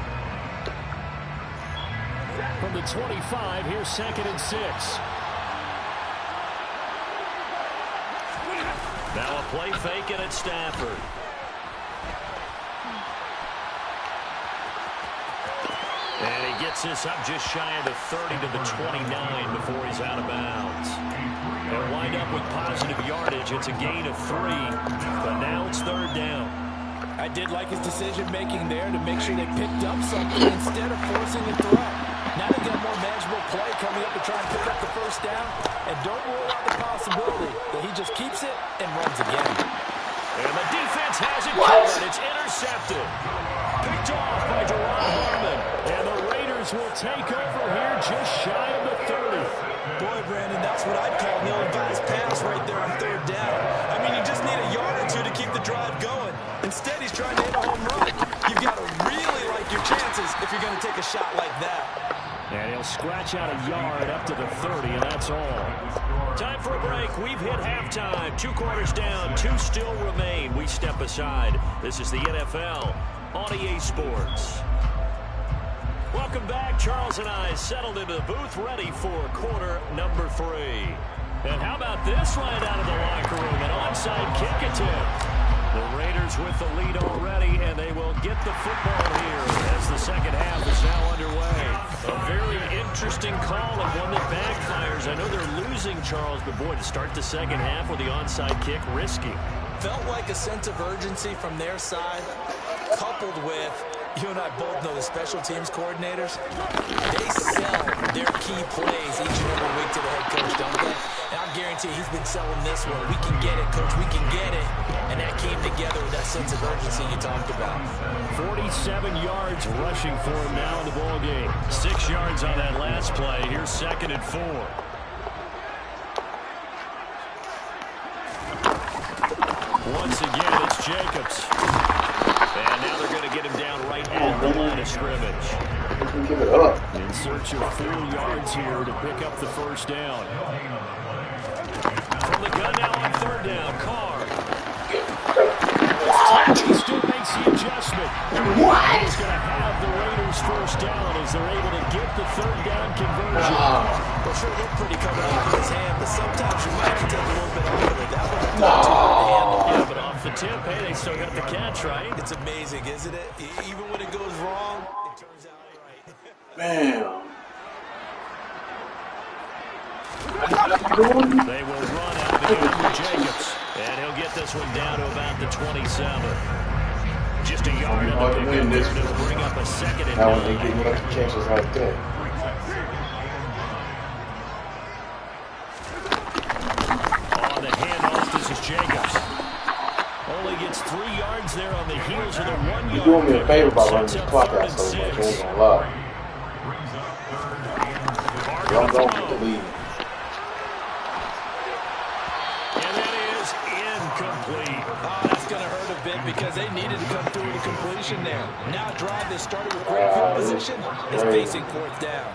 From the 25, here's second and 6. Now a play fake it at Stafford. And he gets this up just shy of the 30 to the 29 before he's out of bounds. They'll wind up with positive yardage. It's a gain of 3, but now it's third down. I did like his decision-making there to make sure they picked up something instead of forcing a throw. Now they got a more manageable play coming up to try and pick up the first down. And don't rule out the possibility that he just keeps it and runs again. And the defense has it covered. It's intercepted. Picked off by Jerron Harmon. And the Raiders will take over here just shy of the 30. Boy, Brandon, that's what I'd call an ill-advised pass right there on third down. I mean, you just need a yard or two to keep the drive going. Instead, he's trying to hit a home run. You've got to really like your chances if you're going to take a shot like that. And he'll scratch out a yard up to the 30, and that's all. Time for a break. We've hit halftime. 2 quarters down, 2 still remain. We step aside. This is the NFL on EA Sports. Welcome back. Charles and I settled into the booth, ready for quarter number 3. And how about this right out of the locker room? An onside kick attempt. The Raiders with the lead already, and they will get the football here as the second half is now underway. A very interesting call and one that backfires. I know they're losing, Charles, but boy, to start the second half with the onside kick, risky. Felt like a sense of urgency from their side, coupled with, you and I both know the special teams coordinators, they sell their key plays each and every week to the head coach, don't they? And I guarantee he's been selling this one. We can get it, coach, we can get it. And that came together with that sense of urgency you talked about. 47 yards rushing for him now in the ball game. 6 yards on that last play. Here's second and 4. Once again, it's Jacobs. And now they're going to get him down right at the line of scrimmage. Give it up. In search of 4 yards here to pick up the first down. From the gun now on third down, Carr. He still makes the adjustment. He's going to have the Raiders first down as they're able to get the third down conversion. Well, sure looked pretty coming off of his hand, but sometimes you might have to take a little bit off of it. That one too hard to handle. Yeah, but off the tip, hey, they still got the catch, right? It's amazing, isn't it? Even when it goes wrong, it turns out right. Bam. They will run out of the gun for Jacobs. And he'll get this one down to about the 27. Just a yard on the pickup there to bring up a second and 9. Now when they get much chances like that. On the handoff, this is Jacobs. Only gets 3 yards there on the heels of the 1 yard. You're doing me a favor by running the clock out so much. I ain't gonna lie. going to Y'all throw. don't believe. And that is incomplete. Oh, that's going to hurt a bit because they needed to come through with a completion there. Now a drive that started with great field position is facing fourth down.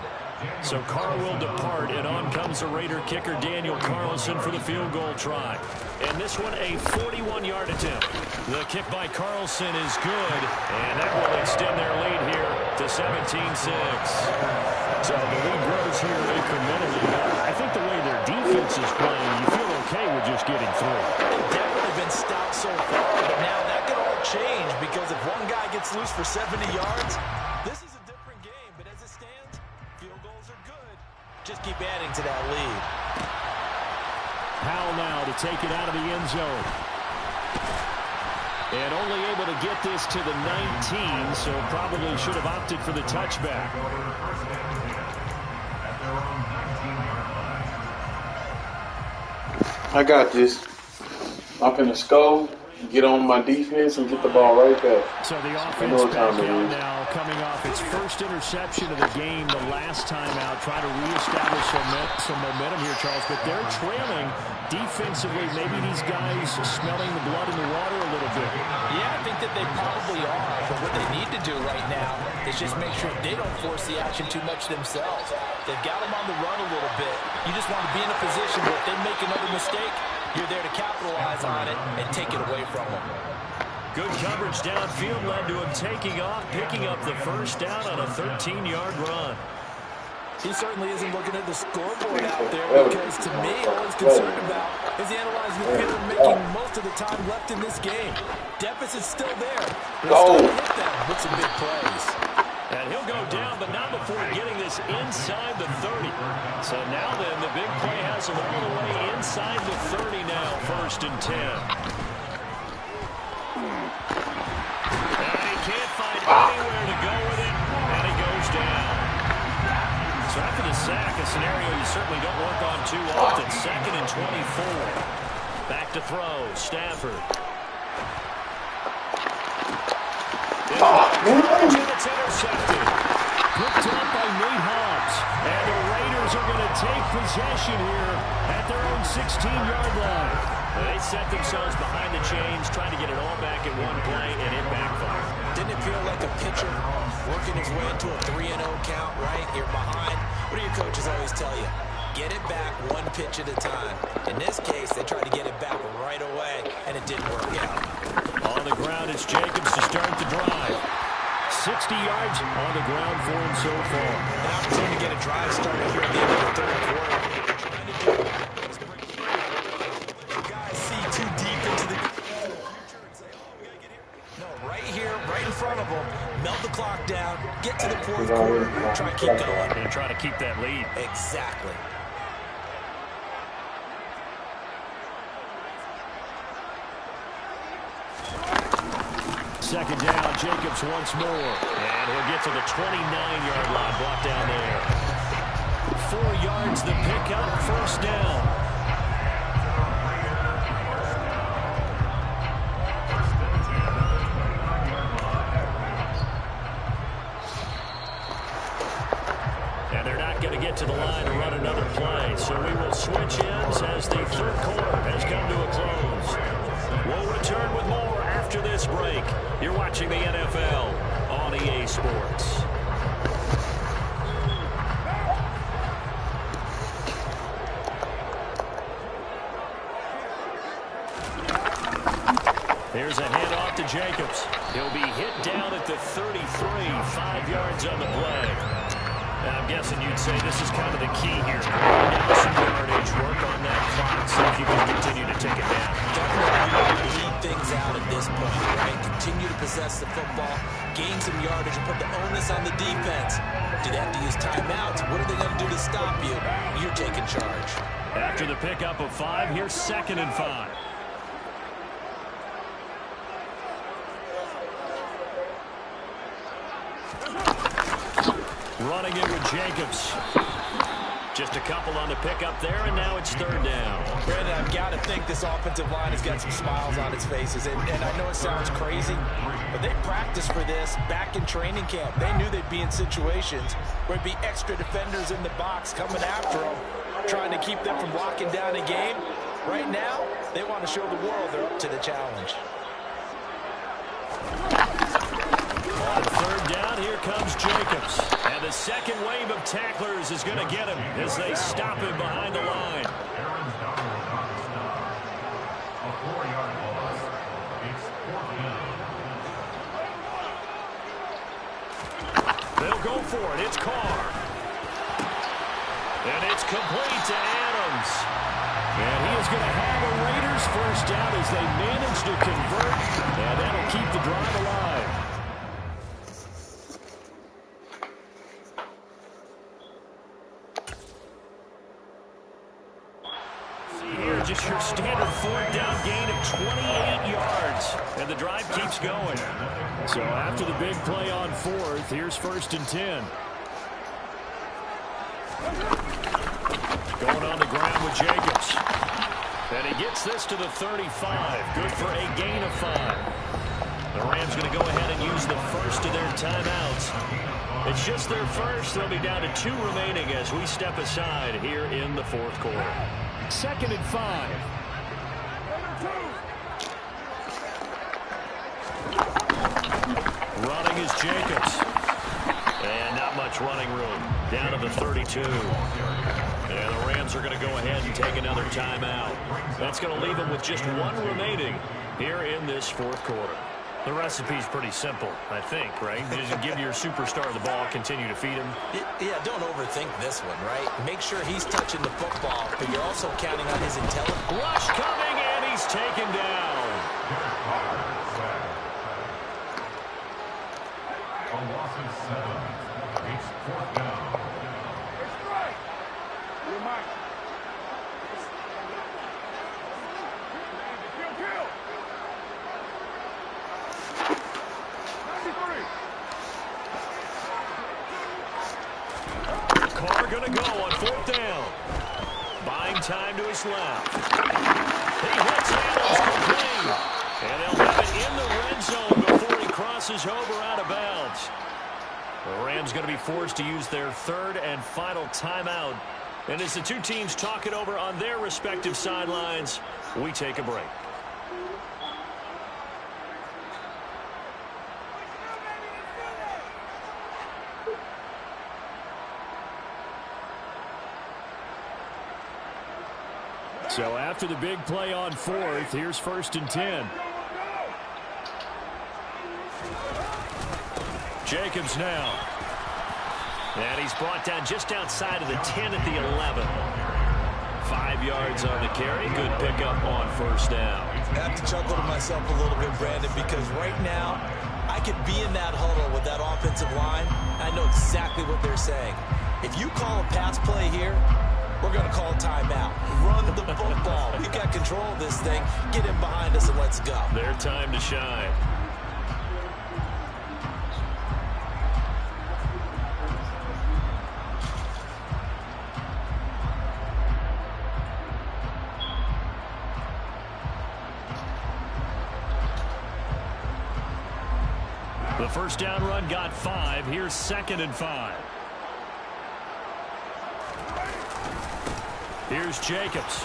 So Carr will depart, and on comes the Raider kicker Daniel Carlson for the field goal try. And this one a 41-yard attempt. The kick by Carlson is good, and that will extend their lead here to 17-6. So the lead grows here incrementally. I think the way their defense is playing, you feel okay with just getting through. They've definitely been stout so far, but now that could all change because if one guy gets loose for 70 yards, this is a different game. But as it stands, field goals are good. Just keep adding to that lead. Powell now to take it out of the end zone. And only able to get this to the 19, so probably should have opted for the touchback. I got this. I'm finna score, get on my defense, and get the ball right back. So the offense back down now, coming off its first interception of the game the last time out, trying to reestablish some momentum here, Charles. But they're trailing defensively. Maybe these guys smelling the blood in the water a little bit. Yeah, I think that they probably are. But what they need to do right now is just make sure they don't force the action too much themselves. They've got them on the run a little bit. You just want to be in a position where if they make another mistake, you're there to capitalize on it and take it away from them. Good coverage downfield led to him taking off, picking up the first down on a 13-yard run. He certainly isn't looking at the scoreboard out there because, to me, all he's concerned about is analyzing the field and making most of the time left in this game. Deficit's still there, but he's going to hit them with some big plays. And he'll go down, but not before getting this inside the 30. So now then, the big play has him all the way inside the 30 now, 1st and 10. And he can't find anywhere to go with it, and he goes down. So after the sack, a scenario you certainly don't work on too often. 2nd and 24. Back to throw, Stafford. It's intercepted. Picked up by Nate Hobbs. And the Raiders are going to take possession here at their own 16-yard line. They set themselves behind the chains, trying to get it all back in one play, and it backfired. Didn't it feel like a pitcher working his way into a 3-0 count, right? You're behind. What do your coaches always tell you? Get it back one pitch at a time. In this case, they tried to get it back right away, and it didn't work out. On the ground, it's Jacobs to start the drive. 60 yards on the ground for him so far. An opportunity to get a drive started here at the end of the third quarter. You guys see too deep into the No, right here, right in front of them. Melt the clock down, get to the fourth quarter, try to keep going. And try to keep that lead. Exactly. Second down, Jacobs once more. And he'll get to the 29-yard line, brought down there. 4 yards the pickup, 1st down. And they're not going to get to the line to run another play. So we will switch ends as the third quarter has come to a close. We'll return with more after this break. You're watching the NFL on EA Sports. Here's a handoff to Jacobs. He'll be hit down at the 33, 5 yards on the play. I'm guessing you'd say this is kind of the key here. Now some yardage, work on that clock, see if you can continue to take it down. Definitely lead things out at this point, right? Continue to possess the football, gain some yardage, and put the onus on the defense. Do they have to use timeouts? What are they going to do to stop you? You're taking charge. After the pickup of 5, here's 2nd and 5. Running it with Jacobs. Just a couple on the pickup there, and now it's third down. Brandon, I've got to think this offensive line has got some smiles on its faces. And I know it sounds crazy, but they practiced for this back in training camp. They knew they'd be in situations where there'd be extra defenders in the box coming after them, trying to keep them from locking down a game. Right now, they want to show the world they're up to the challenge. On third down, here comes Jacobs. And the second wave of tacklers is going to get him as they stop him behind the line. Aaron's down on the stop. A 4-yard loss. It's 4th down. They'll go for it. It's Carr. And it's complete to Adams. And he is going to have a Raiders first down as they manage to convert. And that'll keep the drive alive. Just your standard fourth down gain of 28 yards. And the drive keeps going. So after the big play on fourth, here's 1st and 10. Going on the ground with Jacobs. And he gets this to the 35. Good for a gain of 5. The Rams going to go ahead and use the first of their timeouts. It's just their first. They'll be down to 2 remaining as we step aside here in the 4th quarter. 2nd and 5. Running is Jacobs. And not much running room. Down to the 32. And the Rams are going to go ahead and take another timeout. That's going to leave them with just 1 remaining here in this 4th quarter. The recipe's pretty simple, I think, right? Just give your superstar the ball, continue to feed him. Yeah, don't overthink this one, right? Make sure he's touching the football, but you're also counting on his intelligence. Rush coming, and he's taken down. A loss of 7. It's 4th down. Carr going to go on 4th down. Buying time to his left. He hits Adams complete. And they'll have it in the red zone before he crosses over out of bounds. The Rams going to be forced to use their 3rd and final timeout. And as the 2 teams talk it over on their respective sidelines, we take a break. So after the big play on 4th, here's 1st and 10. Jacobs now. And he's brought down just outside of the 10 at the 11. 5 yards on the carry. Good pickup on 1st down. I have to chuckle to myself a little bit, Brandon, because right now I could be in that huddle with that offensive line. I know exactly what they're saying. If you call a pass play here, we're going to call timeout. Run the football. We've got control of this thing. Get him behind us and let's go. Their time to shine. The first down run got 5. Here's 2nd and 5. Here's Jacobs.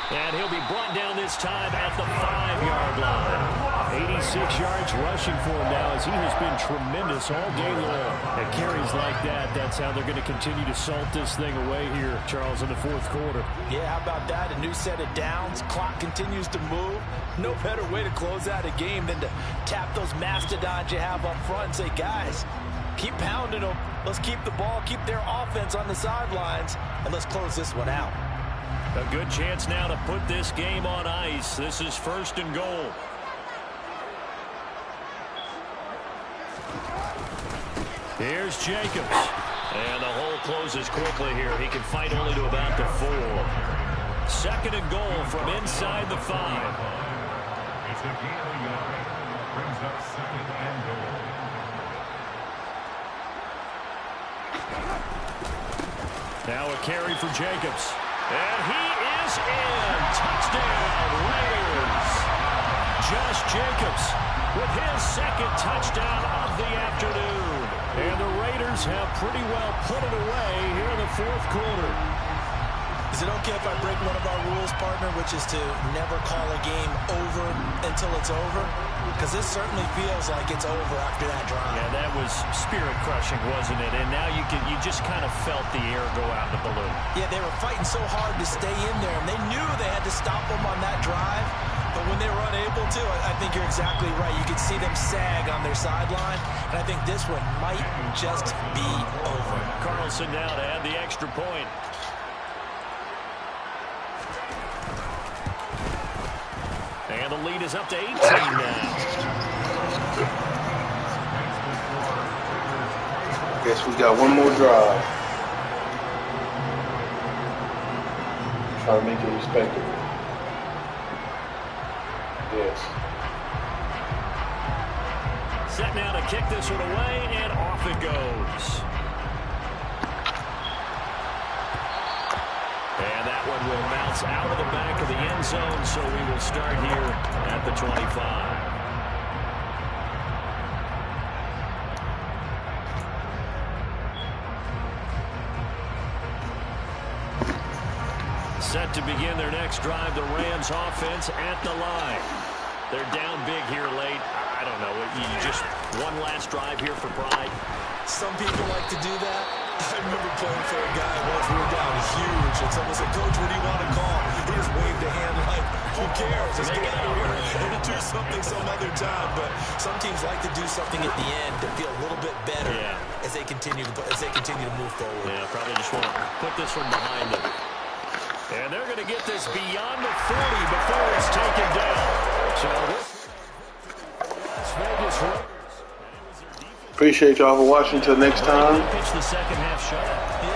And he'll be brought down this time at the 5-yard line. 86 yards rushing for him now as he has been tremendous all day long. At carries like that, that's how they're going to continue to salt this thing away here, Charles, in the 4th quarter. Yeah, how about that? A new set of downs. Clock continues to move. No better way to close out a game than to tap those mastodons you have up front and say, guys, keep pounding them. Let's keep the ball, keep their offense on the sidelines, and let's close this one out. A good chance now to put this game on ice. This is 1st and goal. Here's Jacobs. And the hole closes quickly here. He can fight only to about the 4. 2nd and goal from inside the 5. It's a gain of a yard. Brings up 2nd and goal. Now a carry for Jacobs. And he is in. Touchdown, Raiders. Josh Jacobs with his second touchdown of the afternoon. And the Raiders have pretty well put it away here in the fourth quarter. Is it okay if I break one of our rules, partner, which is to never call a game over until it's over? Because this certainly feels like it's over after that drive. Yeah, that was spirit-crushing, wasn't it? And now you just kind of felt the air go out in the balloon. Yeah, they were fighting so hard to stay in there, and they knew they had to stop them on that drive. But when they were unable to, I think you're exactly right. You could see them sag on their sideline, and I think this one might just be over. Carlson now to add the extra point. And the lead is up to 18 now. Guess we got one more drive. Try to make it respectable. Yes. Set now to kick this one away, and off it goes. And that one will bounce out of the back of the end zone, so we will start here at the 25. Set to begin their next drive, the Rams offense at the line. They're down big here late. I don't know. You just one last drive here for pride. Some people like to do that. I remember playing for a guy once we were down huge, and someone said, "Coach, what do you want to call?" He just waved a hand like, "Who cares? Just get out of here and do something some other time." But some teams like to do something at the end to feel a little bit better as they continue to move forward. Yeah, probably just want to put this one behind them. And they're going to get this beyond the 40 before it's taken down. So Vegas Raiders. Appreciate y'all for watching. Till next time. Pitch the second half shutout.